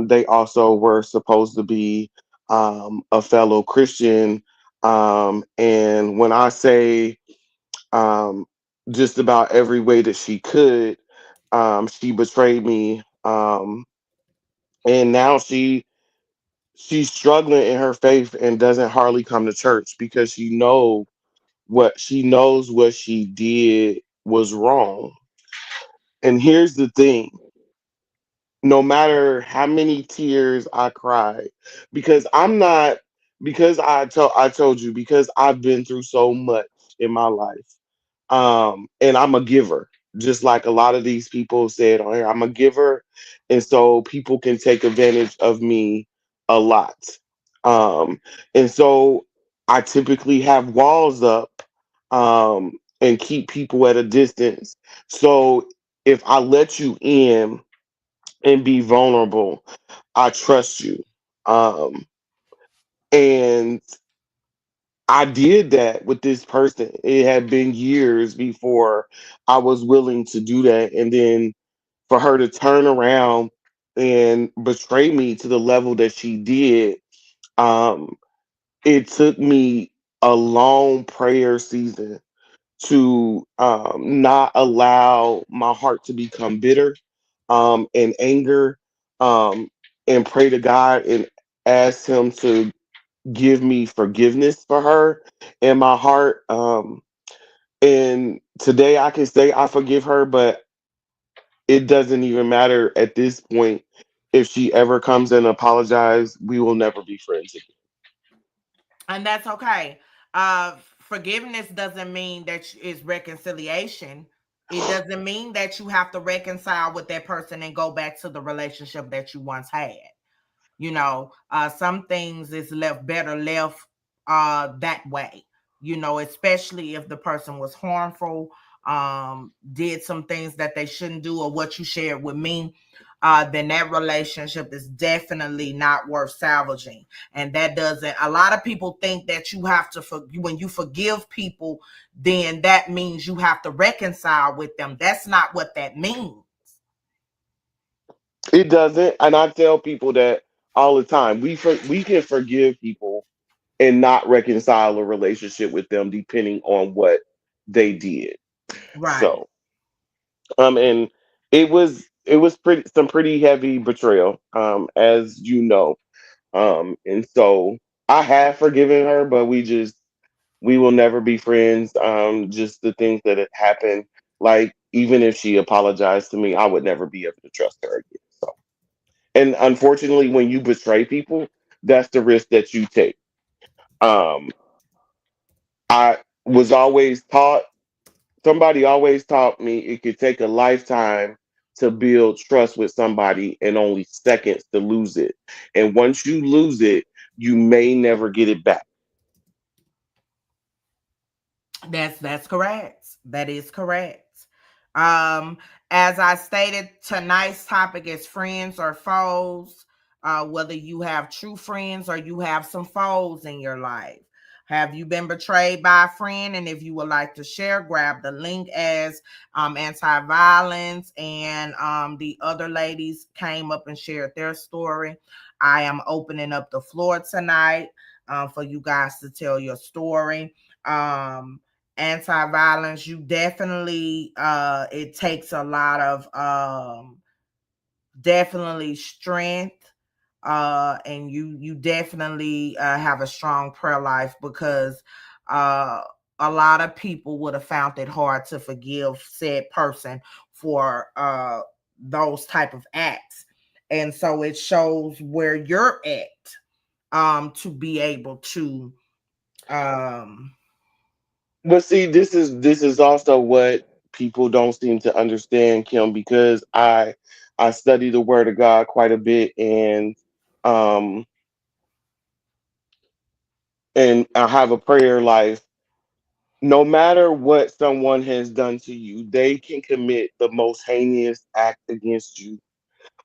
[SPEAKER 6] They also were supposed to be a fellow Christian, and when I say um, just about every way that she could, she betrayed me, and now she's struggling in her faith and doesn't hardly come to church because she knows what she did was wrong. And here's the thing: no matter how many tears I cried, because I'm not because I told you, because I've been through so much in my life. And I'm a giver, just like a lot of these people said on here. I'm a giver, and so people can take advantage of me a lot. um and so I typically have walls up, and keep people at a distance. So if I let you in and be vulnerable, I trust you. Um and I did that with this person. It had been years before I was willing to do that. And then for her to turn around and betray me to the level that she did, um, it took me a long prayer season to not allow my heart to become bitter, and anger, um, and pray to God and ask Him to give me forgiveness for her in my heart. And today I can say I forgive her, but it doesn't even matter at this point. If she ever comes and apologize, we will never be friends again.
[SPEAKER 2] And that's okay. Forgiveness doesn't mean that is reconciliation. It doesn't mean that you have to reconcile with that person and go back to the relationship that you once had. Some things is left better left that way, especially if the person was harmful, did some things that they shouldn't do, or what you shared with me, then that relationship is definitely not worth salvaging. And that doesn't, a lot of people think that you have to, when you forgive people, then that means you have to reconcile with them. That's not what that means.
[SPEAKER 6] It doesn't, and I tell people that all the time. We can forgive people and not reconcile a relationship with them depending on what they did.
[SPEAKER 2] Right.
[SPEAKER 6] So, and it was pretty heavy betrayal, as you know. And so I have forgiven her, but we will never be friends. Just the things that had happened, like even if she apologized to me, I would never be able to trust her again. So, and unfortunately, when you betray people, that's the risk that you take. Um, I was always taught, somebody always taught me it could take a lifetime to build trust with somebody and only seconds to lose it. And once you lose it, you may never get it back.
[SPEAKER 2] That's correct. That is correct. Um, as I stated, tonight's topic is friends or foes. Whether you have true friends or you have some foes in your life. Have you been betrayed by a friend? And if you would like to share, grab the link as anti-violence and the other ladies came up and shared their story. I am opening up the floor tonight for you guys to tell your story. Um, Anti-violence, you definitely it takes a lot of definitely strength, and you definitely have a strong prayer life, because uh a lot of people would have found it hard to forgive said person for those type of acts. And so it shows where you're at, to be able to um
[SPEAKER 6] But see, this is also what people don't seem to understand, Kim, because I study the Word of God quite a bit, um and I have a prayer life. No matter what someone has done to you, they can commit the most heinous act against you.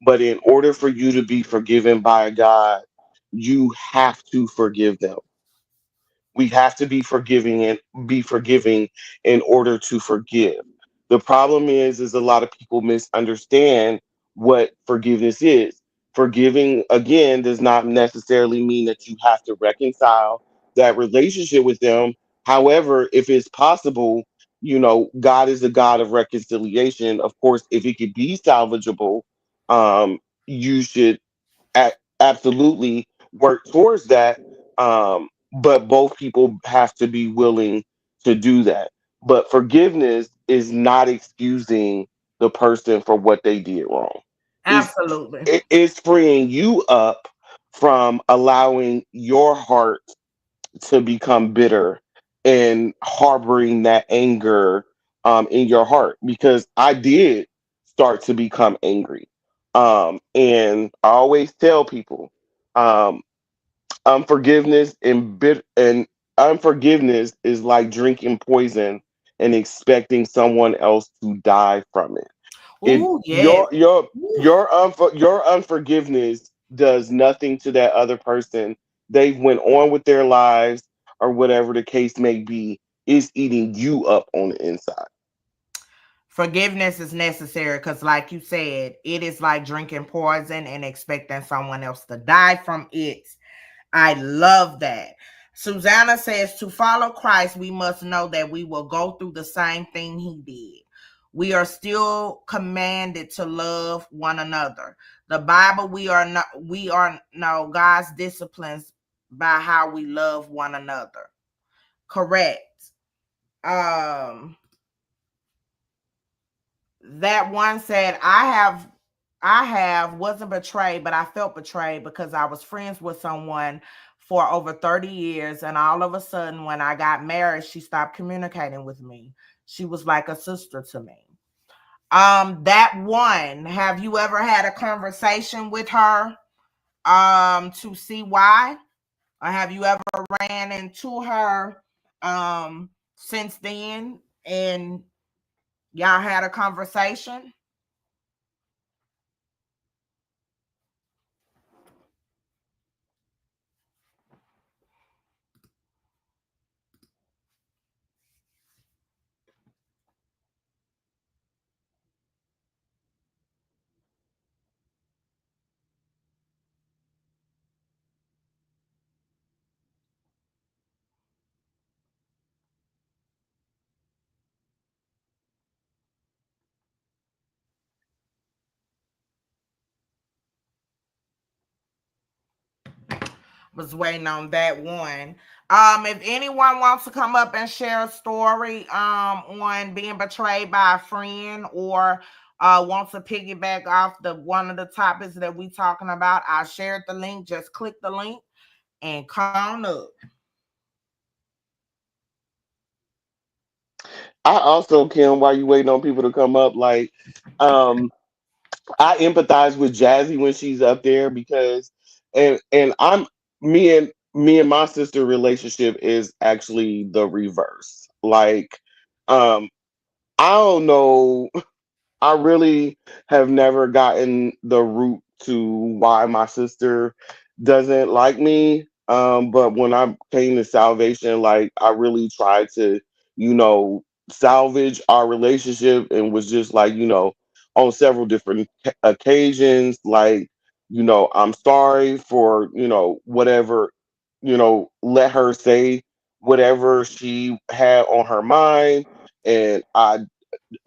[SPEAKER 6] But in order for you to be forgiven by God, you have to forgive them. We have to be forgiving in order to forgive. The problem is a lot of people misunderstand what forgiveness is. Forgiving again does not necessarily mean that you have to reconcile that relationship with them. However, if it's possible, God is a God of reconciliation. Of course, if it could be salvageable, you should absolutely work towards that. But both people have to be willing to do that. But forgiveness is not excusing the person for what they did wrong. It's
[SPEAKER 2] absolutely.
[SPEAKER 6] it's freeing you up from allowing your heart to become bitter and harboring that anger in your heart, because I did start to become angry. And I always tell people, um, unforgiveness and unforgiveness is like drinking poison and expecting someone else to die from it. If
[SPEAKER 2] Oh, yes.
[SPEAKER 6] your unforgiveness does nothing to that other person, they went on with their lives or whatever the case may be, is eating you up on the inside.
[SPEAKER 2] Forgiveness is necessary because, like you said, it is like drinking poison and expecting someone else to die from it. I love that. Susanna says, to follow Christ, we must know that we will go through the same thing he did. We are still commanded to love one another. The Bible, we are no God's disciplines by how we love one another. Correct. Um, that one said, I have wasn't betrayed, but I felt betrayed because I was friends with someone for over 30 years, and all of a sudden when I got married, she stopped communicating with me. She was like a sister to me. That one, have you ever had a conversation with her? to see why? Or have you ever ran into her since then and y'all had a conversation? Was waiting on that one. If anyone wants to come up and share a story on being betrayed by a friend, or wants to piggyback off the one of the topics that we talking about, I shared the link. Just click the link and come on up.
[SPEAKER 6] I also, Kim, while you waiting on people to come up, like, um, I empathize with Jazzy when she's up there because, and I'm me and my sister relationship is actually the reverse. Like, um, I don't know. I really have never gotten the root to why my sister doesn't like me. But when I came to salvation, like I really tried to, you know, salvage our relationship and was just like, on several different occasions, like, I'm sorry for, whatever, let her say whatever she had on her mind. And I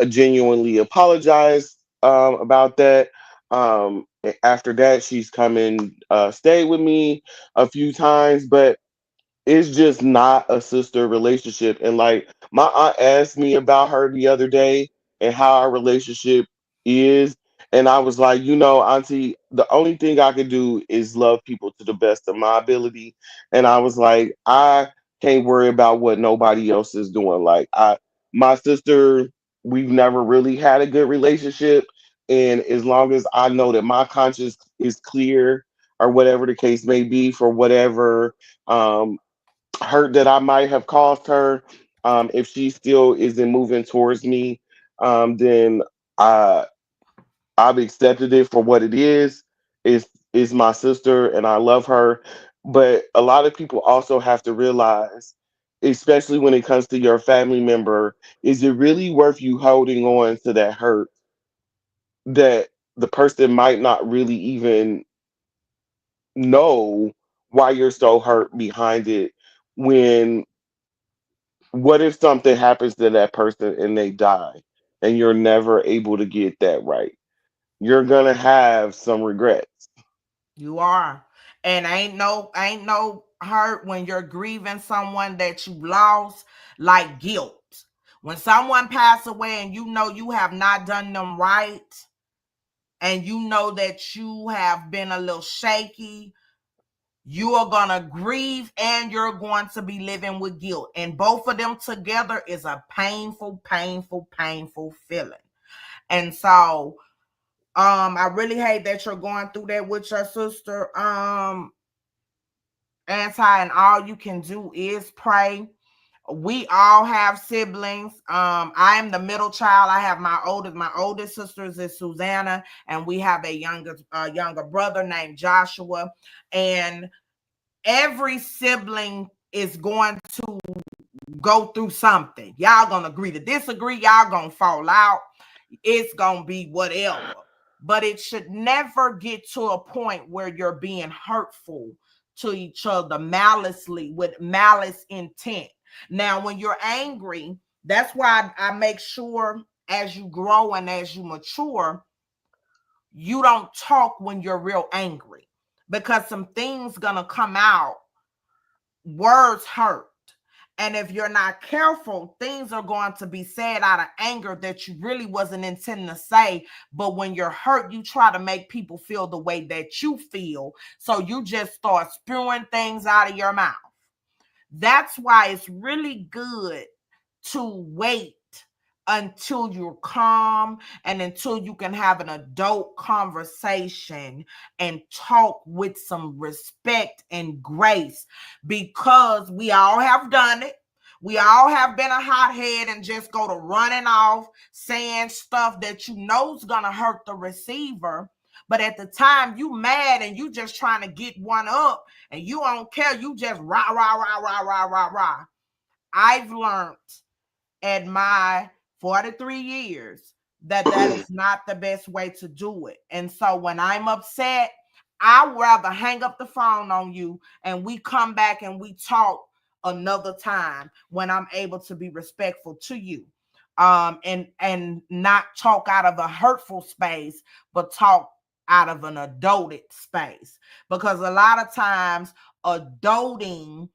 [SPEAKER 6] genuinely apologized about that. After that, she's come and stayed with me a few times, but it's just not a sister relationship. And like my aunt asked me about her the other day and how our relationship is. And I was like, Auntie, the only thing I can do is love people to the best of my ability. And I was like, I can't worry about what nobody else is doing. Like my sister, we've never really had a good relationship. And as long as I know that my conscience is clear or whatever the case may be for whatever um hurt that I might have caused her, if she still isn't moving towards me, then I I've accepted it for what it is. Is my sister and I love her. But a lot of people also have to realize, especially when it comes to your family member, is it really worth you holding on to that hurt that the person might not really even know why you're so hurt behind it, when what if something happens to that person and they die and you're never able to get that right? You're gonna have some regrets.
[SPEAKER 2] You are. And ain't no hurt when you're grieving someone that you lost, like guilt. When someone passed away and you know you have not done them right, and you know that you have been a little shaky, you are going to grieve and you're going to be living with guilt. And both of them together is a painful, painful, painful feeling. And so I really hate that you're going through that with your sister. And all you can do is pray. We all have siblings. I am the middle child. I have my oldest sisters is Susanna, and we have a younger brother named Joshua. And every sibling is going to go through something. Y'all gonna agree to disagree. Y'all gonna fall out. It's gonna be whatever. But it should never get to a point where you're being hurtful to each other maliciously with malice intent. Now, when you're angry, that's why I make sure as you grow and as you mature, you don't talk when you're real angry, because some things gonna come out. Words hurt. And if you're not careful, things are going to be said out of anger that you really wasn't intending to say. But when you're hurt, you try to make people feel the way that you feel. So you just start spewing things out of your mouth. That's why it's really good to wait until you're calm and until you can have an adult conversation and talk with some respect and grace, because we all have done it. We all have been a hothead and just go to running off saying stuff that you know is gonna hurt the receiver. But at the time you mad and you just trying to get one up and you don't care, you just rah rah rah rah rah rah rah. I've learned at my 43 years that is not the best way to do it. And so when I'm upset, I'd rather hang up the phone on you and we come back and we talk another time when I'm able to be respectful to you. And not talk out of a hurtful space, but talk out of an adulted space. Because a lot of times adulting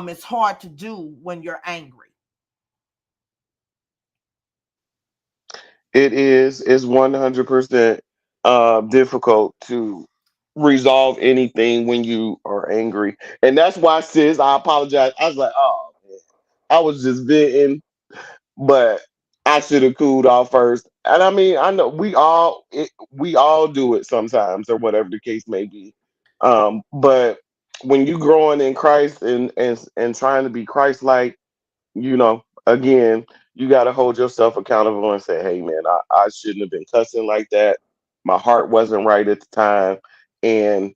[SPEAKER 2] is hard to do when you're angry.
[SPEAKER 6] It is. It's 100% difficult to resolve anything when you are angry, and that's why, sis, I apologize. I was like, oh man, I was just venting, but I should have cooled off first. And I mean, I know we all do it sometimes, or whatever the case may be. But when you growing in Christ and trying to be Christ like, again, you got to hold yourself accountable and say, hey, man, I shouldn't have been cussing like that. My heart wasn't right at the time. And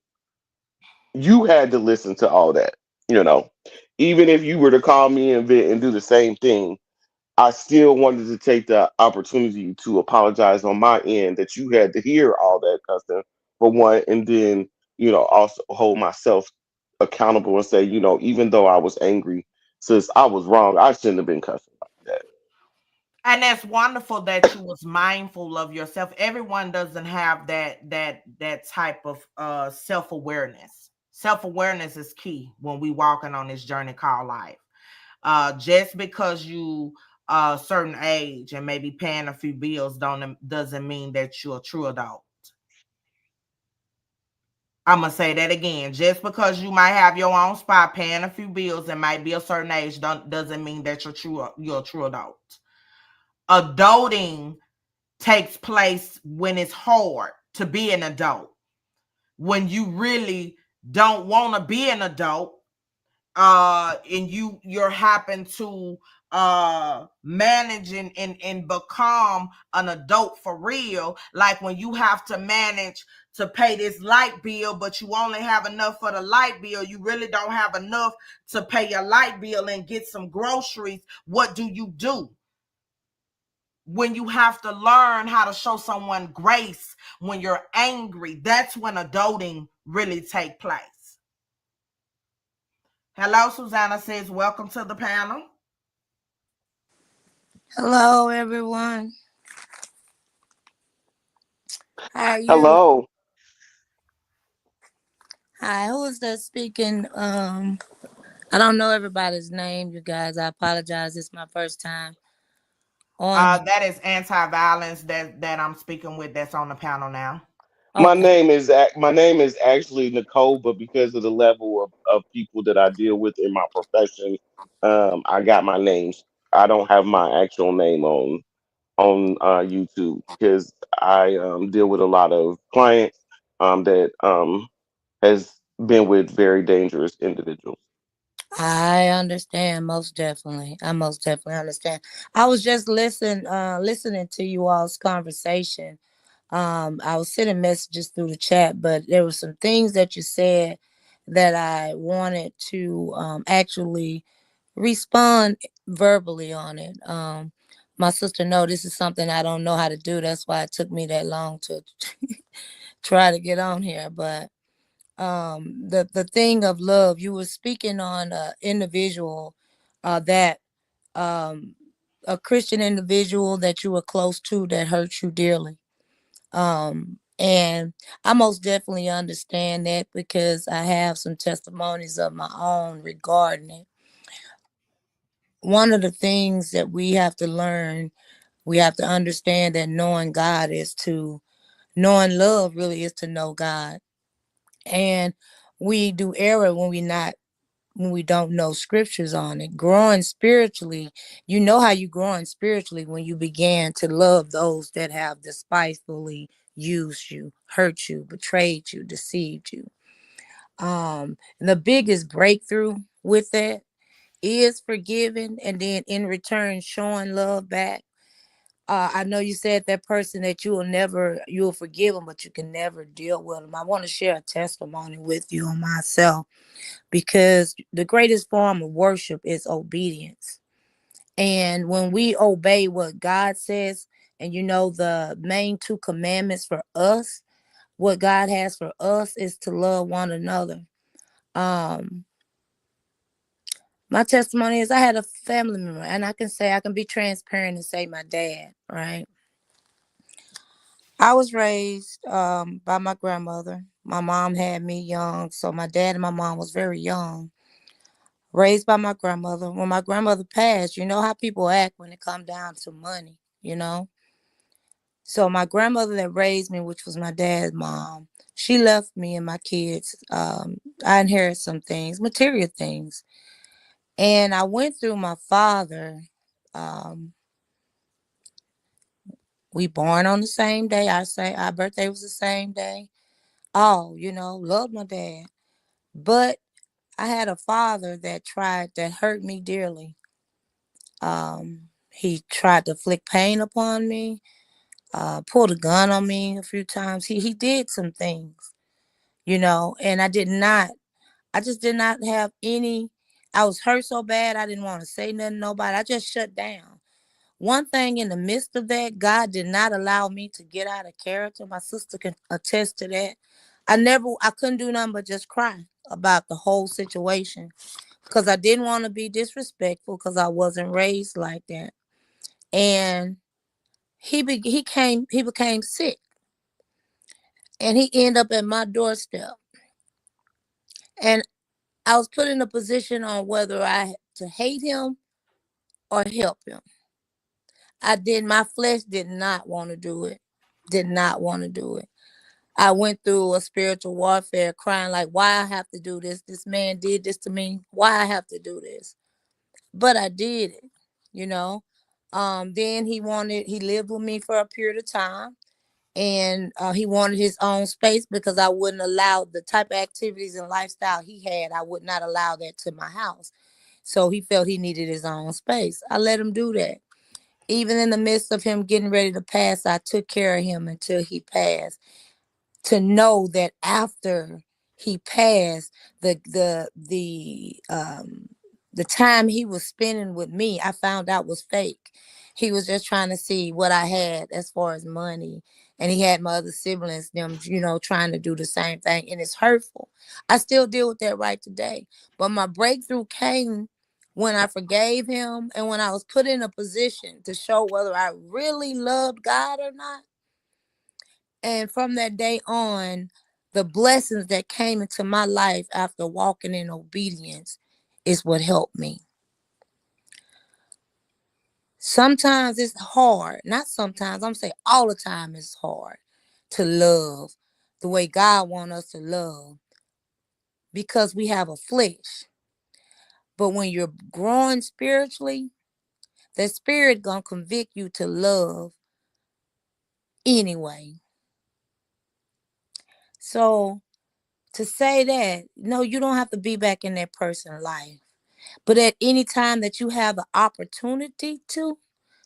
[SPEAKER 6] you had to listen to all that, you know. Even if you were to call me and vent and do the same thing, I still wanted to take the opportunity to apologize on my end that you had to hear all that cussing for one, and then, also hold myself accountable and say, even though I was angry, since I was wrong, I shouldn't have been cussing like that.
[SPEAKER 2] And that's wonderful that you was mindful of yourself. Everyone doesn't have that type of self-awareness. Self-awareness is key when we walking on this journey called life. Just because you certain age and maybe paying a few bills doesn't mean that you're a true adult. I'm gonna say that again. Just because you might have your own spot, paying a few bills, and might be a certain age, doesn't mean that you're a true adult. Adulting takes place when it's hard to be an adult, when you really don't want to be an adult, and you're happen to manage and become an adult for real, like when you have to manage to pay this light bill, but you only have enough for the light bill, you really don't have enough to pay your light bill and get some groceries. What do? When you have to learn how to show someone grace when you're angry, that's when adulting really take place. Hello, Susanna says, welcome to the panel.
[SPEAKER 7] Hello, everyone. How are you?
[SPEAKER 6] Hello.
[SPEAKER 7] Hi, who is that speaking? I don't know everybody's name, you guys. I apologize. It's my first time on here.
[SPEAKER 2] That is anti-violence that I'm speaking with that's on the panel now.
[SPEAKER 7] Okay.
[SPEAKER 6] My name is actually Nicole, but because of the level of people that I deal with in my profession, I got my names. I don't have my actual name on YouTube because I deal with a lot of clients that has been with very dangerous individuals.
[SPEAKER 7] I understand most definitely. I most definitely understand. I was just listening to you all's conversation. I was sending messages through the chat, but there were some things that you said that I wanted to actually respond verbally on it. My sister know this is something I don't know how to do. That's why it took me that long to try to get on here. But the thing of love, you were speaking on a individual that um a Christian individual that you were close to that hurt you dearly. And I most definitely understand that because I have some testimonies of my own regarding it. One of the things that we have to learn, we have to understand that knowing love really is to know God. And we do error when when we don't know scriptures on it. Growing spiritually, you know how you growing spiritually when you began to love those that have despitefully used you, hurt you, betrayed you, deceived you. And the biggest breakthrough with that is forgiving and then in return showing love back. I know you said that person that you'll forgive them, but you can never deal with them. I want to share a testimony with you on myself because the greatest form of worship is obedience. And when we obey what God says, and the main two commandments for us, what God has for us is to love one another. Um, my testimony is I had a family member, and I can be transparent and say my dad, right? I was raised by my grandmother. My mom had me young, so my dad and my mom was very young. Raised by my grandmother. When my grandmother passed, you know how people act when it come down to money, you know? So my grandmother that raised me, which was my dad's mom, she left me and my kids. I inherited some things, material things. And I went through my father. Um, we born on the same day. Our birthday was the same day. Oh, loved my dad. But I had a father that hurt me dearly. He tried to inflict pain upon me, pulled a gun on me a few times. He did some things, and I just did not have any. I was hurt so bad I didn't want to say nothing to nobody. I just shut down. One thing in the midst of that, God did not allow me to get out of character. My sister can attest to that. I couldn't do nothing but just cry about the whole situation because I didn't want to be disrespectful because I wasn't raised like that. And he became sick, and he ended up at my doorstep. And I was put in a position on whether I had to hate him or help him. My flesh did not want to do it. Did not want to do it. I went through a spiritual warfare crying like, why I have to do this? This man did this to me. Why I have to do this? But I did it, you know. Then he lived with me for a period of time, and he wanted his own space because I wouldn't allow the type of activities and lifestyle he had. I would not allow that to my house. So he felt he needed his own space. I let him do that. Even in the midst of him getting ready to pass, I took care of him until he passed. To know that after he passed, the time he was spending with me, I found out was fake. He was just trying to see what I had as far as money. And he had my other siblings, them, trying to do the same thing. And it's hurtful. I still deal with that right today. But my breakthrough came when I forgave him and when I was put in a position to show whether I really loved God or not. And from that day on, the blessings that came into my life after walking in obedience is what helped me. Sometimes it's hard, not sometimes, I'm saying all the time it's hard to love the way God wants us to love because we have a flesh. But when you're growing spiritually, the spirit gonna convict you to love anyway. So to say that, no, you don't have to be back in that person's life. But at any time that you have the opportunity to,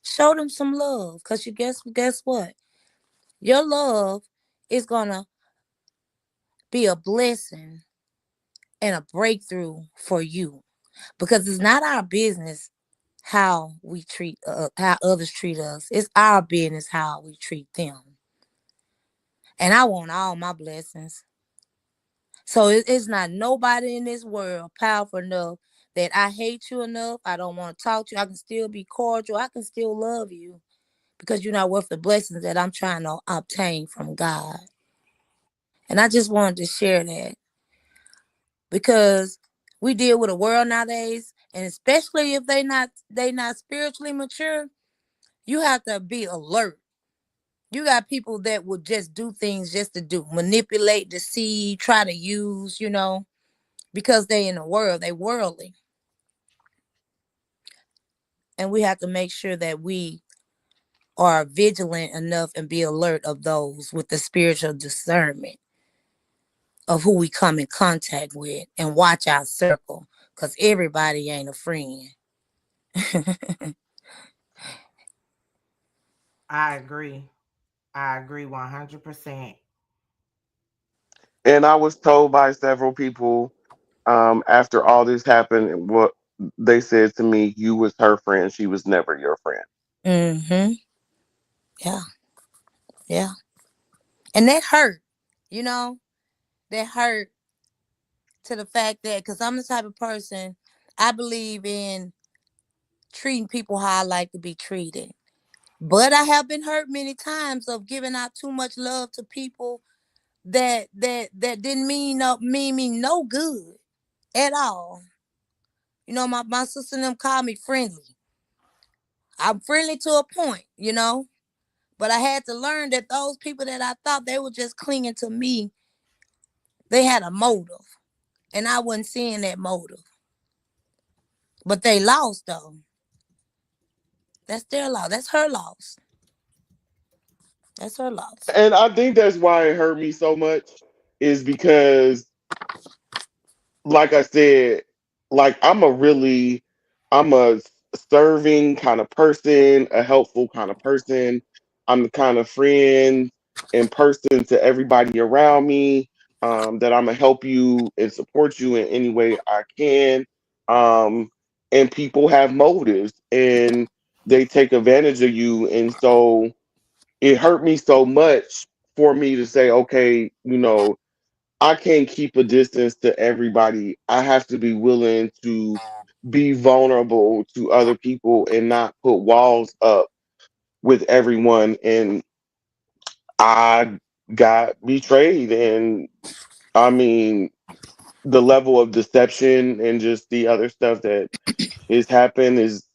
[SPEAKER 7] show them some love. Because guess what? Your love is going to be a blessing and a breakthrough for you. Because it's not our business how others treat us. It's our business how we treat them. And I want all my blessings. So it's not nobody in this world powerful enough that I hate you enough. I don't want to talk to you. I can still be cordial. I can still love you because you're not worth the blessings that I'm trying to obtain from God. And I just wanted to share that because we deal with a world nowadays, and especially if they not spiritually mature, you have to be alert. You got people that will just do things just to manipulate, deceive, try to use, because they in the world, they worldly. And we have to make sure that we are vigilant enough and be alert of those with the spiritual discernment of who we come in contact with and watch our circle because everybody ain't a friend.
[SPEAKER 2] I agree. I agree 100%.
[SPEAKER 6] And I was told by several people after all this happened, what they said to me, you was her friend. She was never your friend.
[SPEAKER 7] Mm-hmm. Yeah. Yeah. And that hurt, you know, that hurt to the fact that, because I'm the type of person, I believe in treating people how I like to be treated. But I have been hurt many times of giving out too much love to people that didn't mean me no good at all. You know, my sister and them called me friendly. I'm friendly to a point, you know. But I had to learn that those people that I thought they were just clinging to me, they had a motive. And I wasn't seeing that motive. But they lost though. That's their loss. That's her loss. That's her loss.
[SPEAKER 6] And I think that's why it hurt me so much is because, like I said, like I'm a serving kind of person, a helpful kind of person. I'm the kind of friend and person to everybody around me, that I'm gonna help you and support you in any way I can. Um, and people have motives and they take advantage of you. And so it hurt me so much for me to say, okay, I can't keep a distance to everybody. I have to be willing to be vulnerable to other people and not put walls up with everyone. And I got betrayed. And I mean, the level of deception and just the other stuff that has happened is,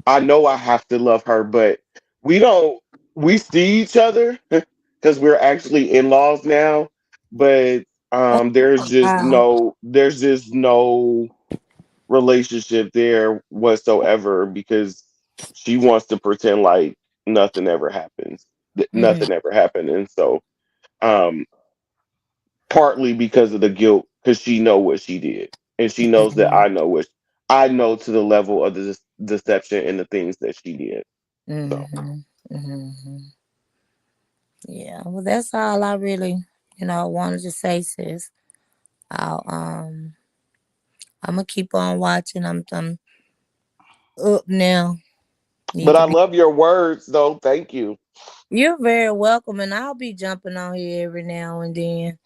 [SPEAKER 6] I know I have to love her, but we don't, we see each other because we're actually in-laws now, but
[SPEAKER 7] Oh, wow.
[SPEAKER 6] there's just no relationship there whatsoever because she wants to pretend like nothing ever happens.
[SPEAKER 7] Mm-hmm.
[SPEAKER 6] Nothing ever happened. And so um partly because of the guilt, because she know what she did. And she knows that
[SPEAKER 7] Mm-hmm.
[SPEAKER 6] I know to the level of the deception and the things that she did. So
[SPEAKER 7] Mm-hmm. Mm-hmm. Yeah. Well, that's all I really, wanted to say, sis. I'll I'm gonna keep on watching. I'm up now. Need
[SPEAKER 6] but
[SPEAKER 7] to
[SPEAKER 6] I
[SPEAKER 7] be.
[SPEAKER 6] love your words though. Thank you.
[SPEAKER 7] You're very welcome, and I'll be jumping on here every now and then.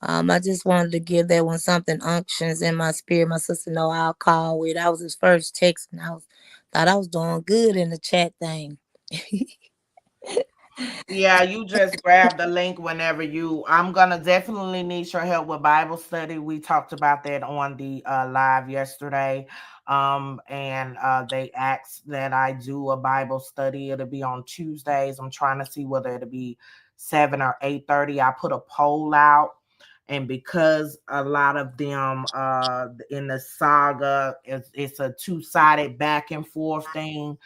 [SPEAKER 7] I just wanted to give that one something unctions in my spirit. My sister know I'll call with. I was his first text, and thought I was doing good in the chat thing.
[SPEAKER 2] Yeah, you just grab the link whenever I'm gonna definitely need your help with Bible study. We talked about that on the live yesterday. And they asked that I do a Bible study. It'll be on Tuesdays. I'm trying to see whether it'll be 7 or 8:30. I put a poll out. And because a lot of them in the saga, it's a two-sided back and forth thing.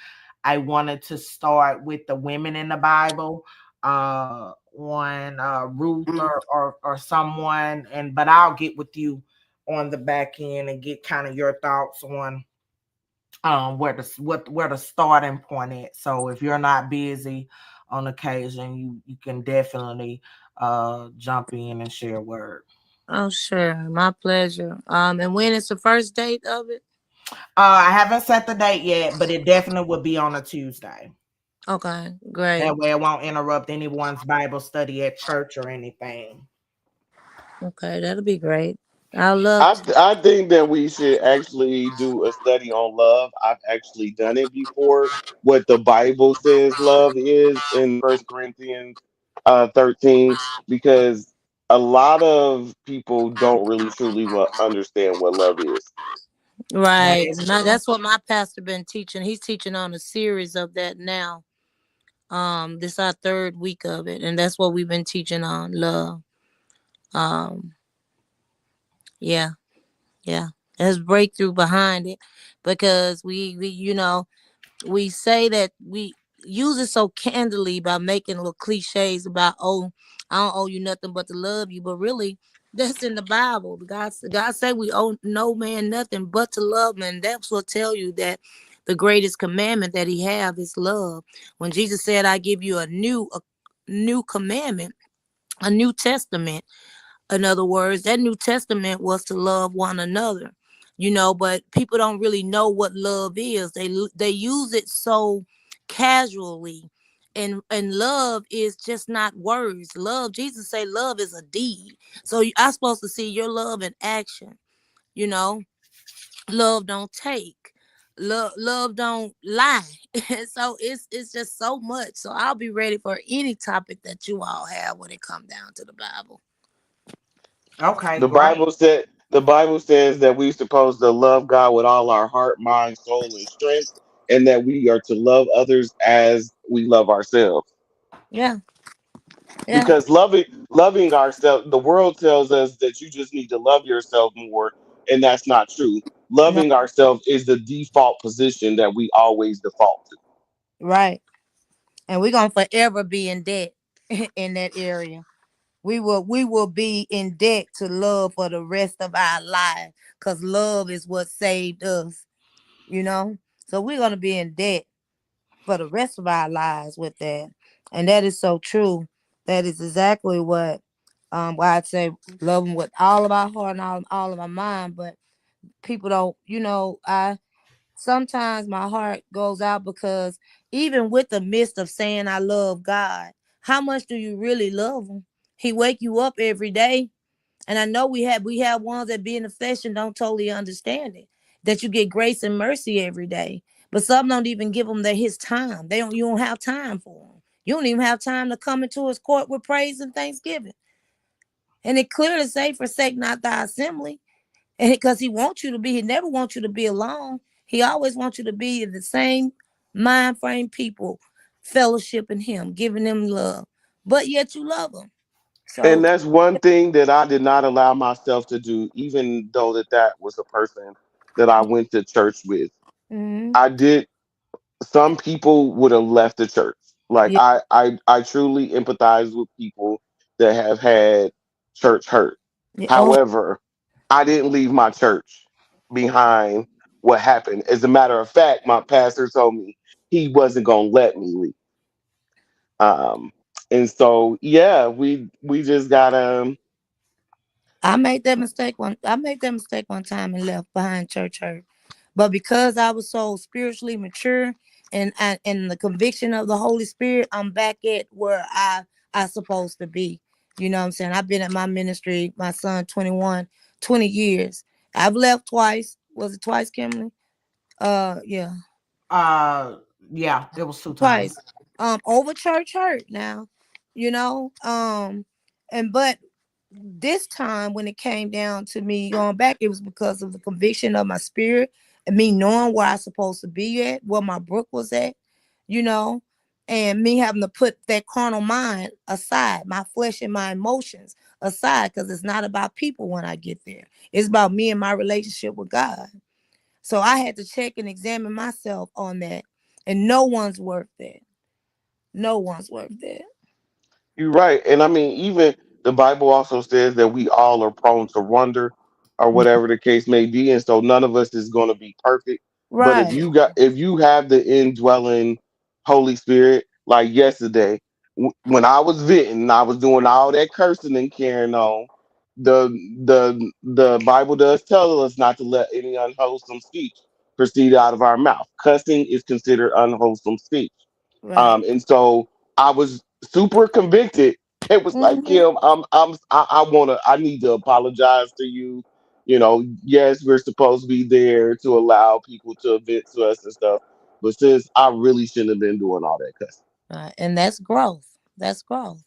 [SPEAKER 2] I wanted to start with the women in the Bible, on Ruth or someone, but I'll get with you on the back end and get kind of your thoughts on where the starting point is. So if you're not busy on occasion, you can definitely jump in and share a word.
[SPEAKER 7] Oh, sure, my pleasure. And when is the first date of it?
[SPEAKER 2] I haven't set the date yet, but it definitely will be on a Tuesday.
[SPEAKER 7] Okay, great.
[SPEAKER 2] That way it won't interrupt anyone's Bible study at church or anything.
[SPEAKER 7] Okay, that'll be great. I love to.
[SPEAKER 6] I think that we should actually do a study on love. I've actually done it before. What the Bible says love is in First Corinthians 13, because a lot of people don't really truly understand what love is.
[SPEAKER 2] That
[SPEAKER 7] Right.
[SPEAKER 2] is
[SPEAKER 7] Now
[SPEAKER 2] true.
[SPEAKER 7] that's what my pastor been teaching. He's teaching on a series of that now. This our third week of it, and that's what we've been teaching on love. Um, yeah. Yeah. There's breakthrough behind it because we say that we use it so candidly by making little cliches about, oh, I don't owe you nothing but to love you, but really that's in the Bible. God said we owe no man nothing but to love him, and that's what tell you that the greatest commandment that he have is love. When Jesus said, I give you a new commandment, a new testament, in other words, that New Testament was to love one another, but people don't really know what love is. They use it so casually. And love is just not words. Love, Jesus say love is a deed. So I'm supposed to see your love in action. You know, love don't take. Love don't lie. So it's just so much. So I'll be ready for any topic that you all have when it come down to the Bible.
[SPEAKER 2] Okay,
[SPEAKER 6] The
[SPEAKER 2] great.
[SPEAKER 6] Bible says that we're supposed to love God with all our heart, mind, soul, and strength, and that we are to love others as we love ourselves.
[SPEAKER 7] Yeah, yeah.
[SPEAKER 6] Because loving ourselves, the world tells us that you just need to love yourself more, and that's not true.
[SPEAKER 7] No,
[SPEAKER 6] Loving ourselves is the default position that we always default to.
[SPEAKER 7] right. And we're gonna forever be in debt in that area. We will be in debt to love for the rest of our lives because love is what saved us, you know. So we're gonna be in debt for the rest of our lives with that. And that is so true. That is exactly what why I'd say love them with all of our heart and all of our mind. But people don't, I sometimes my heart goes out because even with the midst of saying I love God, how much do you really love him? He wake you up every day. And I know we have ones that be in the flesh and don't totally understand it. That you get grace and mercy every day. But some don't even give him his time. You don't have time for him. You don't even have time to come into his court with praise and thanksgiving. And it clearly say, forsake not thy assembly. And because he never wants you to be alone. He always wants you to be in the same mind frame people, fellowship in him, giving them love. But yet you love him.
[SPEAKER 6] And
[SPEAKER 7] So,
[SPEAKER 6] that's one thing that I did not allow myself to do, even though that was a person that I went to church with.
[SPEAKER 7] mhm,
[SPEAKER 6] I did. Some people would have left the church. Like
[SPEAKER 7] yeah,
[SPEAKER 6] I truly empathize with people that have had church hurt.
[SPEAKER 7] yeah, oh,
[SPEAKER 6] However, I didn't leave my church behind what happened. As a matter of fact, my pastor told me he wasn't gonna let me leave. Um, and so yeah, we just gotta.
[SPEAKER 7] I made that mistake one time and left behind church hurt. But because I was so spiritually mature and the conviction of the Holy Spirit, I'm back at where I supposed to be. You know what I'm saying? I've been at my ministry, my son 20 years. I've left twice. Was it twice, Kimberly? Yeah,
[SPEAKER 2] Uh, yeah, it was two times.
[SPEAKER 7] twice. Over church hurt now, you know. And but this time when it came down to me going back, it was because of the conviction of my spirit and me knowing where I supposed to be at, where my brook was at, you know, and me having to put that carnal mind aside, my flesh and my emotions aside, because it's not about people when I get there. It's about me and my relationship with God. So I had to check and examine myself on that. And no one's worth that. No one's worth that.
[SPEAKER 6] You're right. And I mean, even the Bible also says that we all are prone to wonder or whatever the case may be. And so none of us is going to be perfect. But
[SPEAKER 7] Right.
[SPEAKER 6] if you have the indwelling Holy Spirit, like yesterday, when I was venting, and I was doing all that cursing and carrying on. The Bible does tell us not to let any unwholesome speech proceed out of our mouth. Cussing is considered unwholesome speech.
[SPEAKER 7] Right.
[SPEAKER 6] And so I was super convicted. It was like,
[SPEAKER 7] Hmm.
[SPEAKER 6] Kim, I need to apologize to you. Yes, we're supposed to be there to allow people to vent to us and stuff, but sis, I really shouldn't have been doing all that cussing.
[SPEAKER 7] Right. And that's growth. That's growth.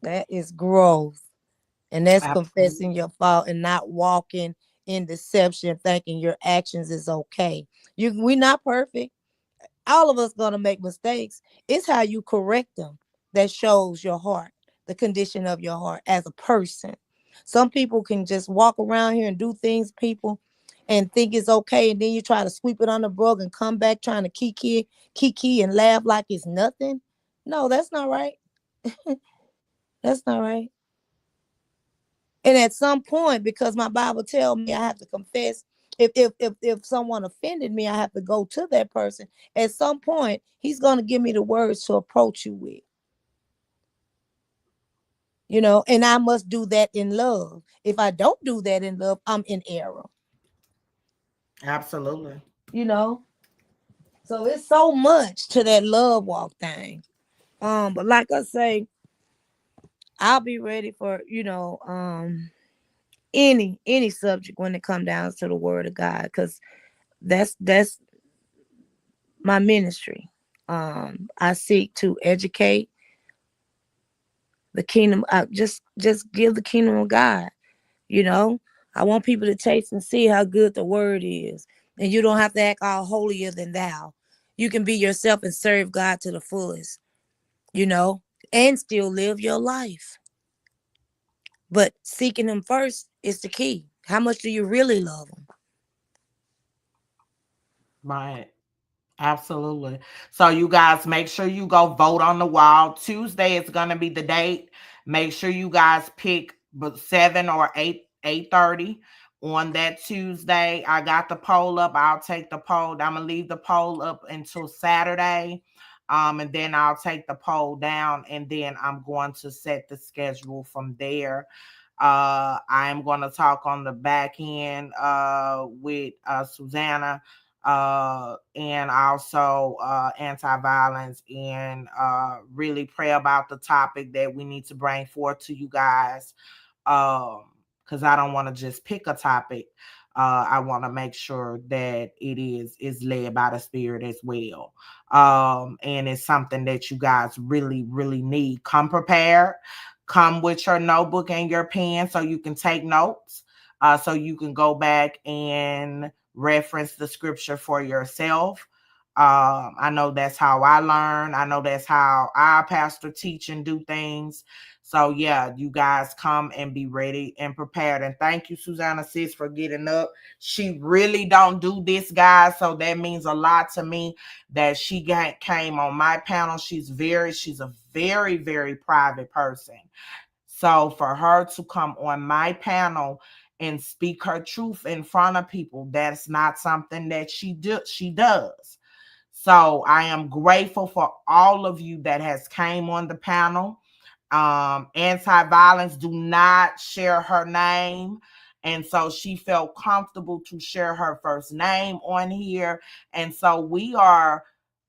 [SPEAKER 7] That is growth. And that's
[SPEAKER 2] Absolutely.
[SPEAKER 7] confessing your fault and not walking in deception, thinking your actions is okay. We're not perfect. All of us gonna make mistakes. It's how you correct them that shows your heart, the condition of your heart as a person. Some people can just walk around here and do things, people, and think it's okay, and then you try to sweep it on the rug and come back trying to kiki and laugh like it's nothing. No, that's not right. That's not right. And at some point, because my Bible tells me I have to confess, if someone offended me, I have to go to that person. At some point, he's going to give me the words to approach you with. And I must do that in love. If I don't do that in love, I'm in error.
[SPEAKER 2] Absolutely.
[SPEAKER 7] So it's so much to that love walk thing. But like I say, I'll be ready for any subject when it comes down to the word of God, because that's my ministry. I seek to educate the kingdom. Just give the kingdom of God. I want people to taste and see how good the word is, and you don't have to act all holier than thou. You can be yourself and serve God to the fullest. And still live your life. But seeking him first is the key. How much do you really love him?
[SPEAKER 2] Right. Absolutely. So you guys make sure you go vote on the wall. Tuesday is gonna be the date. Make sure you guys pick 7 or 8:30 on that Tuesday. I got the poll up. I'll take the poll. I'm gonna leave the poll up until Saturday. And then I'll take the poll down, and then I'm going to set the schedule from there. I am going to talk on the back end with Susanna, and also anti-violence, and really pray about the topic that we need to bring forth to you guys, because I don't want to just pick a topic. I want to make sure that it is led by the Spirit as well, and it's something that you guys really, really need. Come prepared. Come with your notebook and your pen so you can take notes, so you can go back and reference the scripture for yourself. I know that's how I learn. I know that's how our pastor teach and do things. So yeah, you guys come and be ready and prepared. And thank you, Susanna sis, for getting up. She really don't do this, guys. So that means a lot to me that she came on my panel. She's a very, very private person. So for her to come on my panel and speak her truth in front of people, that's not something that she does. So I am grateful for all of you that has came on the panel. Anti-violence do not share her name, and so she felt comfortable to share her first name on here. And so we are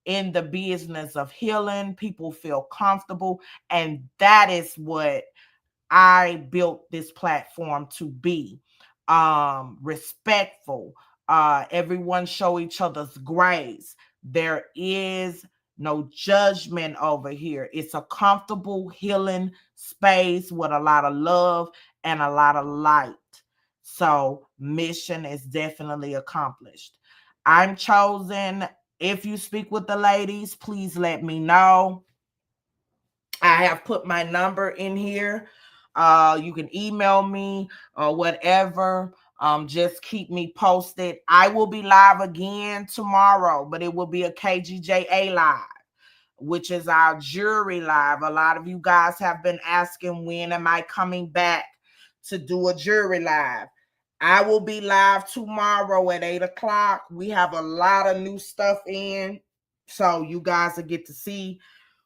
[SPEAKER 2] in the business of healing. People feel comfortable, and that is what I built this platform to be. Respectful. Everyone show each other's grace. There is no judgment over here. It's a comfortable healing space with a lot of love and a lot of light. So mission is definitely accomplished. I'm chosen. If you speak with the ladies, please let me know. I have put my number in here. You can email me or whatever. Just keep me posted. I will be live again tomorrow, but it will be a KGJA live, which is our jury live. A lot of you guys have been asking, when am I coming back to do a jury live? I will be live tomorrow at 8:00. We have a lot of new stuff in, so you guys will get to see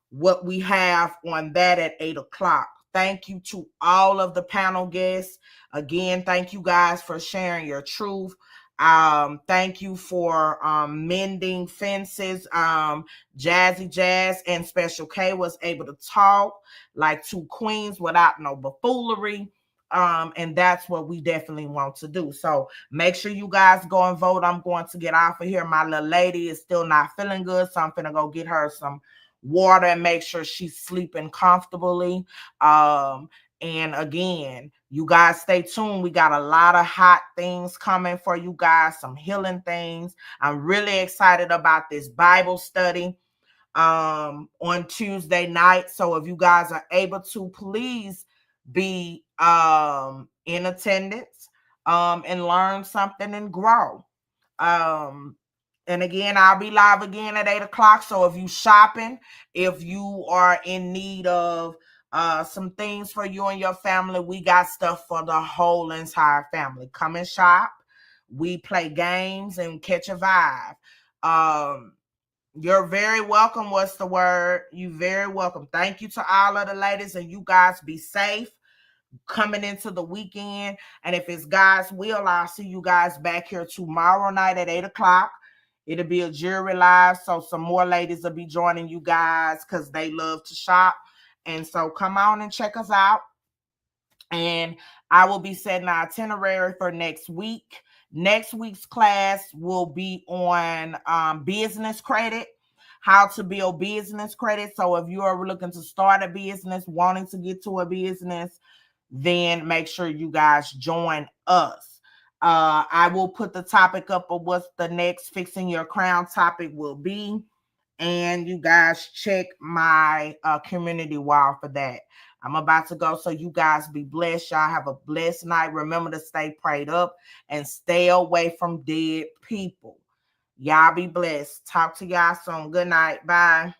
[SPEAKER 2] what we have on that at 8:00. Thank you to all of the panel guests. Again, thank you guys for sharing your truth. Thank you for mending fences. Jazzy Jazz and Special K was able to talk like two queens without no buffoonery. And that's what we definitely want to do. So make sure you guys go and vote. I'm going to get off of here. My little lady is still not feeling good, so I'm gonna go get her some water and make sure she's sleeping comfortably. And again, you guys stay tuned. We got a lot of hot things coming for you guys, some healing things. I'm really excited about this Bible study on Tuesday night. So if you guys are able to, please be in attendance and learn something and grow. And again, I'll be live again at 8 o'clock. So if you shopping, if you are in need of some things for you and your family, we got stuff for the whole entire family. Come and shop. We play games and catch a vibe. You're very welcome. What's the word? You very welcome. Thank you to all of the ladies, and you guys be safe coming into the weekend. And if it's God's will, I'll see you guys back here tomorrow night at 8 o'clock. It'll be a jury live, so some more ladies will be joining you guys because they love to shop. And so come on and check us out. And I will be setting our itinerary for next week. Next week's class will be on business credit, how to build business credit. So if you are looking to start a business, wanting to get to a business, then make sure you guys join us. I will put the topic up of what's the next fixing your crown topic will be. And you guys check my community wall for that. I'm about to go, so you guys be blessed. Y'all have a blessed night. Remember to stay prayed up and stay away from dead people. Y'all be blessed. Talk to y'all soon. Good night. Bye.